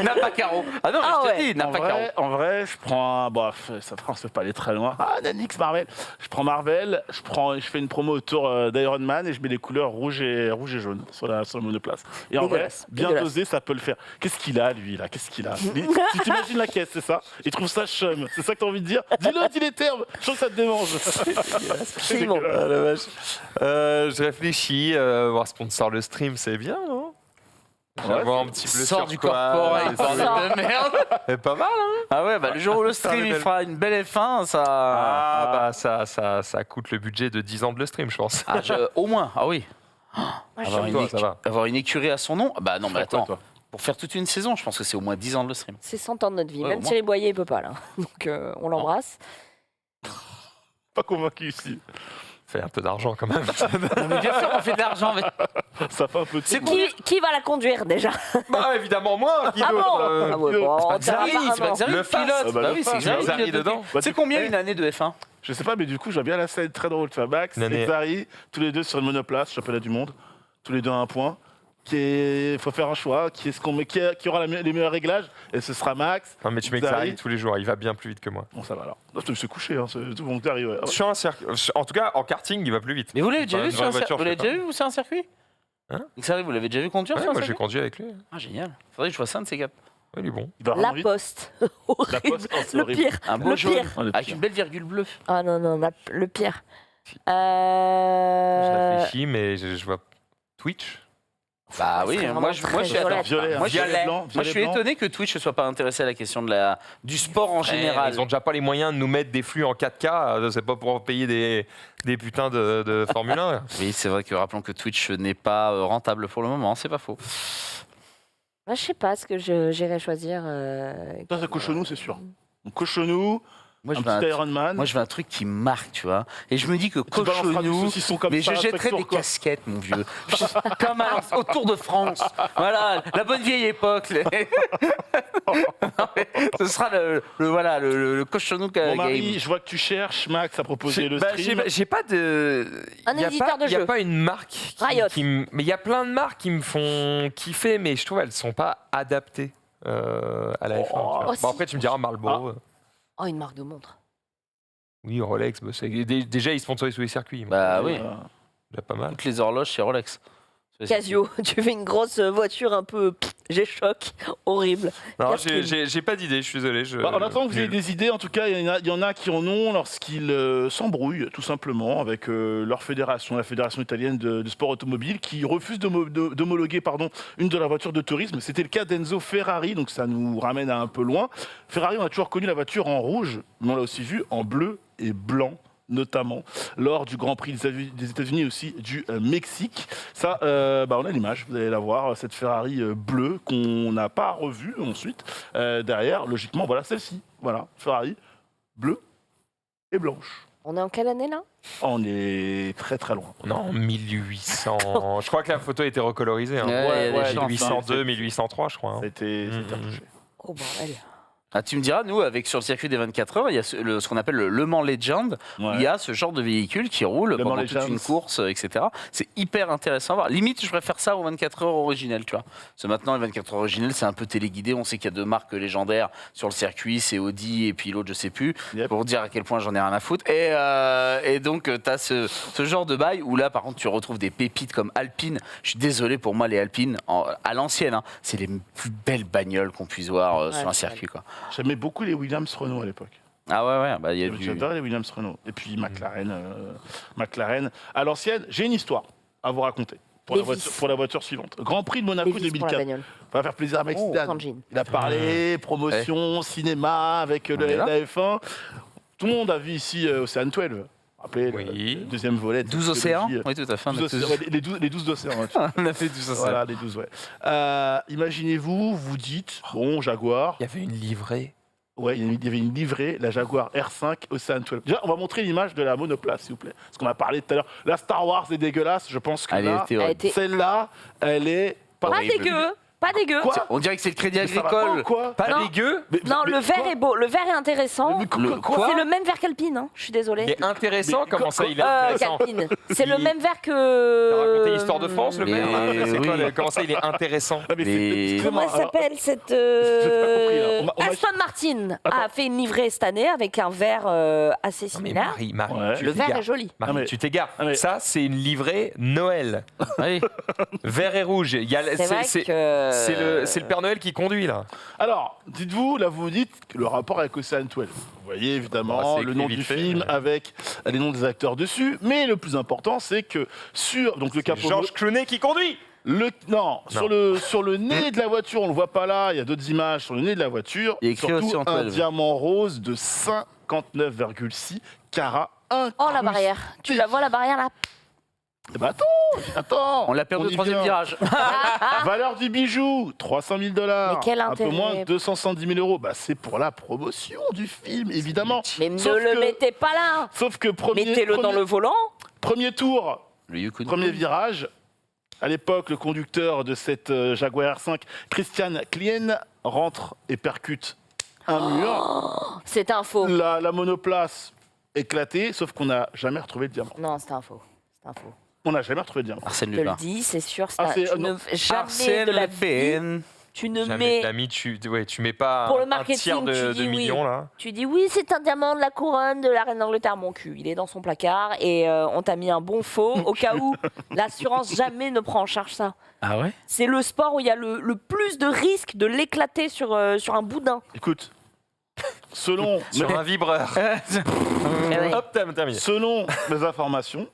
N'a pas carreau. Ah non, mais Ah je te ouais. dis, n'a En pas carreau. vrai, en vrai, je prends un. Bon, ça France peut pas aller très loin. Ah, Nanix, Marvel. Je prends Marvel, je fais une promo autour d'Iron Man et je mets les couleurs rouge et jaune sur la monoplace. Et en vrai, Dégueulasse, bien dégueulasse. dosé, ça peut le faire. Qu'est-ce qu'il a, lui, là? Qu'est-ce qu'il a? Si t'imagines la caisse, c'est ça? Il trouve ça chum. C'est ça que t'as envie de dire? Dis-le, dis les termes. Je sens que ça te démange. C'est immonde. Ah, la vache. Je réfléchis, voir sponsor le stream, c'est bien, non? Avoir un petit bleu Sors sur du quoi, corporate, bordel de merde. c'est pas mal, hein? Ah ouais, bah le jour où le stream il fera une belle F1, ça. Ah, bah ça coûte le budget de 10 ans de le stream, je pense. Au moins, ah oui. Moi, Avoir Toi, une, ça va. avoir une écurie à son nom? Bah non, mais Quoi, attends. toi Pour faire toute une saison, je pense que c'est au moins 10 ans de le stream. C'est 100 ans de notre vie. Ouais, Même au moins. Thierry Boyer, il peut pas, là. Donc, on l'embrasse. Pas convaincu ici. Fait un peu d'argent quand même. Non, mais bien sûr, on fait de l'argent. Mais... Ça fait un peu de C'est Qui va la conduire, déjà? Bah évidemment moi, qui Ah d'autre, bon Ah ouais, bon, C'est pas on Xari, dira c'est pas Xari Le le Fast. pilote. Ah bah, Bah le oui, c'est Fast, Xari Xari qui pilote. dedans. Bah, C'est du coup, combien eh, une année de F1? Je sais pas, mais du coup, j'aime bien la scène très drôle. Tu vois, Max Une année. et Xari, tous les deux sur une monoplace, championnat du monde, tous les deux à un point. Il faut faire un choix. Qui aura les meilleurs réglages? Et ce sera Max. Non mais tu mets que ça arrive tous les jours, il va bien plus vite que moi. Bon, ça va alors. Non, je suis couché, hein, c'est tout bon, Xari, ouais. Sur un en tout cas en karting il va plus vite. Mais vous l'avez déjà Enfin, vu une sur un vraie voiture, circuit? Vous l'avez je sais déjà vu sur un circuit? Hein? Xari, vous l'avez déjà vu conduire Ouais, sur un moi j'ai circuit? conduit avec lui. Ah, génial. Faudrait que je vois ça de ces quatre. Ouais, il est bon. Il va La vraiment vite. Poste. La Horrible. Poste, oh, c'est Le horrible. pire. Un beau Le jaune pire. Oh, le avec pire. une belle virgule bleue. Ah non, non, le pire. Je réfléchis mais je vois Twitch. Bah Ça oui, serait moi vraiment je très suis attends, violette. Violet, Moi, hein, je- violet blanc, moi, je violet suis blanc. étonné que Twitch ne soit pas intéressé à la question du sport en général. Ils ont déjà pas les moyens de nous mettre des flux en 4K, c'est pas pour payer des putains de Formule 1. Oui, c'est vrai que rappelons que Twitch n'est pas rentable pour le moment, c'est pas faux. Moi, je sais pas ce que j'irais choisir. Ça, c'est Cochonou, c'est sûr. Donc, Cochonou, Moi un je, veux petit un, Iron Man. moi je veux un truc qui me marque, tu vois. Et je me dis que Tu balanceras du Cochonou, saucisson comme mais ça, je jetterai facture, des quoi. casquettes, mon vieux. Comme au Tour de France. Voilà, la bonne vieille époque. Non, mais ce sera le Cochonou Bon, Marie, game. je vois que tu cherches. Max a proposé le Bah, stream. j'ai pas de. Un y a éditeur pas, de y a jeux. pas une marque Riot. mais il y a plein de marques qui me font kiffer, mais je trouve elles sont pas adaptées à la F1. tu vois. aussi. Bon, après tu me diras Marlboro. Oh, une marque de montre. Oui, Rolex, bah, déjà ils sponsorisent tous les circuits. Bah oui, Déjà pas mal. toutes les horloges chez Rolex. Casio, tu fais une grosse voiture un peu. J'ai choc. Horrible. Non, Catherine. j'ai pas d'idée, je suis désolé. Bah, en attendant que vous ayez nul. des idées, en tout cas, il y en a qui en ont lorsqu'ils s'embrouillent, tout simplement, avec leur fédération, la fédération italienne de sport automobile, qui refuse d'homologuer une de leurs voitures de tourisme. C'était le cas d'Enzo Ferrari, donc ça nous ramène à un peu loin. Ferrari, on a toujours connu la voiture en rouge, mais on l'a aussi vue en bleu et blanc, notamment lors du Grand Prix des États-Unis et aussi du Mexique. Ça, on a l'image, vous allez la voir, cette Ferrari bleue qu'on n'a pas revue ensuite. Derrière, logiquement, voilà celle-ci. Voilà, Ferrari bleue et blanche. On est en quelle année là? On est très très loin. On est en 1800. Je crois que la photo a été recolorisée. Hein. Ouais, il y a des chances, 1802, 1803, je crois. hein. C'était Mhm. retouché. Oh bordel. Ah, tu me diras, nous, sur le circuit des 24 heures, il y a ce qu'on appelle le Le Mans Legend. Ouais. Il y a ce genre de véhicule qui roule Le Mans pendant toute Legends. une course, etc. C'est hyper intéressant à voir. Limite, je préfère ça aux 24 heures originelles, tu vois. Parce que maintenant, les 24 heures originelles, c'est un peu téléguidé. On sait qu'il y a deux marques légendaires sur le circuit, c'est Audi et puis l'autre, je sais plus, Yep. pour dire à quel point j'en ai rien à foutre. Et donc, tu as ce genre de bail où là, par contre, tu retrouves des pépites comme Alpine. Je suis désolé, pour moi, les Alpines, à l'ancienne, hein, c'est les plus belles bagnoles qu'on puisse voir Ouais, sur un c'est circuit, quoi. J'aimais beaucoup les Williams Renault à l'époque. Ah ouais, bah il y a du... J'adorais les Williams Renault. Et puis McLaren. À l'ancienne, j'ai une histoire à vous raconter pour Lévis. la voiture suivante. Grand Prix de Monaco Lévis pour la 2004. bagnole. On va faire plaisir à Max Oh, Zidane. Frangine. Il a parlé, promotion, cinéma avec On est là. la F1. Tout le monde a vu ici Ocean 12. Rappelez, Oui. le deuxième volet. de 12 cette océans? trilogie. Oui, tout à fait. 12 océans, ouais, les 12 d'océans. hein, tu vois. On a fait 12 océans. Voilà, les 12, ouais. Imaginez-vous, vous dites, bon, Jaguar. Il y avait une livrée. Ouais, il y avait une livrée, la Jaguar R5 Ocean 12. Déjà, on va montrer l'image de la monoplace, s'il vous plaît. Parce qu'on a parlé tout à l'heure. La Star Wars est dégueulasse. Je pense que Allez, là, Théo. Elle était celle-là, elle est pas pas horrible. dégueu. Pas dégueu. Quoi On dirait que c'est le crédit Mais ça va pas agricole. ou quoi Pas Non. dégueu, Non, le verre est beau. Le verre est intéressant. Mais Le- quoi C'est le même verre qu'Alpine, hein. Je suis désolée. mais intéressant. Mais Comment ça, il est intéressant? Qu'Alpine. C'est le Il- même verre T'as que. raconté l'histoire de France, le Mais père là C'est quoi, oui. comment ça, il est intéressant? Ah, mais Mais- Comment excusez-moi, elle alors, s'appelle cette. j'ai pas compris, là. On m'a- Aston Martin Attends. a fait une livrée cette année avec un verre assez Non, mais similaire. Marie, Ouais. tu Le verre t'égares. est joli. Marie, Ah, mais- tu t'égares. Ah, mais- Ça, c'est une livrée Noël. Oui. Vert et rouge. Il y a- C'est vrai c'est- que. c'est le Père Noël qui conduit, là. Alors, dites-vous, là, vous vous dites que le rapport avec Ocean 12. Vous voyez Ah, évidemment c'est le écrit nom vite du fait, film mais- avec les noms des acteurs dessus. Mais le plus important, c'est que sur donc le capot. Georges Clooney qui conduit. Sur le nez de la voiture, on le voit pas là, il y a d'autres images sur le nez de la voiture. Il y a écrit surtout aussi en un 12. diamant rose de 59,6 carats. Oh, la barrière. Tu la vois, la barrière là? Eh ben attends On l'a perdu on au y troisième vient. virage. Valeur du bijou, 300 000 $. Mais quel Un peu intérêt? moins, 270 000 €. Bah, c'est pour la promotion du film, évidemment. Mais ne Sauf le que- mettez pas là. Sauf que Mettez-le dans le volant. premier tour, Le Yukon. premier virage. À l'époque, le conducteur de cette Jaguar R5, Christian Klien, rentre et percute un mur. C'est un faux. La monoplace éclatée, sauf qu'on n'a jamais retrouvé le diamant. Non, c'est un faux. C'est un faux. On n'a jamais retrouvé le diamant. Arsène Je te le Lupin. dis, c'est sûr. Ah, c'est- tu ne non. jamais Arsène de la vie, Lupin. tu ne Jamais mets. de l'ami, tu mets pas Pour le un marketing, tiers tu de dis oui. millions là. Tu dis oui, c'est un diamant de la couronne de la reine d'Angleterre. Mon cul, il est dans son placard et on t'a mis un bon faux au cas où l'assurance jamais ne prend en charge ça. Ah ouais. C'est le sport où il y a le plus de risque de l'éclater sur un boudin. Écoute, selon, Sur un vibreur. Eh ouais. Hop, terminé. selon les informations,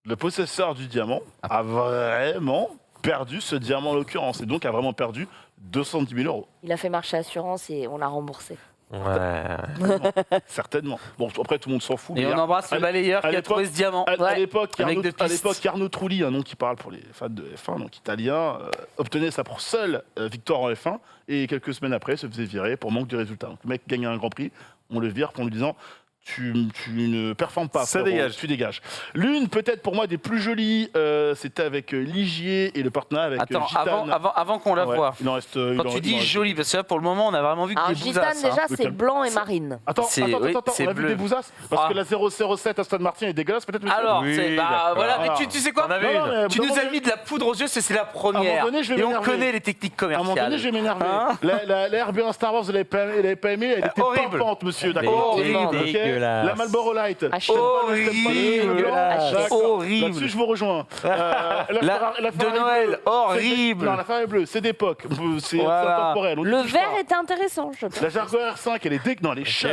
le possesseur du diamant a vraiment perdu ce diamant en l'occurrence et donc a vraiment perdu 210 000 €. Il a fait marché assurance et on l'a remboursé. Ouais. Certainement. Bon, après, tout le monde s'en fout. Et mais on embrasse le à- balayeur à qui a l'époque- trouvé ce diamant. À Ouais. l'époque, Avec Arnaud, deux pistes. Arnaud Trulli, un nom qui parle pour les fans de F1, donc italien, obtenait sa seule victoire en F1 et quelques semaines après se faisait virer pour manque de résultats. Donc, le mec gagne un Grand Prix, on le vire en lui disant tu ne performes pas. Ça frérot, dégage. Tu dégages. L'une peut-être pour moi des plus jolies, c'était avec Ligier et le partenariat avec Attends, Gitane. avant qu'on la Ouais, voie. il en reste. Quand tu dis joli, parce que là pour le moment on a vraiment vu que Alors des Gitane bousasses. hein. déjà Le c'est calme. blanc et marine. Attends, C'est- attends, oui, attends, c'est on a vu bleu. des bousasses parce Ah. que la 007 Aston Martin est dégueulasse, peut-être monsieur Alors, Oui, c'est d'accord. voilà, mais Voilà. tu sais quoi On avait Non, non, mais Tu à un nous moment as mis de la poudre aux yeux, c'est la À un moment première. donné, je vais Et on m'énerver. connaît les techniques À un moment donné, commerciales. je vais m'énerver. Hein La RB1 Star Wars, vous l'avez pas aimé, elle était Horrible. pimpante, monsieur, d'accord. Horrible. Ok. Dégueulasse. La Marlboro Light. Ah, Horrible. D'accord. Horrible. Là-dessus, je vous rejoins. La- la de Ferrari Noël, bleue. horrible. Non, la Ferrari bleue, c'est d'époque. C'est Voilà. intemporel. on Le n'y touche vert pas. était intéressant, je pense. La Jaguar R5, elle est non, elle est chum.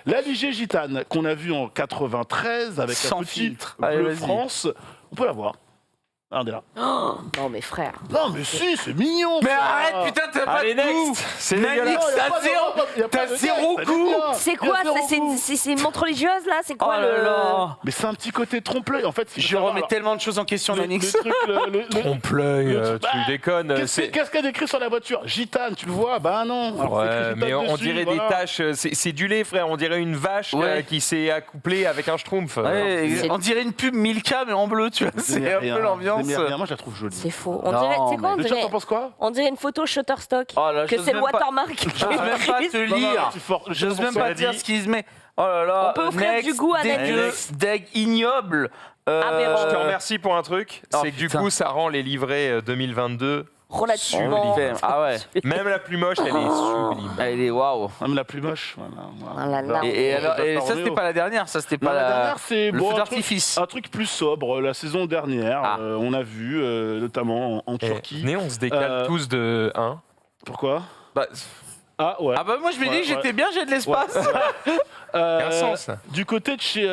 La Ligier Gitane, qu'on a vue en 93 avec Sans un petit filtre. Allez, bleu vas-y. France, on peut la voir. Ah, on est là. Non mais frère. Non, mais si, c'est mignon. Mais ça. arrête, putain, t'as pas Allez, de goût. next. C'est Manix, dégueulasse. Non, y a t'as pas de- zéro. y a pas T'as de zéro texte, goût. elle est bien. C'est Y a quoi zéro goût. C'est une montre religieuse là? C'est Oh quoi là le. là. Mais c'est un petit côté trompe-l'œil. En fait, Je remets tellement de choses en question, le Manix. truc. Trompe-l'œil, Bah, tu déconnes. Qu'est-ce qu'il y a d'écrit sur la voiture? Gitane, tu le vois? Bah non. Alors, c'est écrit Ouais, Gitane mais on dessus, dirait voilà. des taches, c'est du lait, frère. On dirait une vache Ouais. qui s'est accouplée avec un schtroumpf. Ouais, C'est- on dirait une pub Milka mais en bleu, tu vois. C'est un peu l'ambiance. Moi, je la trouve jolie. C'est faux. On Non, dirait, tu sais quoi, mais- Le chat, t'en penses quoi? on dirait une photo Shutterstock. Oh là, Que j'ose c'est le même pas- watermark. J'ose même pas te Non, non, lire. c'est fort. J'ose même Cela pas te dire dit, ce qu'il se met. Oh là là. On peut offrir next, du goût à dégueu, Next. deg ignoble. Aberrant. Je te remercie pour un truc, Oh, c'est que du putain. coup, ça rend les livrets 2022. Relativement. Sublime. Ah ouais. Même la plus moche, elle est sublime. Elle est waouh. Même la plus moche. Voilà. Ah là là. Et alors, et ça c'était pas la dernière, ça c'était Non, pas la dernière, c'est le bon, feu un truc- d'artifice. Un truc plus sobre. La saison dernière, Ah. on a vu, notamment en Turquie. Né, on se décale tous de 1. Pourquoi? Bah, Ah ouais. Ah bah moi je me dis Ouais, que j'étais bien, j'ai de l'espace. un sens. Du côté de chez,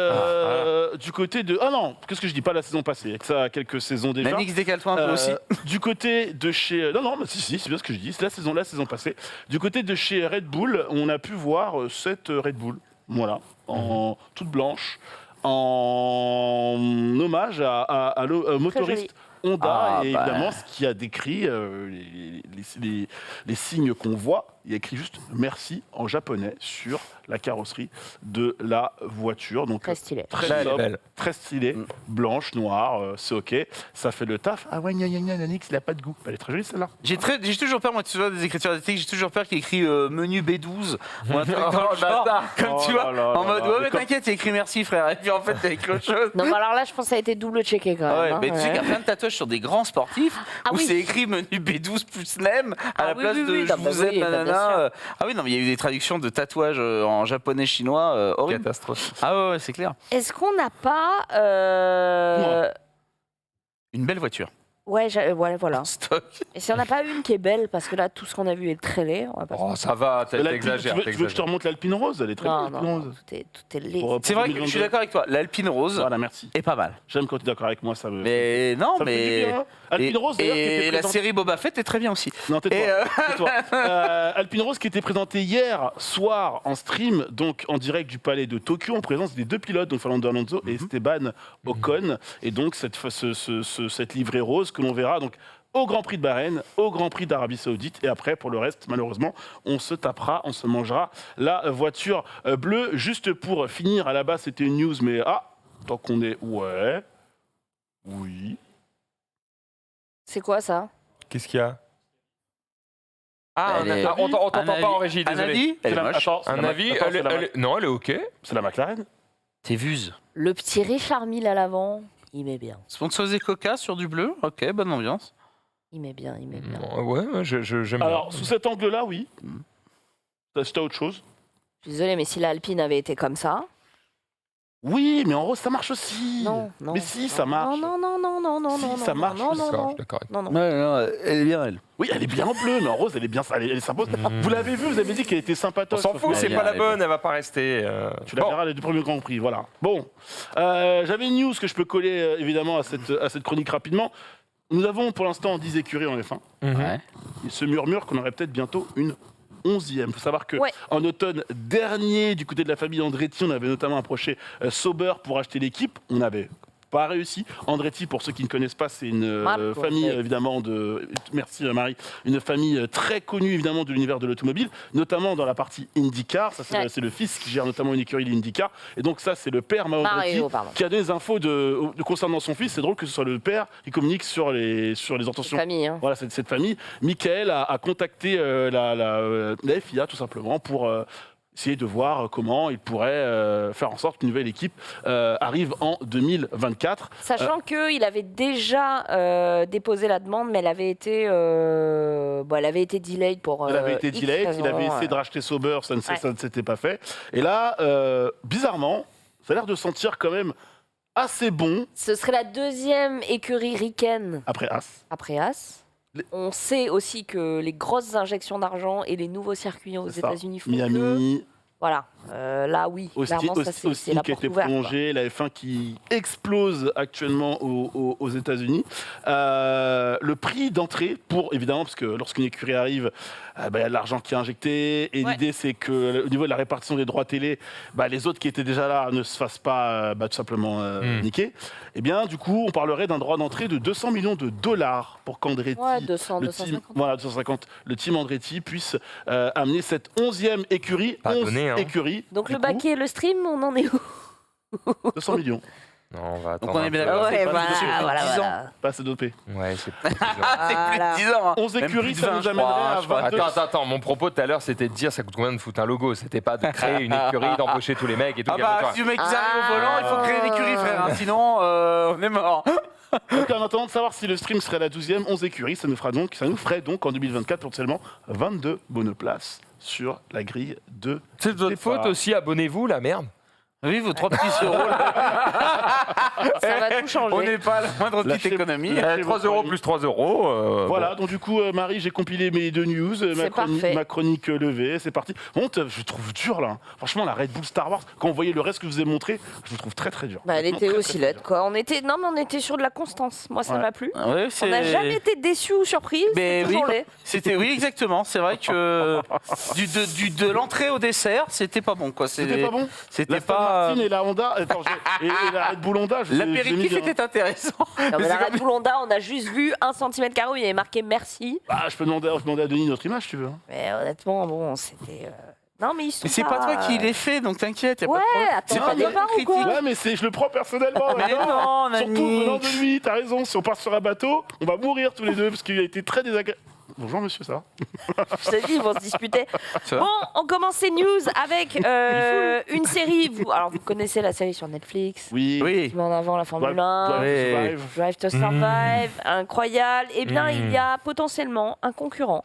du côté de, ah non, qu'est-ce que je dis, pas la saison passée, avec ça quelques saisons déjà. Manix, décale-toi un peu aussi. Du côté de chez, non non, mais si, c'est bien ce que je dis, c'est la saison passée. Du côté de chez Red Bull, on a pu voir cette Red Bull, voilà, en toute blanche, en hommage au motoriste Honda, Ah, et bah. évidemment ce qui a décrit les signes qu'on voit. Il y a écrit juste merci en japonais sur la carrosserie de la voiture. Donc Très stylé. très Belle, sobre, belle. très stylé, blanche, noire, c'est ok, ça fait le taf. Ah ouais, gna gna gna, Nanix, il a pas de goût. Elle est très jolie celle-là. J'ai toujours peur, moi, tu vois, des écritures artistiques, j'ai toujours peur qu'il y ait écrit menu B12 ou un truc dans le genre, comme Oh tu là vois, là en là mode là. ouais, Mais mais comme- t'inquiète, il y a écrit merci frère, et puis en fait, t'as écrit autre chose. Non, mais alors là, je pense que ça a été double checké quand même. Ah ouais, hein. mais tu sais Ouais. qu'il y a plein de tatouages sur des grands sportifs Ah où oui. c'est écrit menu B12 plus NEM à Ah la oui, place oui, de oui, je non, bah vous oui, aime, bah, bien nanana. sûr. Ah oui, non, mais il y a eu des traductions de tatouages en japonais, chinois, horribles. Catastrophe. Ah ouais, c'est clair. Est-ce qu'on n'a pas. Moi. Une belle voiture. Ouais, voilà. Stock. Et s'il n'y en a pas une qui est belle, parce que là, tout ce qu'on a vu est très laid, on va pas se Oh, ça va, L'Alpine, t'exagères. tu veux que je te remonte l'Alpine Rose? Elle est très Non, belle, l'Alpine non, Rose. tout est laid. Pour- C'est vrai que je 2022. suis d'accord avec toi. L'Alpine Rose Voilà, merci. est pas mal. J'aime quand tu es d'accord avec moi, ça me. Mais non, ça me fait du mais. bien. Alpine Rose, d'ailleurs, qui était Et la présentée- série Boba Fett est très bien aussi. Non, tais-toi. Et, tais-toi. Alpine Rose qui était présenté hier soir en stream, donc en direct du palais de Tokyo, en présence des deux pilotes, donc Fernando Alonso et Esteban Ocon. Et donc cette livrée rose que l'on verra donc au Grand Prix de Bahreïn, au Grand Prix d'Arabie Saoudite. Et après, pour le reste, malheureusement, on se mangera la voiture bleue. Juste pour finir, à la base, c'était une news, mais tant qu'on est. Ouais. Oui. C'est quoi ça? Qu'est-ce qu'il y a Elle est- on t'entend pas en régie, Un désolé. avis Elle est moche. Attends, c'est Un la- avis attends, c'est la- Non, elle est ok. c'est la McLaren. T'es vuse. Le petit Richard Mille à l'avant, il met bien. Sponsorisé Coca sur du bleu. Ok, bonne ambiance. Il met bien. Ouais, j'aime bien. Alors, sous cet angle-là, oui. C'était autre chose. Je suis désolée, mais si l'Alpine avait été comme ça... Oui, mais en rose, ça marche aussi. Non. Mais si, ça marche. Non, Si, ça marche, non, Je suis d'accord avec toi. non. Elle est bien, elle. Oui, elle est bien en bleu, mais en rose, elle est bien, elle s'impose. Vous l'avez vu, vous avez dit qu'elle était On sympatoche. s'en fout, Elle c'est est pas bien, la bonne, elle va pas rester. Tu la Bon. verras les deux premiers Grands Prix, voilà. Bon, j'avais une news que je peux coller évidemment à cette chronique rapidement. Nous avons pour l'instant 10 écuries en F1. Mhm. Ouais. Il se murmure qu'on aurait peut-être bientôt une 11e. Il faut savoir qu'en Ouais. automne dernier, du côté de la famille Andretti, on avait notamment approché Sauber pour acheter l'équipe. On n'avait pas réussi. Andretti, pour ceux qui ne connaissent pas, c'est une Marco, famille ouais. évidemment de... Merci Marie. Une famille très connue évidemment de l'univers de l'automobile, notamment dans la partie IndyCar. Ça, c'est Ouais. c'est le fils qui gère notamment une écurie d'IndyCar. Et donc ça, c'est le père Mario Andretti Mario, pardon. qui a des infos concernant son fils. C'est drôle que ce soit le père qui communique sur les intentions. Famille, hein. Voilà, cette famille. Michael a contacté la FIA tout simplement pour essayer de voir comment il pourrait faire en sorte qu'une nouvelle équipe arrive en 2024. Sachant qu'il avait déjà déposé la demande, mais elle avait été delayed pour. Elle avait été X delayed, il raisons, avait essayé de racheter Sauber, ça ne s'était pas fait. Et là, bizarrement, ça a l'air de sentir quand même assez bon Ce serait la deuxième écurie Riken après As. après As. Les- On sait aussi que les grosses injections d'argent et les nouveaux circuits aux C'est ça. États-Unis font que. Miami, Voilà. Là, oui. Clairement, ça, c'est Austin la qui a porte été ouverte. prolongé, la F1 qui explose actuellement aux États-Unis. Le prix d'entrée pour, évidemment, parce que lorsqu'une écurie arrive, il y a de l'argent qui est injecté. Et Ouais. l'idée, c'est qu'au niveau de la répartition des droits télé, les autres qui étaient déjà là ne se fassent pas tout simplement niquer. Et bien, du coup, on parlerait d'un droit d'entrée de 200 millions de dollars pour qu'Andretti, Ouais, 200, le 250. team, voilà, 250, le team Andretti puisse amener cette 11e écurie. Pas 11 donné, hein. écuries. Donc du le coup, baquet et le stream, on en est où? 200 millions. Non, on va Donc attendre. on est un bien peu. d'accord. Ouais, c'est pas voilà, depuis voilà, 10 ans. voilà. Pas assez dopé. Ouais, c'est plus. C'est plus Voilà. de 10 ans. Hein. 11 Même écuries, plus de ça 20, nous je amènerait crois, à je crois. 22. Attends, mon propos tout à l'heure, c'était de dire ça coûte combien de foutre un logo. C'était pas de créer une écurie, d'embaucher tous les mecs et tout. Ah bah, si le mec il arrive au volant, il faut créer une écurie, frère. Hein, sinon, on est mort. Donc, en attendant de savoir si le stream serait la 12e, 11 écuries, ça nous ferait donc en 2024 potentiellement 22 bonnes places sur la grille de. C'est de votre départ. faute aussi, abonnez-vous, la merde. Oui, vos 3 petits euros, là, Ça va tout changer. on n'est pas à la moindre petite Lâchez- économie. lâchez 3 vos euros problèmes. plus 3 euros. Voilà, donc du coup, Marie, j'ai compilé mes deux news, C'est parfait. ma chronique levée, c'est parti. Bon, je trouve dur là. Franchement, la Red Bull Star Wars, quand on voyait le reste que je vous ai montré, je le trouve très très dur. Elle Honnêtement, était très, aussi très, laide, très quoi. On était sur de la constance. Moi, ça Ouais. m'a plu. Ouais, On n'a jamais été déçus ou surpris. Mais C'était toujours oui. laid. C'était oui exactement. C'est vrai que de l'entrée au dessert, c'était pas bon quoi. C'était pas bon. C'était L'Aston pas. Martin et la Honda, attends, et la Red Bull Honda, j'ai mis L'apéritif bien. était intéressant. Non, mais c'est la comme- Red Bull Honda, on a juste vu 1 cm où il y avait marqué merci. Je peux demander à Denis notre image, si tu veux. Hein. Mais honnêtement, bon, c'était. Non, mais ils sont Mais c'est pas toi qui l'ai fait, donc t'inquiète. y a pas Ouais, de problème. attends, C'est t'as pas des toi parts qui ou quoi critique. Ouais, mais je le prends personnellement. Mais non, Surtout Nani. venant de lui, t'as raison. Si on part sur un bateau, on va mourir tous les deux parce qu'il a été très désagréable. Bonjour monsieur, ça va? Je t'ai dit, ils vont se disputer. Ça va Bon, on commence ces news avec une série. Alors, vous connaissez la série sur Netflix. Oui. Oui. Qui met en avant la Formule 1. Drive to Ouais. Survive. Drive Mmh. to Survive, incroyable. Eh bien, il y a potentiellement un concurrent.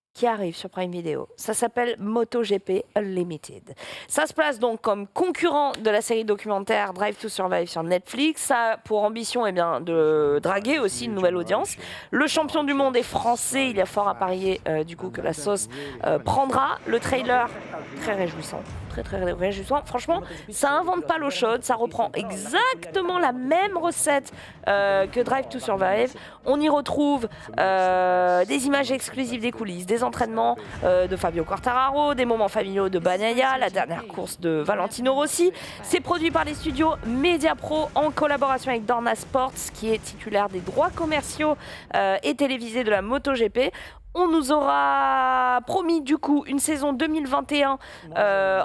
Il y a Drive to Survive, incroyable. Eh bien, il y a potentiellement un concurrent. Il y a Drive to Survive, incroyable. Eh bien, il y a potentiellement un concurrent. Il y a Drive to Survive, incroyable. qui arrive sur Prime Video. Ça s'appelle MotoGP Unlimited. Ça se place donc comme concurrent de la série documentaire Drive to Survive sur Netflix. Ça a pour ambition de draguer aussi une nouvelle audience. Le champion du monde est français. Il y a fort à parier du coup que la sauce prendra. Le trailer, très réjouissant. Très réjouissant. Franchement, ça invente pas l'eau chaude. Ça reprend exactement la même recette que Drive to Survive. On y retrouve des images exclusives des coulisses, des entraînements de Fabio Quartararo, des moments familiaux de Bagnaia, la dernière course de Valentino Rossi. C'est produit par les studios Mediapro en collaboration avec Dorna Sports, qui est titulaire des droits commerciaux et télévisés de la MotoGP. On nous aura promis du coup une saison 2021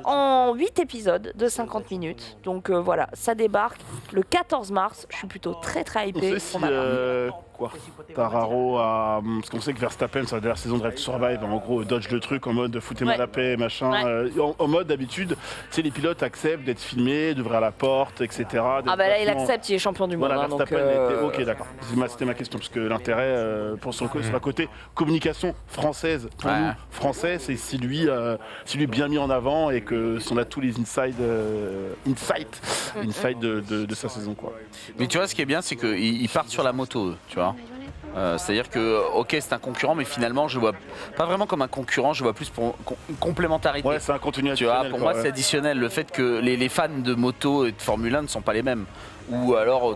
en 8 épisodes de 50 minutes. Donc voilà, ça débarque le 14 mars. Je suis plutôt très hypée. On sait si Quartararo a... Parce qu'on sait que Verstappen, sur la dernière saison de Drive to Survive, en gros, dodge le truc en mode foutez-moi la paix, machin. En mode d'habitude, tu sais, les pilotes acceptent d'être filmés, d'ouvrir la porte, etc. Ah bah là, il accepte, il est champion du monde. Voilà, hein, Verstappen était... Ok, d'accord. C'était ma question, parce que l'intérêt, pour son côté communication française, pour nous, français, c'est si lui est bien mis en avant et que si on a tous les insights de sa saison, quoi. Mais tu vois, ce qui est bien, c'est qu'ils partent sur la moto, eux, tu vois. C'est-à-dire que, ok, c'est un concurrent, mais finalement, je vois pas vraiment comme un concurrent, je vois plus pour une complémentarité. Ouais, c'est un contenu Tu additionnel. vois, pour moi, c'est additionnel. Le fait que les fans de moto et de Formule 1 ne sont pas les mêmes. Ou alors,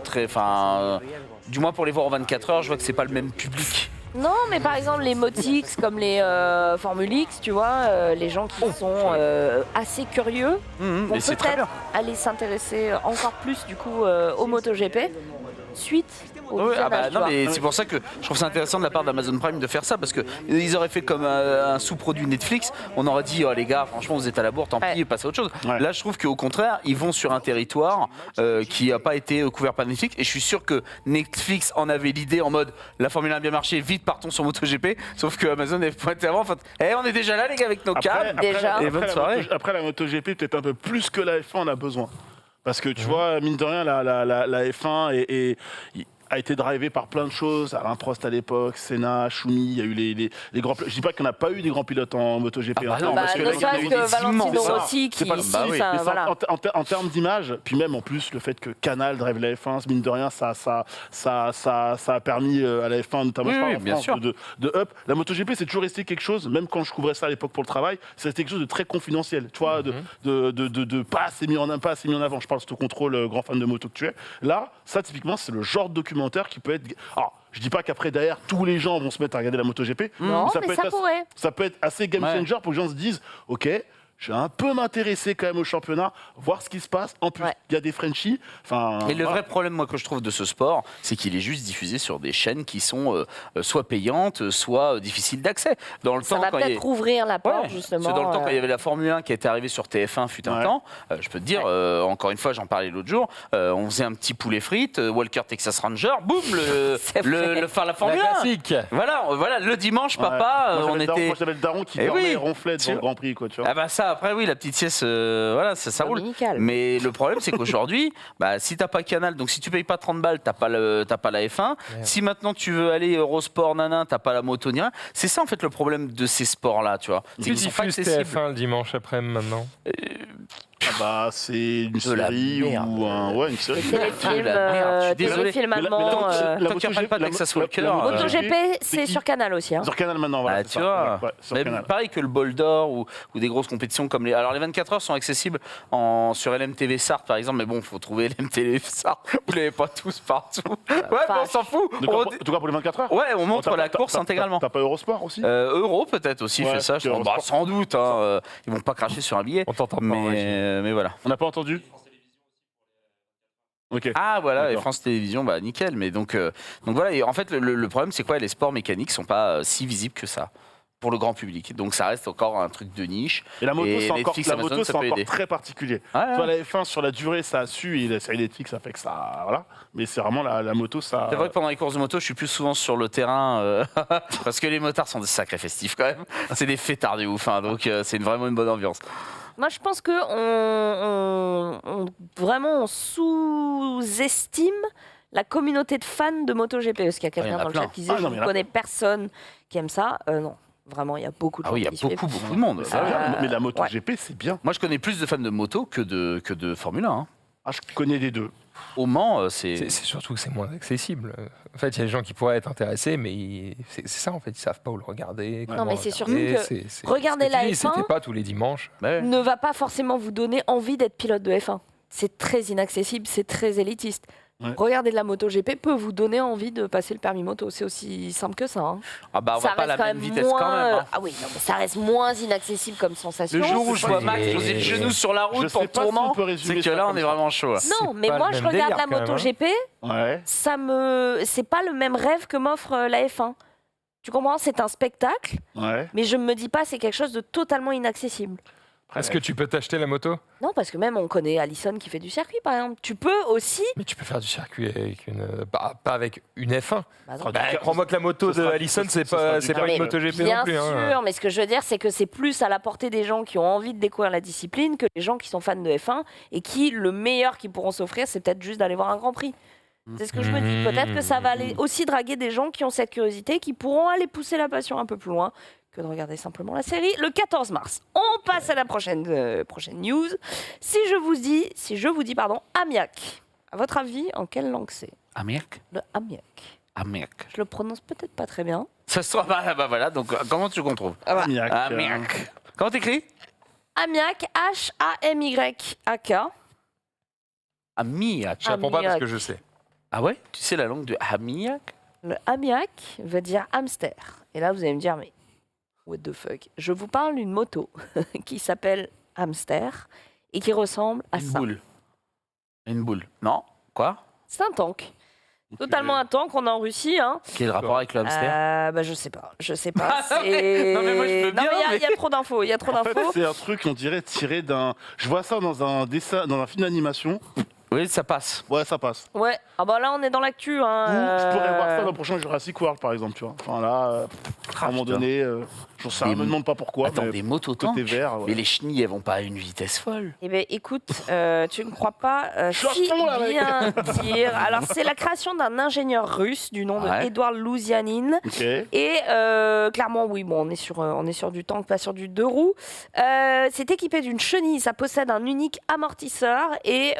du moins pour les voir en 24 heures, je vois que c'est pas le même public. Non, mais par exemple, les Motix, comme les Formule X, tu vois, les gens qui sont assez curieux vont peut-être aller s'intéresser encore plus du coup au MotoGP suite au visionnage, non, mais c'est pour ça que je trouve ça intéressant de la part d'Amazon Prime de faire ça, parce qu'ils auraient fait comme un sous-produit Netflix, on aurait dit oh les gars, franchement vous êtes à la bourre, tant pis, passez à autre chose. Là je trouve qu'au contraire, ils vont sur un territoire qui n'a pas été couvert par Netflix, et je suis sûr que Netflix en avait l'idée en mode la Formule 1 a bien marché, vite partons sur MotoGP, sauf que Amazon est pointé avant, on est déjà là les gars avec nos câbles, et bonne soirée. Après la MotoGP, peut-être un peu plus que la F1 on a besoin. Parce que tu vois, mine de rien, la F1 a été drivé par plein de choses. Alain Prost à l'époque, Senna, Schumi, il y a eu les grands pilotes. Je dis pas qu'il n'y en a pas eu des grands pilotes en MotoGP. Non, parce que là, il y en a eu des Valentino Rossi qui ici, voilà. En termes d'image, puis même en plus le fait que Canal drive la F1, mine de rien, ça a permis à la F1, notamment bien sûr. de up. La MotoGP, c'est toujours resté quelque chose, même quand je couvrais ça à l'époque pour le travail, c'est resté quelque chose de très confidentiel. Tu vois, de pas assez mis en avant. Je parle sous contrôle, grand fan de moto que tu es. Là, ça typiquement, c'est le genre de documentaire qui peut être... Alors, je dis pas qu'après derrière tous les gens vont se mettre à regarder la MotoGP. Non, mais ça peut être assez game changer pour que les gens se disent ok, je vais un peu m'intéresser quand même au championnat, voir ce qui se passe. En plus, il y a des Frenchies. Et le vrai problème, moi, que je trouve de ce sport, c'est qu'il est juste diffusé sur des chaînes qui sont soit payantes, soit difficiles d'accès. Ça va peut-être ouvrir la porte, justement. C'est dans le temps, quand il y avait la Formule 1 qui était arrivée sur TF1 fut un temps, je peux te dire, encore une fois, j'en parlais l'autre jour, on faisait un petit poulet frites, Walker Texas Ranger, boum, la Formule 1. Classique. Voilà, le dimanche, papa, moi, j'avais le daron qui dormait et ronflait devant le Grand Prix, quoi, tu vois. Ah bah ça, après oui, la petite sieste, ça roule. Mais le problème, c'est qu'aujourd'hui, si t'as pas Canal, donc si tu payes pas 30 balles, t'as pas la F1. Si maintenant tu veux aller Eurosport, nanan, t'as pas la moto ni rien. C'est ça en fait le problème de ces sports-là, tu vois. Tu diffuses TF1 le dimanche après maintenant. C'est une série ou une série. Téléfilm allemand. Tant qu'il n'y a pas de Texas Walker. MotoGP, c'est sur Canal aussi. Sur Canal maintenant, voilà. Tu vois, pareil que le Bol d'Or ou des grosses compétitions comme les. Alors les 24 heures sont accessibles sur LMTV Sarthe par exemple, mais bon, il faut trouver LMTV Sarthe. Vous l'avez pas tous partout. On s'en fout. En tout cas pour les 24 heures. Ouais, on montre la course intégralement. T'as pas Eurosport aussi Euro peut-être aussi fait ça. Sans doute. Ils vont pas cracher sur un billet. On t'entend pas. Mais voilà. On n'a pas entendu. Okay. Ah voilà, et France Télévisions, nickel. Mais donc voilà, et en fait le problème c'est quoi? Les sports mécaniques sont pas si visibles que ça pour le grand public. Donc ça reste encore un truc de niche. Et la moto, c'est encore aider. très particulier. Tu vois, la F1 sur la durée, ça a su, et la série Netflix, ça fait que ça, voilà. Mais c'est vraiment la moto, ça. C'est vrai que pendant les courses de moto, je suis plus souvent sur le terrain parce que les motards sont des sacrés festifs quand même. C'est des fêtards de ouf, donc c'est vraiment une bonne ambiance. Moi, je pense que on sous-estime la communauté de fans de MotoGP. Parce qu'il y a quelqu'un dans le chat qui disait je ne connais personne qui aime ça. Non. Vraiment, il y a beaucoup de Ah gens oui, il y a qui suivent. beaucoup de monde. Ça va, mais la moto ouais. GP, c'est bien. Moi, je connais plus de fans de moto que de Formule 1. Hein. Ah, je connais les deux. Au Mans, c'est... C'est surtout que c'est moins accessible. En fait, il y a des gens qui pourraient être intéressés, mais c'est ça, en fait, ils savent pas où le regarder. Non, comment mais c'est le surtout regarder. que regarder ce que tu la dis, F1, c'était pas tous les dimanches. Ouais. ne va pas forcément vous donner envie d'être pilote de F1. C'est très inaccessible, c'est très élitiste. Ouais. Regarder de la MotoGP peut vous donner envie de passer le permis moto. C'est aussi simple que ça. Hein. Ah bah, on va pas à la même vitesse moins, quand même. Hein. Ah oui, non, mais ça reste moins inaccessible comme sensation. Le jour où je c'est vois pas- Max poser le genou sur la Je route sais pour le pas si on tournant, peut c'est résumer que ça là, on comme est ça. vraiment chaud. Non, C'est mais pas moi le je même regarde délire, la quand même, hein. MotoGP, Ouais. c'est pas le même rêve que m'offre la F1. Tu comprends? C'est un spectacle, Ouais. mais je me dis pas c'est quelque chose de totalement inaccessible. Est-ce que tu peux t'acheter la moto? Non, parce que même on connaît Alison qui fait du circuit par exemple. Tu peux aussi. Mais tu peux faire du circuit avec pas avec une F1. Bah non. Ah, Bah, crois-moi que la moto Ce de sera- Allison, c'est ce sera pas, du c'est pas cardio. une moto GP Bien non plus. sûr, hein. mais ce que je veux dire, c'est que c'est plus à la portée des gens qui ont envie de découvrir la discipline que les gens qui sont fans de F1 et qui, le meilleur qu'ils pourront s'offrir, c'est peut-être juste d'aller voir un Grand Prix. C'est ce que je me dis. Peut-être que ça va aller aussi draguer des gens qui ont cette curiosité, qui pourront aller pousser la passion un peu plus loin que de regarder simplement la série. Le 14 mars, on passe à la prochaine news. Si je vous dis, Amiac, à votre avis, en quelle langue c'est? Amiac. Le Amiac. Amiac. Je le prononce peut-être pas très bien. Ça se trouve, bah voilà, donc comment tu qu'on trouve Amiac, Amiac. Comment t'écris Amiac, H-A-M-Y-A-K. Amiac. Je réponds pas parce Amiac. que je sais. Ah ouais? Tu sais la langue de Amiac? Le Amiac veut dire hamster. Et là, vous allez me dire, mais what the fuck? Je vous parle d'une moto qui s'appelle Hamster et qui ressemble à Une ça. boule. Une boule. Non? Quoi? C'est un tank. Totalement un tank, on est en Russie. Hein. Quel est le rapport avec le hamster? Bah, je sais pas. Je sais pas. Ah, non, mais- non, mais moi, je veux Non, bien, mais il y a trop d'infos. Il y a trop En fait, d'infos. c'est un truc, on dirait, tiré d'un. Je vois ça dans un dessin, dans un film d'animation. Oui, ça passe. Ouais, ça passe. Ouais. Ah bah là, on est dans l'actu. Hein. Ou je pourrais voir ça dans le prochain Jurassic World, par exemple, tu vois. Enfin là, à un moment putain. donné, j'en sais rien, Des- me demande pas pourquoi. Attends, mais des motos tanks. côté vert. Mais Ouais. les chenilles, elles vont pas à une vitesse folle. Eh bien, écoute, tu ne crois pas suis à si fond, là, mec. bien dire. Alors, c'est la création d'un ingénieur russe du nom de Ouais. Edouard Louzianine. Ok. Et clairement, oui, bon, on est sur du tank, pas sur du deux roues. C'est équipé d'une chenille, ça possède un unique amortisseur et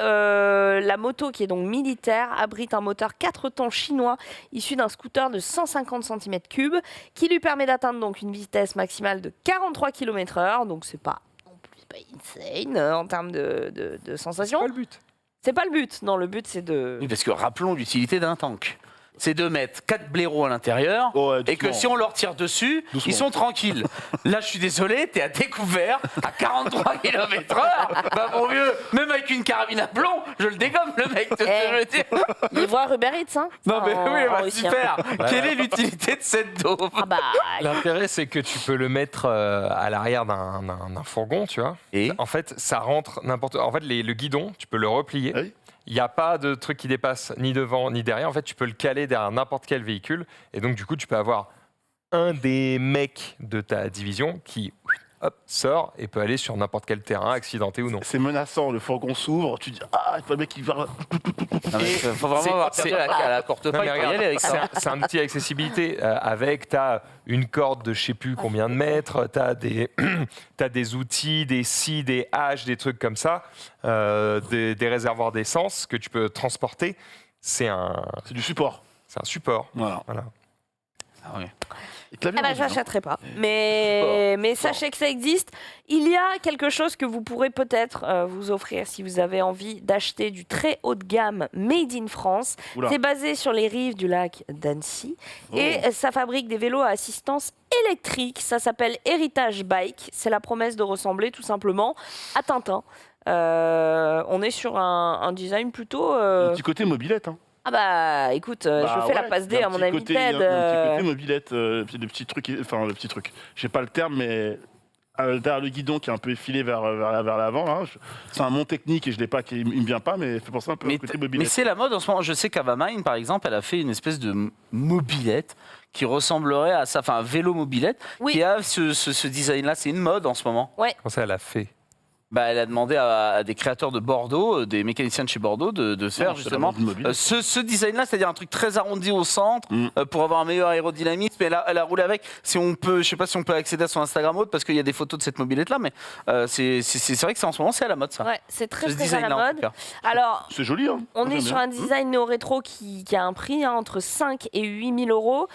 la moto, qui est donc militaire, abrite un moteur 4 temps chinois issu d'un scooter de 150 cm3 qui lui permet d'atteindre donc une vitesse maximale de 43 km/h. Donc c'est pas non plus pas insane en termes de C'est sensation. pas le but. C'est pas le but. Non, le but c'est de. Oui, parce que rappelons l'utilité d'un tank. C'est de mettre 4 blaireaux à l'intérieur Ouais, et que doucement. si on leur tire dessus, Doucement. ils sont tranquilles. Là, je suis désolé, t'es à découvert à 43 km/h. Bah, mon vieux, même avec une carabine à plomb, je le dégomme, le mec. Je veux dire. Livreur Uber Eats, hein. Non, mais en- oui, en bah, Russie, hein. super. Quelle est l'utilité de cette daube? Ah bah. L'intérêt, c'est que tu peux le mettre à l'arrière d'un fourgon, tu vois. Et En fait, ça rentre n'importe. En fait, le guidon, tu peux le replier. Oui. Il n'y a pas de truc qui dépasse ni devant ni derrière. En fait, tu peux le caler derrière n'importe quel véhicule. Et donc, du coup, tu peux avoir un des mecs de ta division qui hop, sort et peut aller sur n'importe quel terrain, accidenté ou non. C'est menaçant, le fourgon s'ouvre, tu dis ah, le mec il va. non, mais faut vraiment c'est- avoir perdu c'est- la courte Non, paille mais pour y regarde, aller avec c'est ça. un, c'est un outil d'accessibilité. Avec, tu as une corde de je sais plus combien de mètres, tu as des outils, des scies, des haches, des trucs comme ça, des réservoirs d'essence que tu peux transporter. C'est un C'est du support. support. Voilà. Voilà. Ah ouais. Et clavier Ah bah, mobile, hein. j'achèterai pas. Mais sachez que ça existe. Il y a quelque chose que vous pourrez peut-être vous offrir si vous avez envie d'acheter du très haut de gamme made in France. Oula. C'est basé sur les rives du lac d'Annecy Oh. et ça fabrique des vélos à assistance électrique. Ça s'appelle Heritage Bike. C'est la promesse de ressembler tout simplement à Tintin. On est sur un design plutôt. Un petit côté mobilette. Hein. Ah bah écoute, Bah je fais la ouais, passe il y D a à un mon petit ami côté- Ted. il y a un petit côté mobilette, le petit truc, enfin le petit truc. J'ai pas le terme, mais derrière le guidon qui est un peu effilé vers l'avant. Là. C'est un mont technique et je l'ai pas, il me vient pas, mais fait penser un peu Mais, au côté mais mobilette. c'est la mode en ce moment. Je sais qu'Avamine, par exemple, elle a fait une espèce de mobilette qui ressemblerait à ça, enfin un vélo mobilette Oui. qui a ce design-là. C'est une mode en ce moment. Comment ça, elle a fait? Elle a demandé à des créateurs de Bordeaux, des mécaniciens de chez Bordeaux, de faire justement ce design-là, c'est-à-dire un truc très arrondi au centre pour avoir un meilleur aérodynamisme. Elle a roulé avec. Si on peut, je sais pas si on peut accéder à son Instagram autre parce qu'il y a des photos de cette mobilette-là, mais c'est vrai que en ce moment c'est à la mode ça. Ouais, c'est très Ce très à design-là, la en tout mode. cas. Alors, C'est joli, hein. on Moi, est j'aime sur bien. un design néo-rétro qui a un prix entre 5 et 8 000 euros.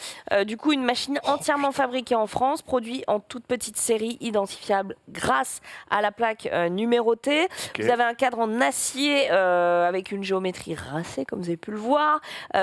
Du coup, une machine entièrement fabriquée en France, produit en toute petite série, identifiable grâce à la plaque numérotée. Ok. Vous avez un cadre en acier avec une géométrie rincée, comme vous avez pu le voir,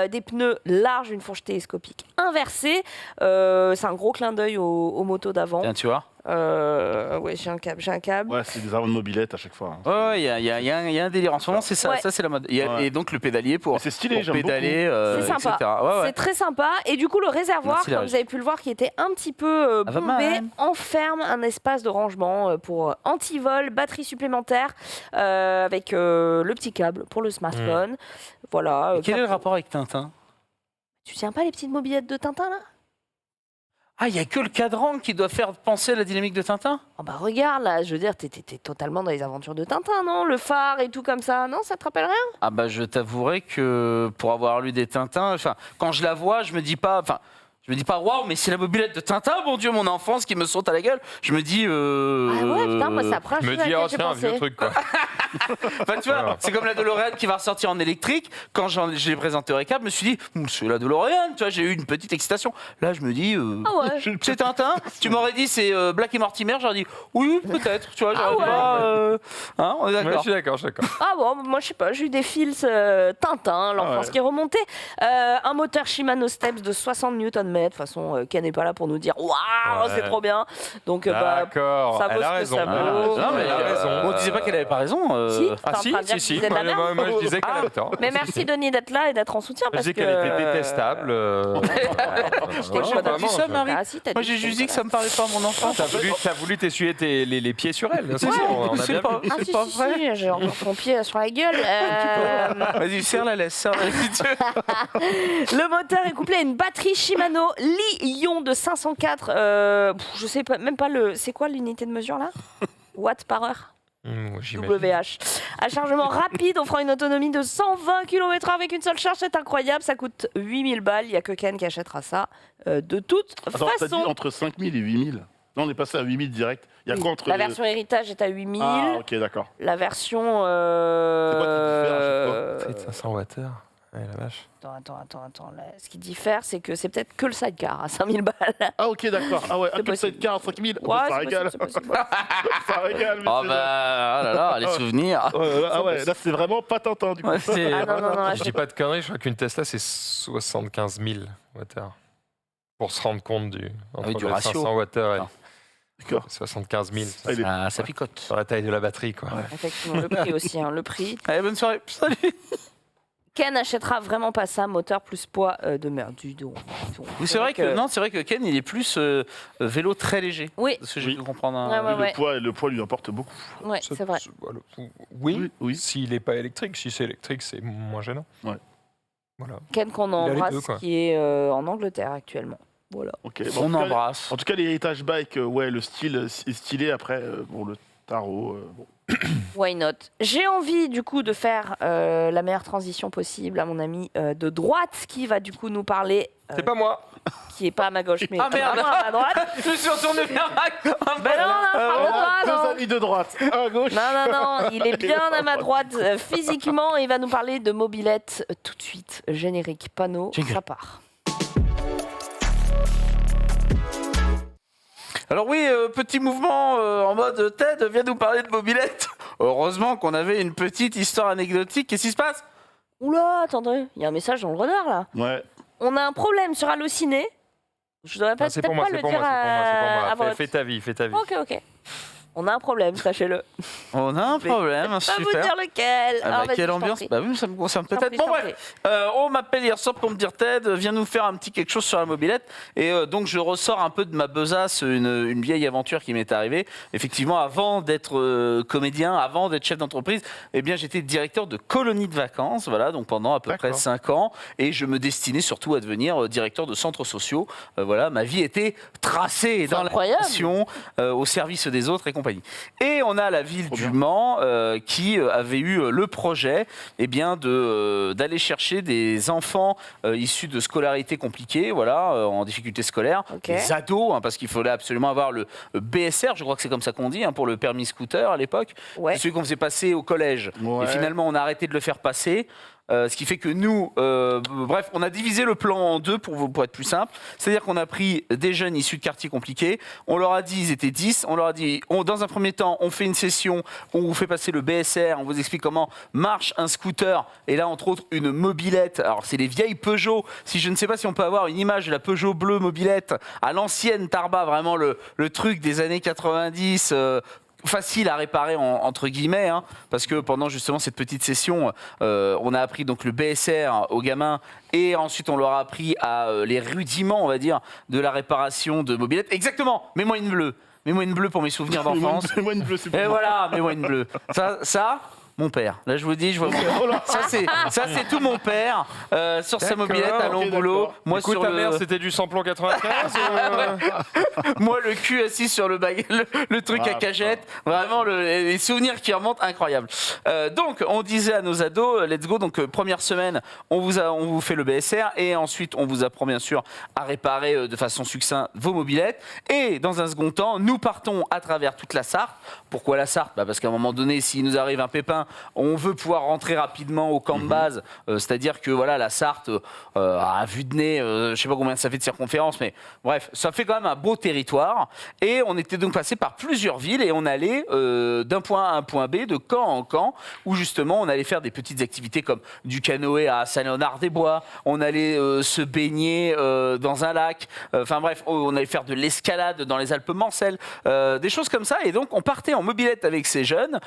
des pneus larges, une fourche télescopique inversée. C'est un gros clin d'œil aux motos d'avant. Tiens, tu vois. Ouais, j'ai un câble. Ouais, c'est des armes de mobilette à chaque fois. hein. Ouais, il y a un délire en ce moment, c'est ça, Ouais. ça c'est la mode. Ouais. Et donc le pédalier pour, Mais c'est stylé, pour j'aime pédaler, C'est sympa. etc. Ouais, ouais. C'est très sympa. Et du coup, le réservoir, Merci, la comme régie. vous avez pu le voir, qui était un petit peu Ah, pas bombé, mal. enferme un espace de rangement pour anti-vol, batterie supplémentaire, avec le petit câble pour le smartphone. Voilà. Quel est le rapport avec Tintin? Tu tiens pas les petites mobilettes de Tintin, là? Ah, il n'y a que le cadran qui doit faire penser à la dynamique de Tintin? Oh bah regarde, là, je veux dire, t'es totalement dans les aventures de Tintin, non? Le phare et tout comme ça, non? Ça te rappelle rien? Ah bah je t'avouerai que pour avoir lu des Tintins, enfin quand je la vois, je me dis pas waouh, mais c'est la mobilette de Tintin, mon Dieu, mon enfance qui me saute à la gueule. Je me dis Ah ouais, putain, moi, c'est la première Je me chose à dis, laquelle oh j'ai tiens, un vieux pensé. truc quoi. Enfin, tu vois, Voilà. c'est comme la DeLorean qui va ressortir en électrique. Quand j'ai présenté au récap, je me suis dit, c'est la DeLorean, tu vois, j'ai eu une petite excitation. Là, je me dis, Ah ouais. c'est Tintin. Tu m'aurais dit, c'est Black et Mortimer, j'aurais dit, oui, peut-être, tu vois, j'aurais Ah ouais. pas. Hein, on est Ouais, je d'accord. suis d'accord, je suis d'accord. Ah bon, moi je sais pas, j'ai eu des fils Tintin, l'enfance ouais. qui est remontée. Un moteur Shimano Steps de 60 Nm. De toute façon, Ken n'est pas là pour nous dire waouh, Ouais. c'est trop bien. Donc, D'accord, ça vaut elle a ce que raison. ça vaut. Non, mais Elle a raison. on disait pas qu'elle avait pas raison. Si. Ah T'es en si, train de dire si, que si. vous êtes de la merde Moi, je disais qu'elle avait tort. Mais merci Denis d'être là et d'être en soutien Je parce disais que. qu'elle était détestable. Je t'ai pas dit ça, Marie. Ah, si, t'as Moi, dit j'ai que juste dit que c'était ça me parlait pas à mon enfant. T'as voulu t'essuyer les pieds sur elle. C'est Ouais, sûr, on a c'est bien pas- vu. Ah, c'est si, pas si, vrai. si, j'ai encore ton pied sur la gueule. Vas-y, serre la laisse, serre la laisse. Le moteur est couplé à une batterie Shimano Li-ion de 504. Je sais pas, même pas le. C'est quoi l'unité de mesure là? Watts par heure? J'imagine. WH. Un chargement rapide offrant une autonomie de 120 km avec une seule charge, c'est incroyable. Ça coûte 8000 balles. Il n'y a que Ken qui achètera ça de toute Attends, t'as dit façon. entre 5000 et 8000. Non, on est passé à 8000 direct. Il y a Oui. quoi entre La les- version héritage est à 8000. Ah, ok, d'accord. La version. C'est quoi qui diffère à chaque C'est de 500 Wh. Ouais, la vache. Attends. Là, ce qui diffère, c'est que c'est peut-être que le sidecar à 5000 balles. Ah, ok, d'accord. Ah ouais, C'est un peu de possible. sidecar à 5000. Ouais, ça c'est régale. possible, c'est possible. Ça régale, mais Oh c'est bah, oh là là, les souvenirs. Ah ouais, là c'est vraiment pas Tintin du coup. Ouais, c'est- Ah non, là, Je dis pas de conneries, je crois qu'une Tesla c'est 75 000 Wh. Pour se rendre compte entre oui, du les ratio. 500 Wh et Non. D'accord. 75 000. Ah, il est- Ça picote. Sur la taille de la batterie quoi. Effectivement, le prix aussi. Le prix. Allez, bonne soirée. Salut. Ken achètera vraiment pas ça, moteur plus poids de merde du dos. Oui, c'est vrai que non, c'est vrai que Ken il est plus vélo très léger. Oui, De ce que j'ai Oui. pu comprendre. hein. Ouais, ouais. Le poids lui importe beaucoup. ouais, c'est vrai. Voilà. Oui, Oui, oui. s'il n'est pas électrique. Si c'est électrique, c'est moins gênant. Ouais. Voilà. Ken qu'on Il a les embrasse, deux, quoi. qui est en Angleterre actuellement. Voilà. Ok. On en tout cas, embrasse. En tout cas, les héritage bike, ouais, le style est stylé. Après, bon, le tarot. Bon. Why not? J'ai envie du coup de faire la meilleure transition possible à mon ami de droite qui va du coup nous parler, C'est pas moi. qui est pas à ma gauche mais Ah, merde. vraiment à ma droite. Je me suis retourné vers Mac. Ben non, parle de toi, Deux non. amis de droite, un à gauche. Non, il est bien à ma droite physiquement et il va nous parler de mobilette tout de suite. Générique, panneau, Jingle. ça part. Alors oui, petit mouvement en mode Ted vient nous parler de mobilette. Heureusement qu'on avait une petite histoire anecdotique. Qu'est-ce qui se passe? Oula, attendez, il y a un message dans le renard là. Ouais. On a un problème sur Allociné. Je devrais Non, c'est peut-être pour moi, pas c'est le pour dire moi, c'est pour moi. à voix Fais ta vie, fais ta vie. Ok. On a un problème, sachez-le. On a un problème, Pas vous super. dire lequel. Ah bah, Alors, vas-y, quelle je t'en ambiance? prie. Bah oui, ça me concerne Je t'en peut-être. prie, Bon je t'en bref, prie. on m'appelle hier soir pour me dire Ted, viens nous faire un petit quelque chose sur la mobilette. Et donc je ressors un peu de ma besace une vieille aventure qui m'est arrivée. Effectivement, avant d'être comédien, avant d'être chef d'entreprise, eh bien j'étais directeur de colonie de vacances, voilà, donc pendant à peu près D'accord. 5 ans. Et je me destinais surtout à devenir directeur de centres sociaux. Voilà, ma vie était tracée dans la incroyable. mission, au service des autres et compagnie. compagnie. Et on a la ville du Mans qui avait eu le projet d'aller chercher des enfants issus de scolarité compliquée, voilà, en difficulté scolaire, des ados, parce qu'il fallait absolument avoir le BSR, je crois que c'est comme ça qu'on dit, pour le permis scooter à l'époque. Ouais. C'est celui qu'on faisait passer au collège. Ouais. Et finalement, on a arrêté de le faire passer. Ce qui fait que nous, bref, on a divisé le plan en deux pour être plus simple. C'est-à-dire qu'on a pris des jeunes issus de quartiers compliqués. On leur a dit, ils étaient 10. On leur a dit, dans un premier temps, on fait une session, on vous fait passer le BSR, on vous explique comment marche un scooter. Et là, entre autres, une mobilette. Alors, c'est les vieilles Peugeot. Si je ne sais pas si on peut avoir une image de la Peugeot bleue mobilette à l'ancienne Tarba, vraiment le truc des années 90. Facile à réparer entre guillemets, parce que pendant justement cette petite session, on a appris donc le BSR aux gamins et ensuite on leur a appris les rudiments, on va dire, de la réparation de mobilettes. Exactement, mets-moi une bleue. Mets-moi une bleue pour mes souvenirs d'enfance. Mets-moi une bleue, c'est pour Et moi. voilà, mets-moi une bleue. Ça, mon père. Là, je vous dis, je vois ça, c'est tout mon père sur sa mobilette à long boulot. Moi, Du coup, sur ta mère, c'était du samplon 95 moi, le cul assis sur le truc à cagette. Vraiment, les souvenirs qui remontent, incroyables. Donc, on disait à nos ados, let's go. Donc, première semaine, on vous fait le BSR et ensuite, on vous apprend bien sûr à réparer de façon succincte vos mobilettes. Et dans un second temps, nous partons à travers toute la Sarthe. Pourquoi la Sarthe ? Parce qu'à un moment donné, s'il nous arrive un pépin, on veut pouvoir rentrer rapidement au camp de base, c'est-à-dire que voilà, la Sarthe, à vue de nez, je sais pas combien ça fait de circonférence, mais bref, ça fait quand même un beau territoire. Et on était donc passé par plusieurs villes et on allait d'un point A à un point B, de camp en camp, où justement on allait faire des petites activités comme du canoë à Saint-Léonard-des-Bois, on allait se baigner dans un lac, enfin bref, on allait faire de l'escalade dans les Alpes Mancelles, des choses comme ça. Et donc on partait en mobilette avec ces jeunes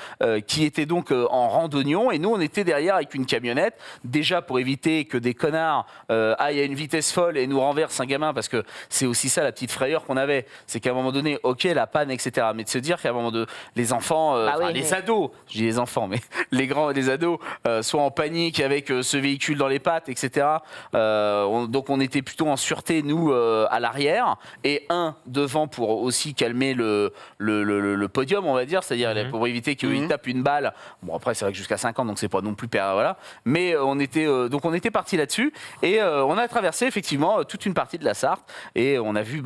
qui étaient donc en randonnion, et nous on était derrière avec une camionnette, déjà pour éviter que des connards aillent à une vitesse folle et nous renversent un gamin, parce que c'est aussi ça la petite frayeur qu'on avait, c'est qu'à un moment donné, ok, la panne, etc., mais de se dire qu'à un moment donné, les enfants, les ados, je dis les enfants, mais les grands et les ados, soient en panique avec ce véhicule dans les pattes, etc. Donc on était plutôt en sûreté, nous, à l'arrière, et devant pour aussi calmer le podium, on va dire, c'est-à-dire pour éviter qu'il tape une balle. Bon, après, c'est vrai que jusqu'à 5 ans, donc c'est pas non plus voilà. Mais on était parti là-dessus, et on a traversé effectivement toute une partie de la Sarthe, et on a vu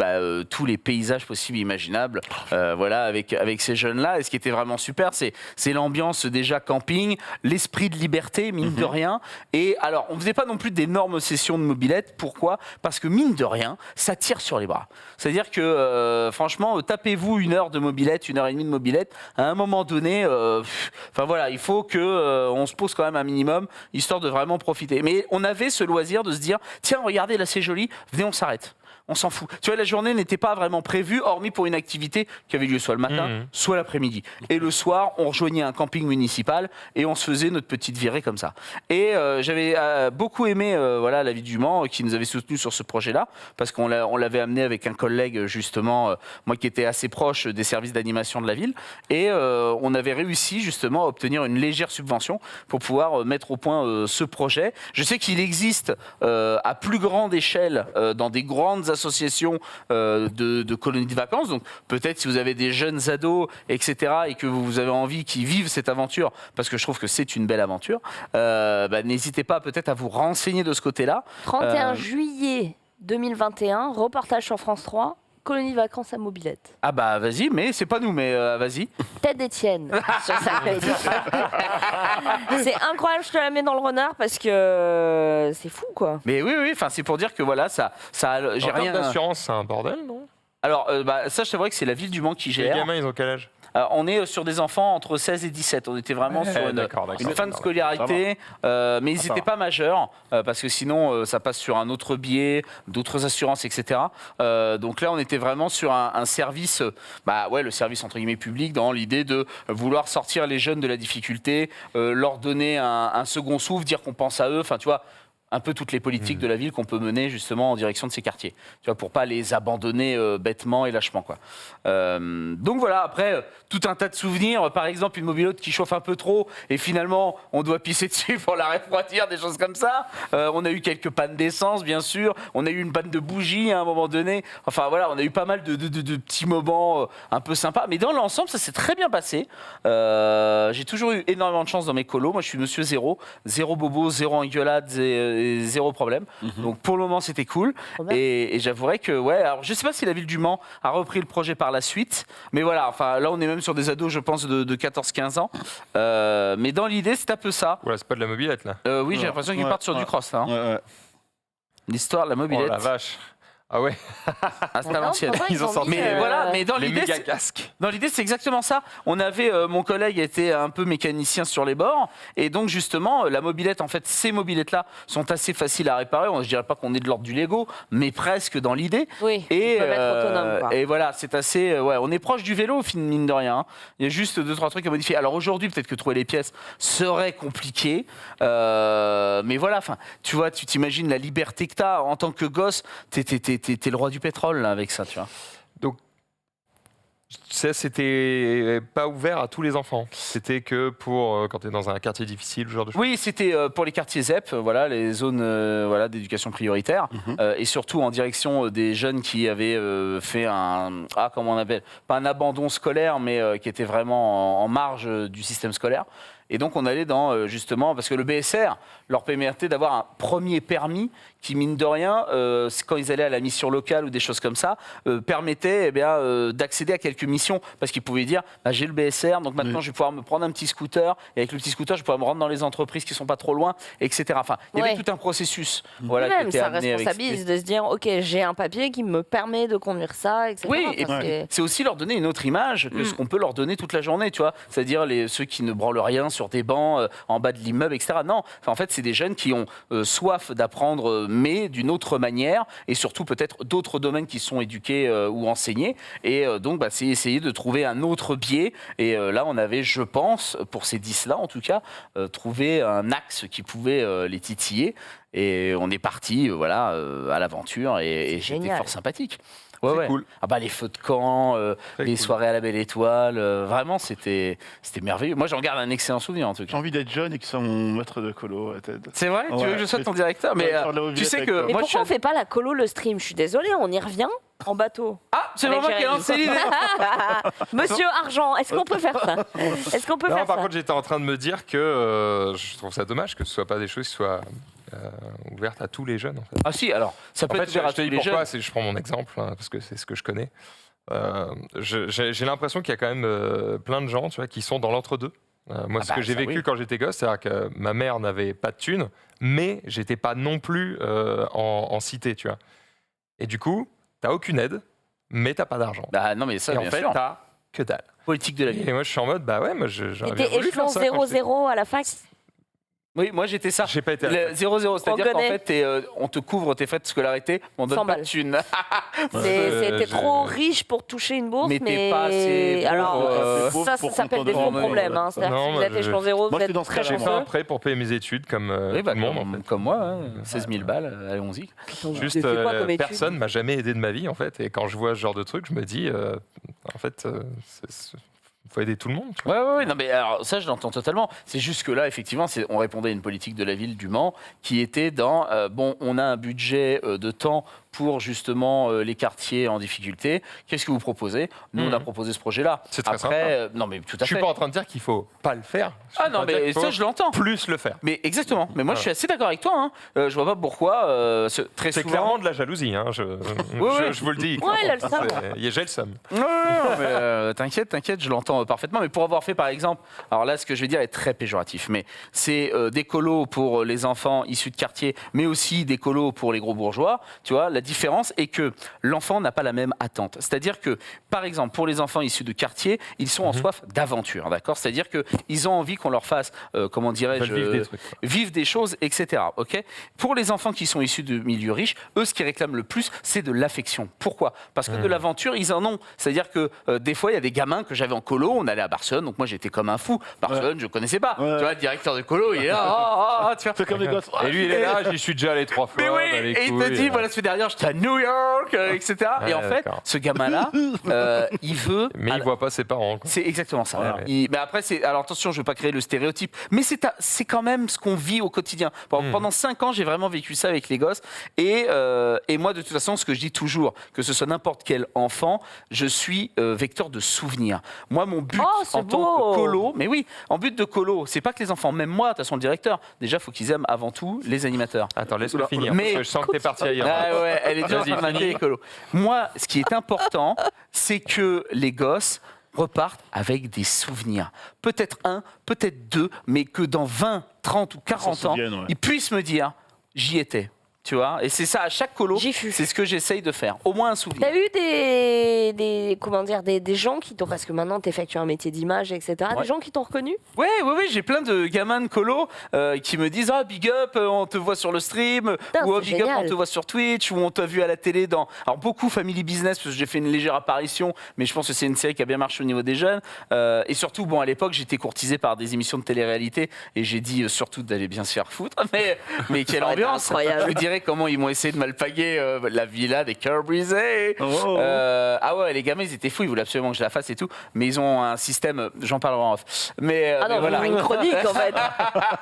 tous les paysages possibles et imaginables, voilà, avec ces jeunes-là. Et ce qui était vraiment super, c'est l'ambiance déjà camping, l'esprit de liberté, mine de rien. Et alors, on faisait pas non plus d'énormes sessions de mobilette. Pourquoi ? Parce que mine de rien, ça tire sur les bras. C'est-à-dire que franchement, tapez-vous 1 heure de mobilette, 1 heure et demie de mobilette, à un moment donné, enfin voilà, il faut que on se pose quand même un minimum, histoire de vraiment profiter. Mais on avait ce loisir de se dire, tiens, regardez, là c'est joli, venez, on s'arrête. On s'en fout. Tu vois, la journée n'était pas vraiment prévue, hormis pour une activité qui avait lieu soit le matin, soit l'après-midi. Et le soir, on rejoignait un camping municipal et on se faisait notre petite virée comme ça. Et j'avais beaucoup aimé voilà, la ville du Mans qui nous avait soutenus sur ce projet-là, parce qu'on l'avait amené avec un collègue, justement, moi qui était assez proche des services d'animation de la ville. Et on avait réussi justement à obtenir une légère subvention pour pouvoir mettre au point ce projet. Je sais qu'il existe à plus grande échelle dans des grandes associations de colonies de vacances. Donc peut-être si vous avez des jeunes ados, etc., et que vous avez envie qu'ils vivent cette aventure, parce que je trouve que c'est une belle aventure, n'hésitez pas peut-être à vous renseigner de ce côté-là. 31 juillet 2021, reportage sur France 3. Colonie de vacances à mobilette. Ah bah vas-y, mais c'est pas nous, mais vas-y. Tête d'Étienne sur sa tête. C'est incroyable, je te la mets dans le renard parce que c'est fou quoi. Mais oui, enfin c'est pour dire que voilà, ça j'ai En rien. termes d'assurance, c'est un bordel, non ? Alors ça, je t'avouerais que c'est la ville du Mans qui Les gère. gamins, ils ont quel âge ? On est sur des enfants entre 16 et 17. On était vraiment sur une fin de scolarité, mais ils n'étaient pas majeurs, parce que sinon ça passe sur un autre biais, d'autres assurances, etc. Donc là, on était vraiment sur un service, le service entre guillemets public, dans l'idée de vouloir sortir les jeunes de la difficulté, leur donner un second souffle, dire qu'on pense à eux. Enfin, tu vois. un peu toutes les politiques de la ville qu'on peut mener justement en direction de ces quartiers. Tu vois, pour pas les abandonner bêtement et lâchement, quoi. Donc voilà, après, tout un tas de souvenirs. Par exemple, une mobilote qui chauffe un peu trop et finalement, on doit pisser dessus pour la refroidir, des choses comme ça. On a eu quelques pannes d'essence, bien sûr. On a eu une panne de bougie à un moment donné. Enfin voilà, on a eu pas mal de petits moments un peu sympas. Mais dans l'ensemble, ça s'est très bien passé. J'ai toujours eu énormément de chance dans mes colos. Moi, je suis monsieur zéro. Zéro bobo, zéro engueulade et zéro problème. Donc pour le moment, c'était cool. Et j'avouerais que, ouais, alors je sais pas si la ville du Mans a repris le projet par la suite. Mais voilà, enfin là, on est même sur des ados, je pense, de 14-15 ans. Mais dans l'idée, c'est un peu ça. Voilà, c'est pas de la mobilette là. Oui, j'ai l'impression qu'ils partent sur du cross, là. Ouais. L'histoire de la Oh mobilette. la vache. Ah ouais, Ah, c'est à l'ancienne. Ils ont sorti Mais voilà, mais dans les l'idée, méga casques. dans l'idée, c'est exactement ça. On avait, mon collègue était un peu mécanicien sur les bords, et donc justement, la mobilette, en fait, ces mobilettes-là sont assez faciles à réparer. Je dirais pas qu'on est de l'ordre du Lego, mais presque dans l'idée. Oui, Et, ils peuvent être autonomes, quoi. et voilà, c'est assez. Ouais, on est proche du vélo, mine de rien. Hein. Il y a juste 2-3 trucs à modifier. Alors aujourd'hui, peut-être que trouver les pièces serait compliqué, mais voilà. Enfin, tu vois, tu t'imagines la liberté que t'as en tant que gosse. T'es le roi du pétrole là, avec ça, tu vois. Donc, ça, c'était pas ouvert à tous les enfants. C'était que pour quand tu es dans un quartier difficile, ce genre de choses. Oui, c'était pour les quartiers ZEP, voilà, les zones voilà, d'éducation prioritaire, et surtout en direction des jeunes qui avaient fait comment on appelle, pas un abandon scolaire, mais qui étaient vraiment en marge du système scolaire. Et donc on allait dans justement, parce que le BSR leur permettait d'avoir un premier permis qui, mine de rien, quand ils allaient à la mission locale ou des choses comme ça, permettait d'accéder à quelques missions, parce qu'ils pouvaient dire j'ai le BSR, donc maintenant je vais pouvoir me prendre un petit scooter, et avec le petit scooter je vais pouvoir me rendre dans les entreprises qui sont pas trop loin, etc. Enfin, il y avait tout un processus. Voilà, qui Même était ça amené responsabilise de se dire ok, j'ai un papier qui me permet de conduire ça, etc. Oui, et Enfin, puis, c'est aussi leur donner une autre image que ce qu'on peut leur donner toute la journée, tu vois. C'est-à-dire ceux qui ne branlent rien sur des bancs en bas de l'immeuble, etc. Non, enfin, en fait, c'est des jeunes qui ont soif d'apprendre, mais d'une autre manière, et surtout peut-être d'autres domaines qui sont éduqués ou enseignés. Et donc, c'est essayer de trouver un autre biais. Et là, on avait, je pense, pour ces 10-là en tout cas, trouvé un axe qui pouvait les titiller. Et on est parti, voilà, à l'aventure, et c'était génial. fort sympathique. C'est cool. Ah bah les feux de camp, Très les cool. soirées à la Belle Étoile, vraiment c'était merveilleux. Moi j'en garde un excellent souvenir en tout J'ai cas. envie d'être jeune et que ce soit mon maître de colo à Ted. C'est vrai? Tu veux Ouais. que je sois ton directeur? Mais faire de la tu mobilette sais avec que toi. Mais moi je suis pourquoi on fait pas la colo le stream? Je suis désolée, on y revient en bateau. Ah, c'est Avec moi qui ai Jérémy. lancé l'idée. Monsieur Argent, est-ce qu'on peut faire ça? Est-ce qu'on peut Non, faire par ça? contre, j'étais en train de me dire que je trouve ça dommage que ce soit pas des choses qui soient ouvertes à tous les jeunes. En fait. Ah si, alors ça peut En être fait, ouvert à je te tous dis les pourquoi, jeunes. je prends mon exemple, hein, parce que c'est ce que je connais. J'ai l'impression qu'il y a quand même plein de gens, tu vois, qui sont dans l'entre-deux. Moi, ce que j'ai ça, vécu oui. quand j'étais gosse, c'est-à-dire que ma mère n'avait pas de thunes, mais j'étais pas non plus en cité, tu vois. Et du coup, t'as aucune aide, mais t'as pas d'argent. Bah non mais ça Et en bien fait, sûr. t'as que dalle. Politique de la vie. Et moi, je suis en mode, bah ouais, moi, j'aurais Et bien t'es voulu faire échelon ça quand j'étais- 0-0 à la fac? Oui, moi j'étais ça. J'ai pas été à la Le 0-0, c'est-à-dire On qu'en connaît. fait, on te couvre tes frais de scolarité, mais on 100 donne pas de balles. thunes. T'es j'ai- trop riche pour toucher une bourse, Mais mais, t'es pas assez alors pauvre, ça pour s'appelle des qu'on faux t'en problèmes. demande. Hein. C'est-à-dire Non, que si vous moi, êtes échelon 0, moi, vous je suis êtes dans ce très cas-là, J'ai fait moi. un prêt pour payer mes études comme Oui, bah, tout le monde, en fait. comme moi, hein, 16 000 balles, allons-y. Juste, Tu fais quoi comme études? personne m'a jamais aidé de ma vie, en fait. Et quand je vois ce genre de truc, je me dis, en fait, faut aider tout le monde. Tu vois. Ouais, non, mais alors ça, je l'entends totalement. C'est juste que là, effectivement, on répondait à une politique de la ville du Mans qui était dans on a un budget de temps pour justement les quartiers en difficulté. Qu'est-ce que vous proposez? Nous, on a proposé ce projet-là. C'est très Après, non, mais tout à Je suis fait. pas en train de dire qu'il faut pas le faire. Je suis Ah en non, train de dire mais qu'il faut ça, je l'entends. plus le faire. Mais exactement. Mais moi, je suis assez d'accord avec toi. Hein. Je vois pas pourquoi. Très C'est souvent. clairement de la jalousie, hein. Je vous le dis. Ouais, il a le seum. J'ai le seum. Non, mais t'inquiète, je l'entends parfaitement. Mais pour avoir fait, par exemple, alors là, ce que je vais dire est très péjoratif, mais c'est des colos pour les enfants issus de quartier, mais aussi des colos pour les gros bourgeois. Tu vois, la différence est que l'enfant n'a pas la même attente. C'est-à-dire que, par exemple, pour les enfants issus de quartier, ils sont en soif d'aventure, d'accord? C'est-à-dire qu'ils ont envie qu'on leur fasse, comment dirais-je, Ils veulent vivre des trucs, quoi. vivre des choses, etc. Ok. Pour les enfants qui sont issus de milieux riches, eux, ce qu'ils réclament le plus, c'est de l'affection. Pourquoi? Parce que de l'aventure, ils en ont. C'est-à-dire que des fois, il y a des gamins que j'avais en colo, on allait à Barcelone, donc moi j'étais comme un fou. Barcelone, je connaissais pas. Ouais. Tu vois, le directeur de colo, il est là, moi, tu vois. C'est comme les gosses. Et lui, il est là, j'y suis déjà allé 3 fois. Mais oui, bah, les et il te couilles, dit, voilà, la semaine dernière, j'étais à New York, etc. Et en Ouais, fait, d'accord. ce gamin-là, il veut. Mais il voit pas ses parents. quoi. C'est exactement ça. Ouais, ouais. Mais après, alors attention, je veux pas créer le stéréotype, mais c'est quand même ce qu'on vit au quotidien. Pendant 5 ans, j'ai vraiment vécu ça avec les gosses. Et moi, de toute façon, ce que je dis toujours, que ce soit n'importe quel enfant, je suis vecteur de souvenirs. Moi, mon but c'est en tant beau. que colo, mais oui, en but de colo, c'est pas que les enfants, même moi, de toute façon, le directeur, déjà, faut qu'ils aiment avant tout les animateurs. Attends, laisse-le finir. Mais- Parce que je sens que t'es parti ailleurs. Ah ouais, elle est dure Vas-y, cette matinée finis. écolo. Moi, ce qui est important, c'est que les gosses repartent avec des souvenirs. Peut-être 1, peut-être 2, mais que dans 20, 30 ou 40 ans, souviennent, ouais. ils puissent me dire « j'y étais ». Tu vois, et c'est ça à chaque colo, J'y fus. c'est ce que j'essaye de faire, au moins un souvenir. T'as eu comment dire, des gens qui t'ont, parce que maintenant t'effectues un métier d'image, etc. Ouais. Des gens qui t'ont reconnu? Ouais, j'ai plein de gamins de colo qui me disent ah big up, on te voit sur le stream, Putain, ou ah, c'est big up, génial. on te voit sur Twitch, ou on t'a vu à la télé dans. Alors beaucoup Family Business parce que j'ai fait une légère apparition, mais je pense que c'est une série qui a bien marché au niveau des jeunes. Et surtout, bon à l'époque j'étais courtisé par des émissions de télé-réalité et j'ai dit surtout d'aller bien se faire foutre, mais quelle Ça aurait été ambiance! incroyable. Je vous dirais comment ils m'ont essayé de m'alpaguer la villa des cœurs brisés. Oh. Ah ouais, les gamins ils étaient fous, ils voulaient absolument que je la fasse et tout, mais ils ont un système, j'en parlerai en off. Mais Ah non, mais voilà. une chronique en fait.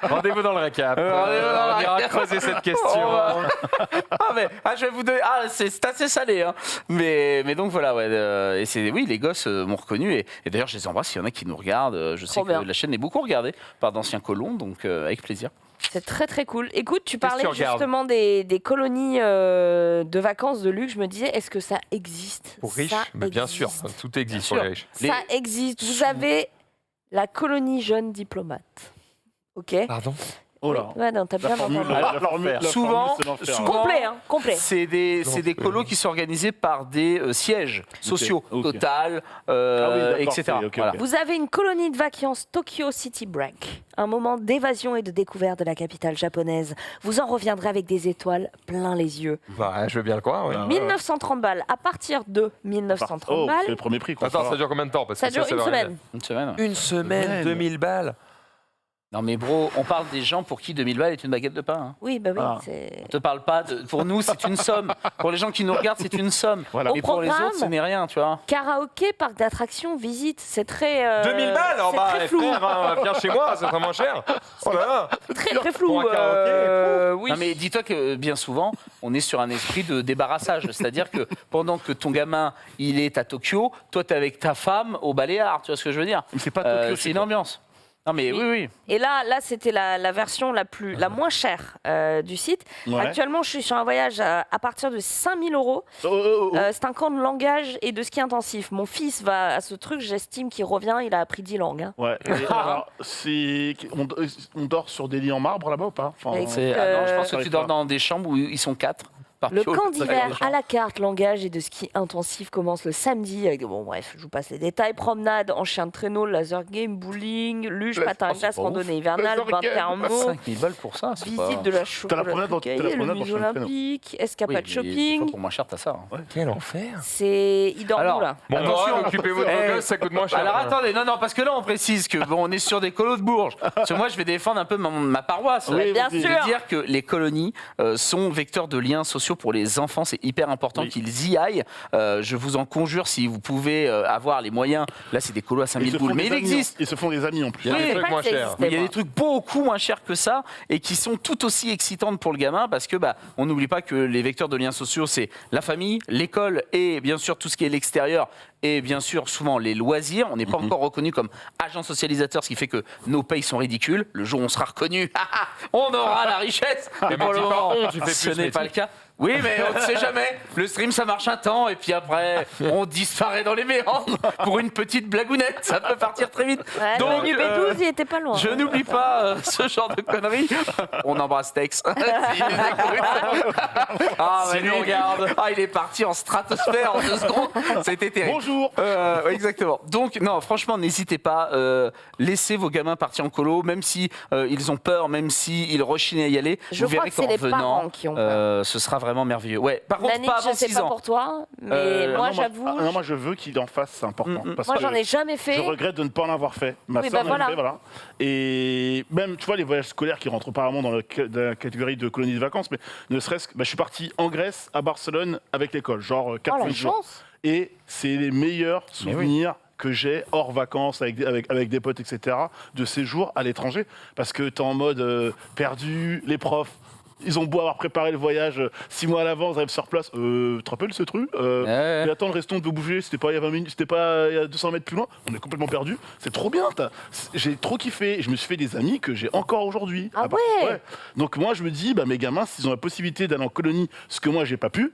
Rendez-vous dans le récap. Rendez-vous dans le On ira récap. creuser cette question. On va- je vais vous donner. Ah, c'est assez salé, hein. Mais donc voilà, ouais. Et c'est oui, les gosses m'ont reconnu et d'ailleurs je les embrasse. Il y en a qui nous regardent. Je sais Trop que bien. la chaîne est beaucoup regardée par d'anciens colons, donc avec plaisir. C'est très très cool. Écoute, tu Qu'est-ce que parlais tu regardes justement des colonies de vacances de luxe. Je me disais, est-ce que ça existe? Pour riches, Ça mais bien sûr, existe. tout existe Bien pour les sûr. riches. Ça existe. Vous avez la colonie jeune diplomate. Ok. Pardon. Oh là. Ouais, non, t'as bien La formule, entendu. la Souvent- formule, c'est l'enfer. souvent- Complet, hein, complet. C'est des colos qui sont organisés par des sièges sociaux, ok. Total, Ah oui, d'accord, etc. c'est- ok, Voilà. ok. Vous avez une colonie de vacances Tokyo City Break, un moment d'évasion et de découverte de la capitale japonaise. Vous en reviendrez avec des étoiles plein les yeux. Bah, je veux bien le croire. Oui. Ah, ouais. 1930 balles. À partir de 1930 Oh, c'est balles, le premier prix. Quoi. Attends, ça dure combien de temps Parce ça que dure une veut rien semaine. dire. Une semaine. Une semaine, Semaine. 2000 balles. Non mais bro, on parle des gens pour qui 2000 balles est une baguette de pain. Hein. Oui, bah oui, Ah. c'est... On te parle pas de. Pour nous, c'est une somme. Pour les gens qui nous regardent, c'est une somme. Voilà. Et Au pour les programme, autres, ce n'est rien, tu vois. Karaoké, parc d'attractions, visite, c'est très... 2000 balles c'est bah, très les flou. frères, hein, viens chez moi, ça sera moins cher. Oh là là. Très très flou. Pour un karaoké, oui. Non mais dis-toi que bien souvent, on est sur un esprit de débarrassage. C'est-à-dire que pendant que ton gamin, il est à Tokyo, toi, t'es avec ta femme au Baléares. Tu vois ce que je veux dire Mais c'est pas Tokyo, C'est une ambiance. Non mais oui, oui. Et là c'était la version la moins chère du site. Ouais. Actuellement, je suis sur un voyage à partir de 5000 €. Oh. C'est un camp de langage et de ski intensif. Mon fils va à ce truc, j'estime qu'il revient, il a appris 10 langues. Hein. Ouais. Et alors, on dort sur des lits en marbre là-bas ou pas enfin, Avec- Non, je pense que ça tu dors arrive pas. dans des chambres où ils sont 4 par Le piole. camp Ça d'hiver fait à la carte langage et de ski intensif commence le samedi avec, bon bref, je vous passe les détails, promenade en chien de traîneau, laser game, bowling, luge, patin à c'est glace, pas randonnée hivernale, Laser game. 21 mots, 5000 balles pour ça, c'est pas... visite de la T'as la promenade dans- t'as la chocolaterie, le promenade dans musée chien de traîneau. olympique, Oui, escapade mais des fois, shopping. pour moins cher, t'as ça. Hein. Quel enfer. C'est... Il dort Alors, où là? Bon, Attention. moral, occupez-vous de vos Eh, gosses, ça coûte moins cher. Alors attendez, non, parce que là on précise que bon, on est sur des colos de Bourges. Parce que moi je vais défendre un peu ma paroisse. Oui, Bien vas-y. sûr. Je veux dire que les colonies sont vecteurs de liens sociaux pour les enfants. C'est hyper important Oui. qu'ils y aillent. Je vous en conjure, si vous pouvez avoir les moyens. Là, c'est des colos à Ils 5000 se font boules. Mais des il amis, existe. Ils se font des amis en plus. Il y a Oui, des je trucs sais moins pas que ça chers. existait, Mais il y a moi. des trucs beaucoup moins chers que ça et qui sont tout aussi excitantes pour le gamin parce que on n'oublie pas que les vecteurs de liens sociaux, c'est la famille, l'école et bien sûr tout ce qui est l'extérieur et bien sûr souvent les loisirs. On n'est pas encore reconnu comme agent socialisateur, ce qui fait que nos payes sont ridicules. Le jour où on sera reconnu, on aura la richesse. Mais pour le dis pas moment, on, tu fais ce plus n'est pas le cas. Oui, mais on ne sait jamais. Le stream, ça marche un temps, et puis après, on disparaît dans les méandres pour une petite blagounette. Ça peut partir très vite. Ouais, Donc, le B12, il était pas loin. je n'oublie pas ce genre de conneries. On embrasse Tex. S'il nous écoute. Ah, mais lui, regarde. Ah, il est parti en stratosphère en 2 secondes. C'était terrible. Bonjour. Ouais, exactement. Donc, non, franchement, n'hésitez pas. Laissez vos gamins partir en colo, même si ils ont peur, même si ils rechignent à y aller. Je vous crois verrez que c'est qu'en les venant, parents qui ont peur. ce sera vraiment vraiment merveilleux. Ouais. Par contre, Nanine, pas avant je sais 6 pas ans. pour toi, mais moi, j'avoue, Non, moi, je veux qu'il en fasse, c'est important. Parce moi, que j'en ai jamais fait. je regrette de ne pas en avoir fait. Ma Oui, sœur bah l'a voilà. fait, voilà. Et même, tu vois, les voyages scolaires qui rentrent apparemment dans la catégorie de colonies de vacances, mais ne serait-ce que. Bah, je suis parti en Grèce, à Barcelone, avec l'école, genre Oh 4-5 la jours. chance. Et c'est les meilleurs Mais oui. souvenirs que j'ai hors vacances avec des potes, etc., de séjours à l'étranger. Parce que tu es en mode perdu, les profs. Ils ont beau avoir préparé le voyage 6 mois à l'avance, ils arrivent sur place. Tu te rappelles ce truc Ouais. Mais attends, le restant de bouger, c'était pas il y a 20 minutes, c'était pas il y a 200 mètres plus loin. On est complètement perdu. C'est trop bien. J'ai trop kiffé. Je me suis fait des amis que j'ai encore aujourd'hui. Ah part- ouais. Donc moi, je me dis, bah, mes gamins, s'ils ont la possibilité d'aller en colonie, ce que moi, j'ai pas pu,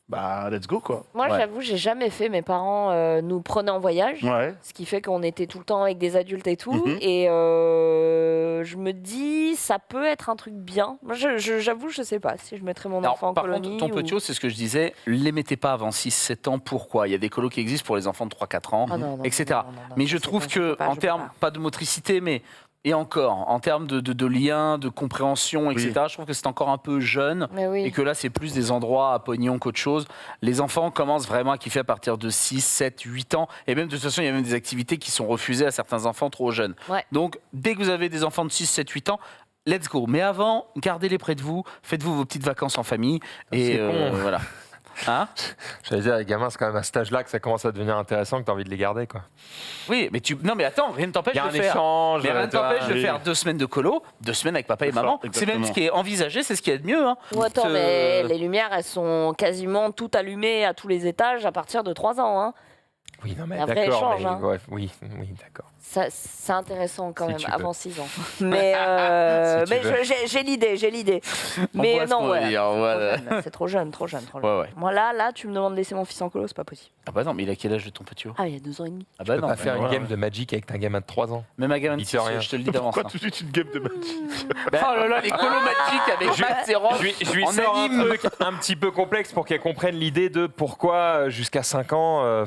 bah, let's go, quoi. Moi, Ouais. j'avoue, j'ai jamais fait. Mes parents nous prenaient en voyage. Ouais. Ce qui fait qu'on était tout le temps avec des adultes et tout. Mhm. Et je me dis, ça peut être un truc bien. Moi, j'avoue, je sais pas si je mettrais mon Alors, enfant en par colonie. contre, ton petit, c'est ce que je disais, les mettez pas avant 6-7 ans. Pourquoi? Il y a des colos qui existent pour les enfants de 3-4 ans, Ah non, non, etc. non, non, non, Mais ça, je c'est trouve pas- je que, peux pas, en je peux termes, pas. pas de motricité, mais et encore, en termes de liens, de compréhension, etc., je trouve que c'est encore un peu jeune. Mais oui. Et que là, c'est plus des endroits à pognon qu'autre chose. Les enfants commencent vraiment à kiffer à partir de 6, 7, 8 ans. Et même, de toute façon, il y a même des activités qui sont refusées à certains enfants trop jeunes. Ouais. Donc, dès que vous avez des enfants de 6, 7, 8 ans, let's go. Mais avant, gardez-les près de vous. Faites-vous vos petites vacances en famille. Et C'est con. voilà. Hein? J'allais dire, les gamins, c'est quand même à cet âge-là que ça commence à devenir intéressant, que tu as envie de les garder. Quoi. Oui, mais non, mais attends, rien ne t'empêche Il y a de un faire. échange. Mais rien ne tu vois. t'empêche de oui. faire 2 semaines de colo, 2 semaines avec papa et C'est ça, maman. C'est même exactement. ce qui est envisagé, c'est ce qui est de mieux. Hein. Ou attends, Ce- mais les lumières, elles sont quasiment toutes allumées à tous les étages à partir de 3 ans. Hein. Oui, non, mais Un vrai d'accord. échange, mais hein. ouais, oui, d'accord. Ça, c'est intéressant quand Si même, tu peux. avant 6 ans. Mais, Si tu mais veux. j'ai l'idée. Mais voit ce non, qu'on veut ouais, dire, voilà. c'est trop jeune. Ouais, ouais. Moi, là, tu me demandes de laisser mon fils en colo, c'est pas possible. Ah bah non, mais il a quel âge de ton petit? Ah, il y a 2 ans et demi. Ah Tu bah peux non. pas faire une voilà. game de Magic avec un gamin de 3 ans. Même à gamin de Il 6, fait rien. je te le dis d'avance. Pourquoi hein. tout de suite une game de Magic Oh là là, les colos magiques avec Max et Rob. Je lui en sors un anime. truc un petit peu complexe pour qu'elle comprenne l'idée de pourquoi jusqu'à 5 ans,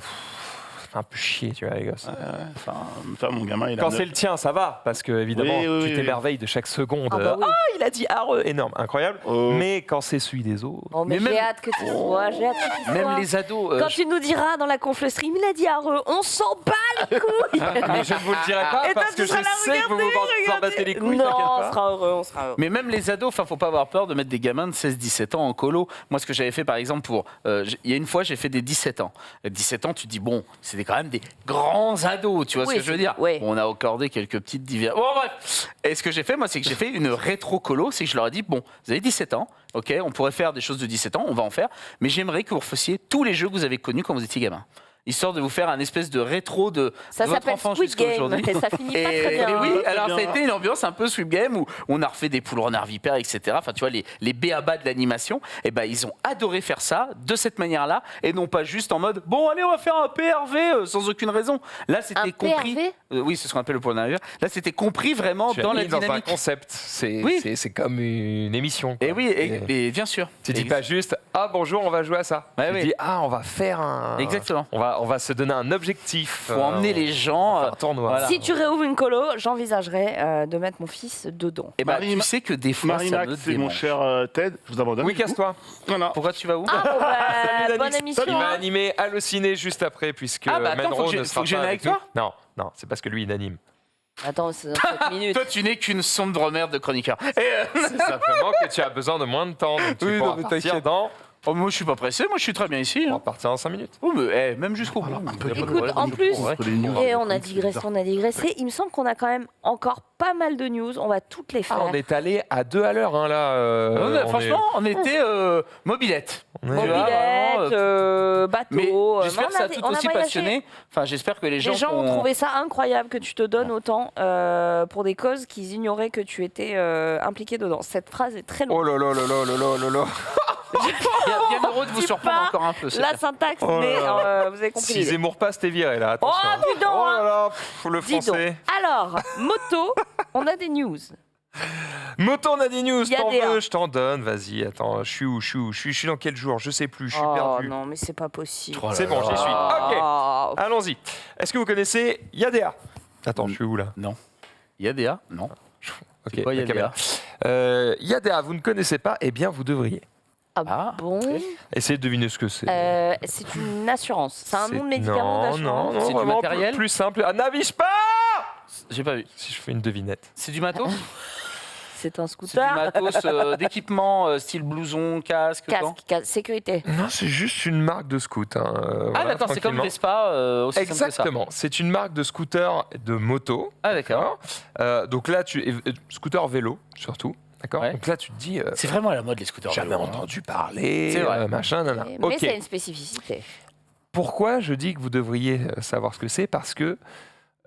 c'est un peu chier, tu vois, les gosses. Enfin, mon gamin, il a Quand neuf- c'est le tien, ça va, parce que évidemment, Oui, oui, tu oui, t'émerveilles de chaque seconde. Ah bah oui. Il a dit énorme, incroyable. Oh. Mais quand c'est celui des autres. Oh, mais Mais j'ai même- hâte que tu sois, j'ai hâte que tu Même sois. les ados. Quand tu nous diras dans la confle stream, il a dit Areux, on s'en bat les couilles. Mais je ne vous le dirai pas Et toi, parce tu que je seras là, sais que vous vous en battez les couilles, Non, t'inquiète on pas. sera heureux, on sera heureux. Mais même les ados, enfin, faut pas avoir peur de mettre des gamins de 16-17 ans en colo. Moi, ce que j'avais fait, par exemple, il y a une fois, j'ai fait des 17 ans. 17 ans, tu te dis, bon, c'était quand même des grands ados, tu vois Oui, ce que je veux dire? ouais. Bon, on a accordé quelques petites divergences. Bon, bref. Et ce que j'ai fait, moi, c'est que j'ai fait une rétro-colo. C'est que je leur ai dit, bon, vous avez 17 ans, ok, on pourrait faire des choses de 17 ans, on va en faire, mais j'aimerais que vous refassiez tous les jeux que vous avez connus quand vous étiez gamin. Histoire de vous faire un espèce de rétro de Ça votre s'appelle enfance Squid jusqu'à Game aujourd'hui. et ça finit pas très Et bien. oui, hein. Pas très alors ça a bien. été une ambiance un peu Sweep Game où on a refait des poules renards vipères, etc. Enfin, tu vois, les b.a.-ba de l'animation. Et ben, ils ont adoré faire ça de cette manière-là et non pas juste en mode bon, allez, on va faire un PRV sans aucune raison. Là, c'était Un compris. PRV Oui, c'est ce qu'on appelle le poules renards vipères. Là, c'était compris vraiment Tu dans as la mis dans un dynamique. concept. C'est Oui. c'est comme une émission. quoi. Et oui, et bien sûr. Tu dis pas juste ah bonjour on va jouer à ça. Ouais, tu oui. dis ah on va faire un. Exactement. On va se donner un objectif. Faut emmener les gens. un tournoi. voilà. Si tu réouvres une colo, j'envisagerais de mettre mon fils dedans. Et ben, Marie- tu sais que des fois, ça Marie-Max, me c'est mon démange. cher Ted, je vous abandonne. Oui du coup. casse-toi. Voilà. Pourquoi tu vas où Ah, bon, bah, Salut, bonne Danix. émission. Il va hein. animer Allociné juste après puisque Ah, bah, attends, Menro faut que je- ne faut sera que je pas vienne avec avec nous. Non, c'est parce que lui il anime. Attends, c'est dans 7 minutes. Toi, tu n'es qu'une sombre merde de chroniqueur. Et, C'est simplement que tu as besoin de moins de temps. Donc tu Oui, pourras non, mais partir t'inquiète. dans. oh, moi, je suis pas pressé. Moi, je suis très bien ici. On va hein. partir dans 5 minutes. Oh, mais même jusqu'au bout. peu Y a pas de de- Écoute, problème. en plus, Entre les news, et les on a trucs, digressé. Il me semble qu'on a quand même encore pas mal de news. On va toutes les faire. Ah, on est allé à 2 à l'heure hein, là. Franchement, on était mobilette. on est- Tu vois, Mobilette, vraiment, bateau. Mais j'espère mais que ça a on tout a aussi voyagé. passionné. Enfin, j'espère que les gens, Les gens ont ont- trouvé ça incroyable que tu te donnes autant pour des causes qu'ils ignoraient que tu étais impliqué dedans. Cette phrase est très longue. Oh là là là là là là là là. bien heureux de vous dis surprendre pas encore un peu. c'est La clair. syntaxe, Oh là mais là. vous avez compris. Si l'idée. Zemmour passe, t'es viré là. Oh, Attention. dis donc, Oh hein. là là, le Dis donc. français. Alors, moto, on a des news. Moto, on a des news. Il y a T'en des veux, je t'en donne. Vas-y, attends. Je suis où Je suis dans quel jour Je sais plus. Je suis Oh perdu. non, mais c'est pas possible. Oh là C'est bon, là. j'y suis. Ok. Oh. Allons-y. Est-ce que vous connaissez Yadea Attends, je suis où là Non. Yadea Non. Ok, C'est quoi la Yadea caméra. Yadea, vous ne connaissez pas Eh bien, vous devriez. Ah, bon ok. Essayez de deviner ce que c'est. C'est une assurance. C'est un C'est- nom de médicament non, d'assurance. non, C'est du vraiment matériel plus simple. Ah, n'avise pas. J'ai pas vu. Si je fais une devinette. C'est du matos? C'est un C'est du scooter. matos d'équipement, style blouson, casque, temps. Casque, sécurité. Non, c'est juste une marque de scoot. Hein, Ah voilà, d'accord, c'est comme tranquillement. Vespa, aussi simple que ça. Exactement. C'est une marque de scooter de moto. Ah d'accord. Donc là, scooter vélo surtout. D'accord. Ouais. Donc là, tu te dis, C'est vraiment à la mode les scooters. jamais vélo, hein. entendu parler, C'est vrai. machin, nana. Mais Ok. c'est une spécificité. Pourquoi je dis que vous devriez savoir ce que c'est? Parce que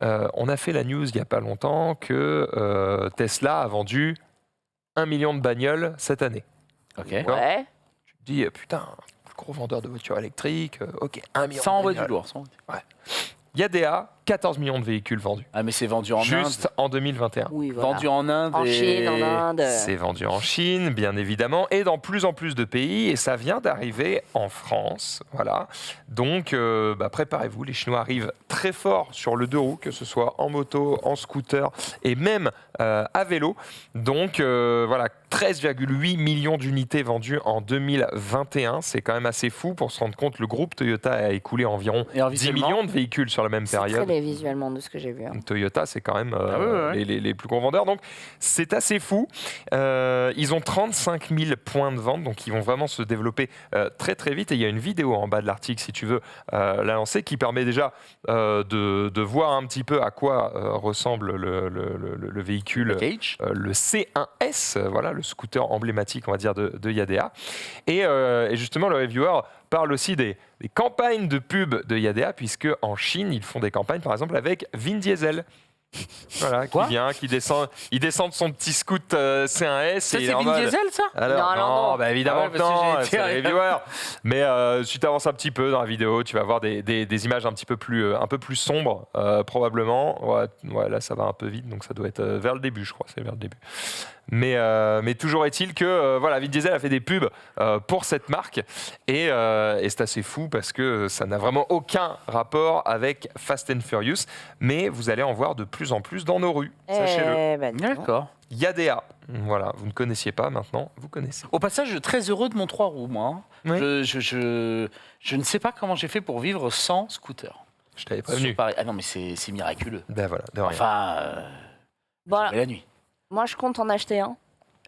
on a fait la news il n'y a pas longtemps que Tesla a vendu 1 million de bagnoles cette année. Ok. D'accord. Ouais. Tu te dis, putain, plus gros vendeur de voitures électriques, ok, 1 million Ça de envoie du bagnoles. lourd. Yadea, 14 millions de véhicules vendus. Ah mais c'est vendu en Juste Inde. en 2021. Oui, voilà. Vendu en Inde. En et- Chine, en Inde. C'est vendu en Chine, bien évidemment, et dans plus en plus de pays, et ça vient d'arriver en France. Voilà. Donc, préparez-vous, les Chinois arrivent très fort sur le deux roues, que ce soit en moto, en scooter et même à vélo. Donc, voilà, 13,8 millions d'unités vendues en 2021. C'est quand même assez fou pour se rendre compte. Le groupe Toyota a écoulé environ Et en 10 visuellement millions de véhicules sur la même C'est très période. laid visuellement de ce que j'ai vu. hein. Toyota, c'est quand même ouais. les plus gros vendeurs. Donc, c'est assez fou. Ils ont 35 000 points de vente, donc ils vont vraiment se développer très très vite. Et il y a une vidéo en bas de l'article, si tu veux la lancer, qui permet déjà de voir un petit peu à quoi ressemble le véhicule. Le Cage. Le C1S, voilà, le scooter emblématique, on va dire, de Yadea. Et justement, le reviewer parle aussi des campagnes de pub de Yadea, puisque en Chine, ils font des campagnes, par exemple, avec Vin Diesel. Voilà, Quoi qui descend de son petit scoot C1S. Ça et il c'est est en Vin mode- Diesel ça? Alors, Non. bah évidemment Ah ouais, que parce que non, j'ai été c'est le à- reviewer. Mais si tu avances un petit peu dans la vidéo, tu vas voir des images un peu plus sombres, probablement. Ouais, là, ça va un peu vite, donc ça doit être vers le début, je crois. C'est vers le début. Mais toujours est-il que voilà, Vin Diesel a fait des pubs pour cette marque et c'est assez fou parce que ça n'a vraiment aucun rapport avec Fast and Furious, mais vous allez en voir de plus en plus dans nos rues, sachez-le. Ben, dis donc. D'accord. Yadea, voilà, vous ne connaissiez pas, maintenant vous connaissez. Au passage, très heureux de mon 3 roues, moi. hein. Oui. Je ne sais pas comment j'ai fait pour vivre sans scooter. Je t'avais Sur prévenu. Paris. Ah non, mais c'est miraculeux. Ben voilà, de rien. Enfin, Voilà. mais la nuit. Moi, je compte en acheter un.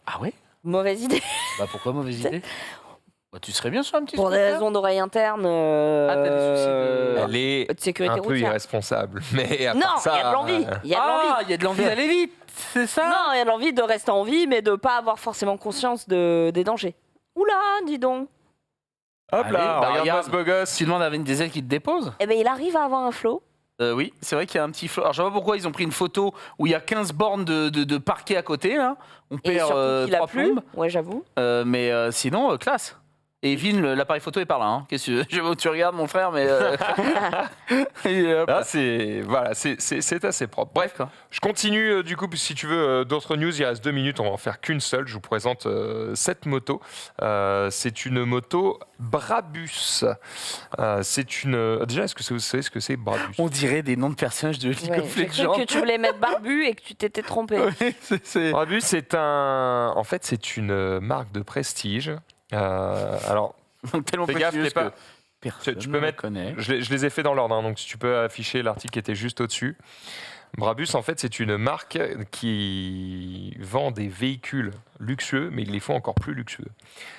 Ah ouais? Mauvaise idée. Bah pourquoi mauvaise idée? Bah, tu serais bien sur un petit Pour des scooter. raisons d'oreille interne. Ah, t'as des soucis de- Elle est de sécurité un peu routière. irresponsable, mais à Non, part il ça, y a de l'envie. Il y a de l'envie. Ah, il y a de l'envie d'aller vite, c'est ça? Non, il y a de l'envie de rester en vie, mais de pas avoir forcément conscience des dangers. Oula, dis donc. Hop Allez, là, bah, regarde-moi regarde. ce beau gosse. Tu demandes à Vin Diesel qui te dépose? Eh ben, il arrive à avoir un flot. Oui, c'est vrai qu'il y a un petit flot. Alors, je sais pas pourquoi ils ont pris une photo où il y a 15 bornes de parquet à côté. Là. On Et perd surtout qu'il a 3 plu. plombes. Ouais, j'avoue. Mais sinon, classe. Et Vin, l'appareil photo est par là. Hein. Qu'est-ce que je veux que tu regardes, mon frère, mais. Et, hop. Là, c'est assez propre. Bref, D'accord. je continue du coup, puis si tu veux d'autres news, il reste 2 minutes, on va en faire qu'une seule. Je vous présente cette moto. C'est une moto Brabus. C'est une. Déjà, est-ce que vous savez ce que c'est Brabus? On dirait des noms de personnages de League Ouais, of j'ai cru Legends. que tu voulais mettre barbu et que tu t'étais trompé. Oui, c'est- Brabus, en fait, c'est une marque de prestige. Alors, Tellement fais gaffe, prestigieuse t'es pas- que personne tu peux ne la mettre- connaît. je les ai fait dans l'ordre, hein, donc si tu peux afficher l'article qui était juste au-dessus. Brabus, en fait, c'est une marque qui vend des véhicules luxueux, mais ils les font encore plus luxueux.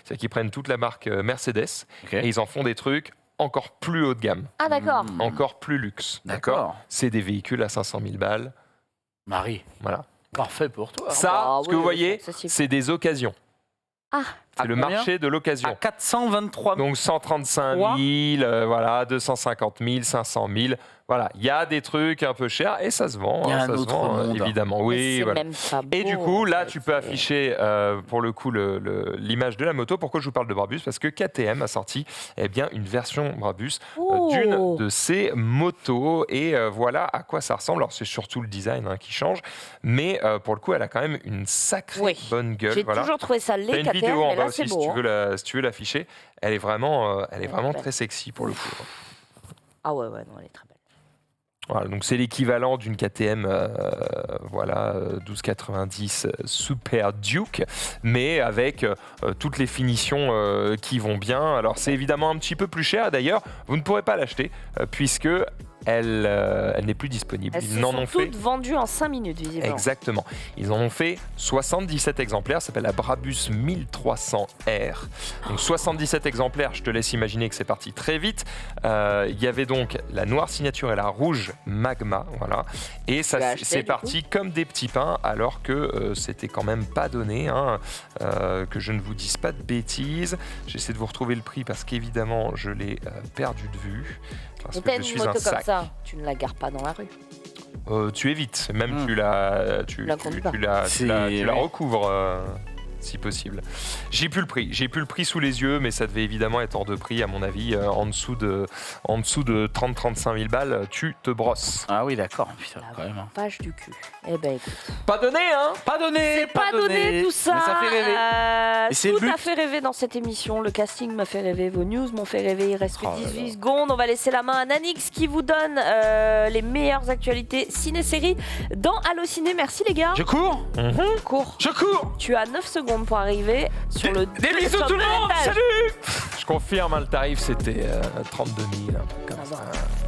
C'est-à-dire qu'ils prennent toute la marque Mercedes Ok. et ils en font des trucs encore plus haut de gamme, Ah, d'accord. encore plus luxe. D'accord. C'est des véhicules à 500 000 balles. Marie, Voilà. parfait pour toi. Ça, Ah, ce que oui, vous voyez, c'est accessible. c'est des occasions. Ah. C'est À le combien marché de À l'occasion. 423 000. Donc 135 Quoi 000, voilà, 250 000, 500 000. Voilà, il y a des trucs un peu chers et ça se vend. Il y a hein, un ça se autre vend, monde. évidemment. Mais Oui, c'est voilà. même pas Et beau, du coup, en là, fait. tu peux afficher pour le coup l'image de la moto. Pourquoi je vous parle de Brabus? Parce que KTM a sorti bien, une version Brabus Oh. d'une de ces motos. Et voilà à quoi ça ressemble. Alors, c'est surtout le design qui change. Mais pour le coup, elle a quand même une sacrée Oui. bonne gueule. J'ai Voilà. toujours trouvé ça T'as laid, une KTM, vidéo en mais bas là, c'est aussi si beau. tu hein. veux l'afficher. Elle est vraiment Ouais, très sexy pour le coup. Ah ouais, non, elle est très belle. Voilà, donc c'est l'équivalent d'une KTM 1290 Super Duke, mais avec toutes les finitions qui vont bien. Alors c'est évidemment un petit peu plus cher, d'ailleurs vous ne pourrez pas l'acheter puisque elle n'est plus disponible. Elles se sont toutes vendues en 5 minutes, visiblement. Exactement. Ils en ont fait 77 exemplaires, ça s'appelle la Brabus 1300R. Donc 77 exemplaires, je te laisse imaginer que c'est parti très vite. Il y avait donc la noire signature et la rouge magma, voilà. Et ça c'est parti comme des petits pains, alors que c'était quand même pas donné, hein, que je ne vous dise pas de bêtises. J'essaie de vous retrouver le prix parce qu'évidemment je l'ai perdu de vue. Parce que je suis un sac. Ça, tu ne la gares pas dans la rue. Tu évites, même tu la recouvres si possible. J'ai plus le prix sous les yeux, mais ça devait évidemment être hors de prix à mon avis, en dessous de 30-35 000 balles, tu te brosses. Ah oui, d'accord. Putain, La quand même. page du cul. Eh ben écoute. Pas donné, hein? Pas donné. C'est pas donné tout ça. Mais ça fait rêver. Et c'est le Tout but. a fait rêver dans cette émission. Le casting m'a fait rêver, vos news m'ont fait rêver. Il reste que Oh là 18 là. secondes. On va laisser la main à Nanix qui vous donne les meilleures actualités ciné-séries dans Allociné. Merci les gars. Je cours. Cours. Je cours. Tu as 9 secondes pour arriver sur le Des bisous sur tout le monde. étage. Salut. Je confirme, hein, le tarif c'était 32 000, un truc comme Ah ça. bon.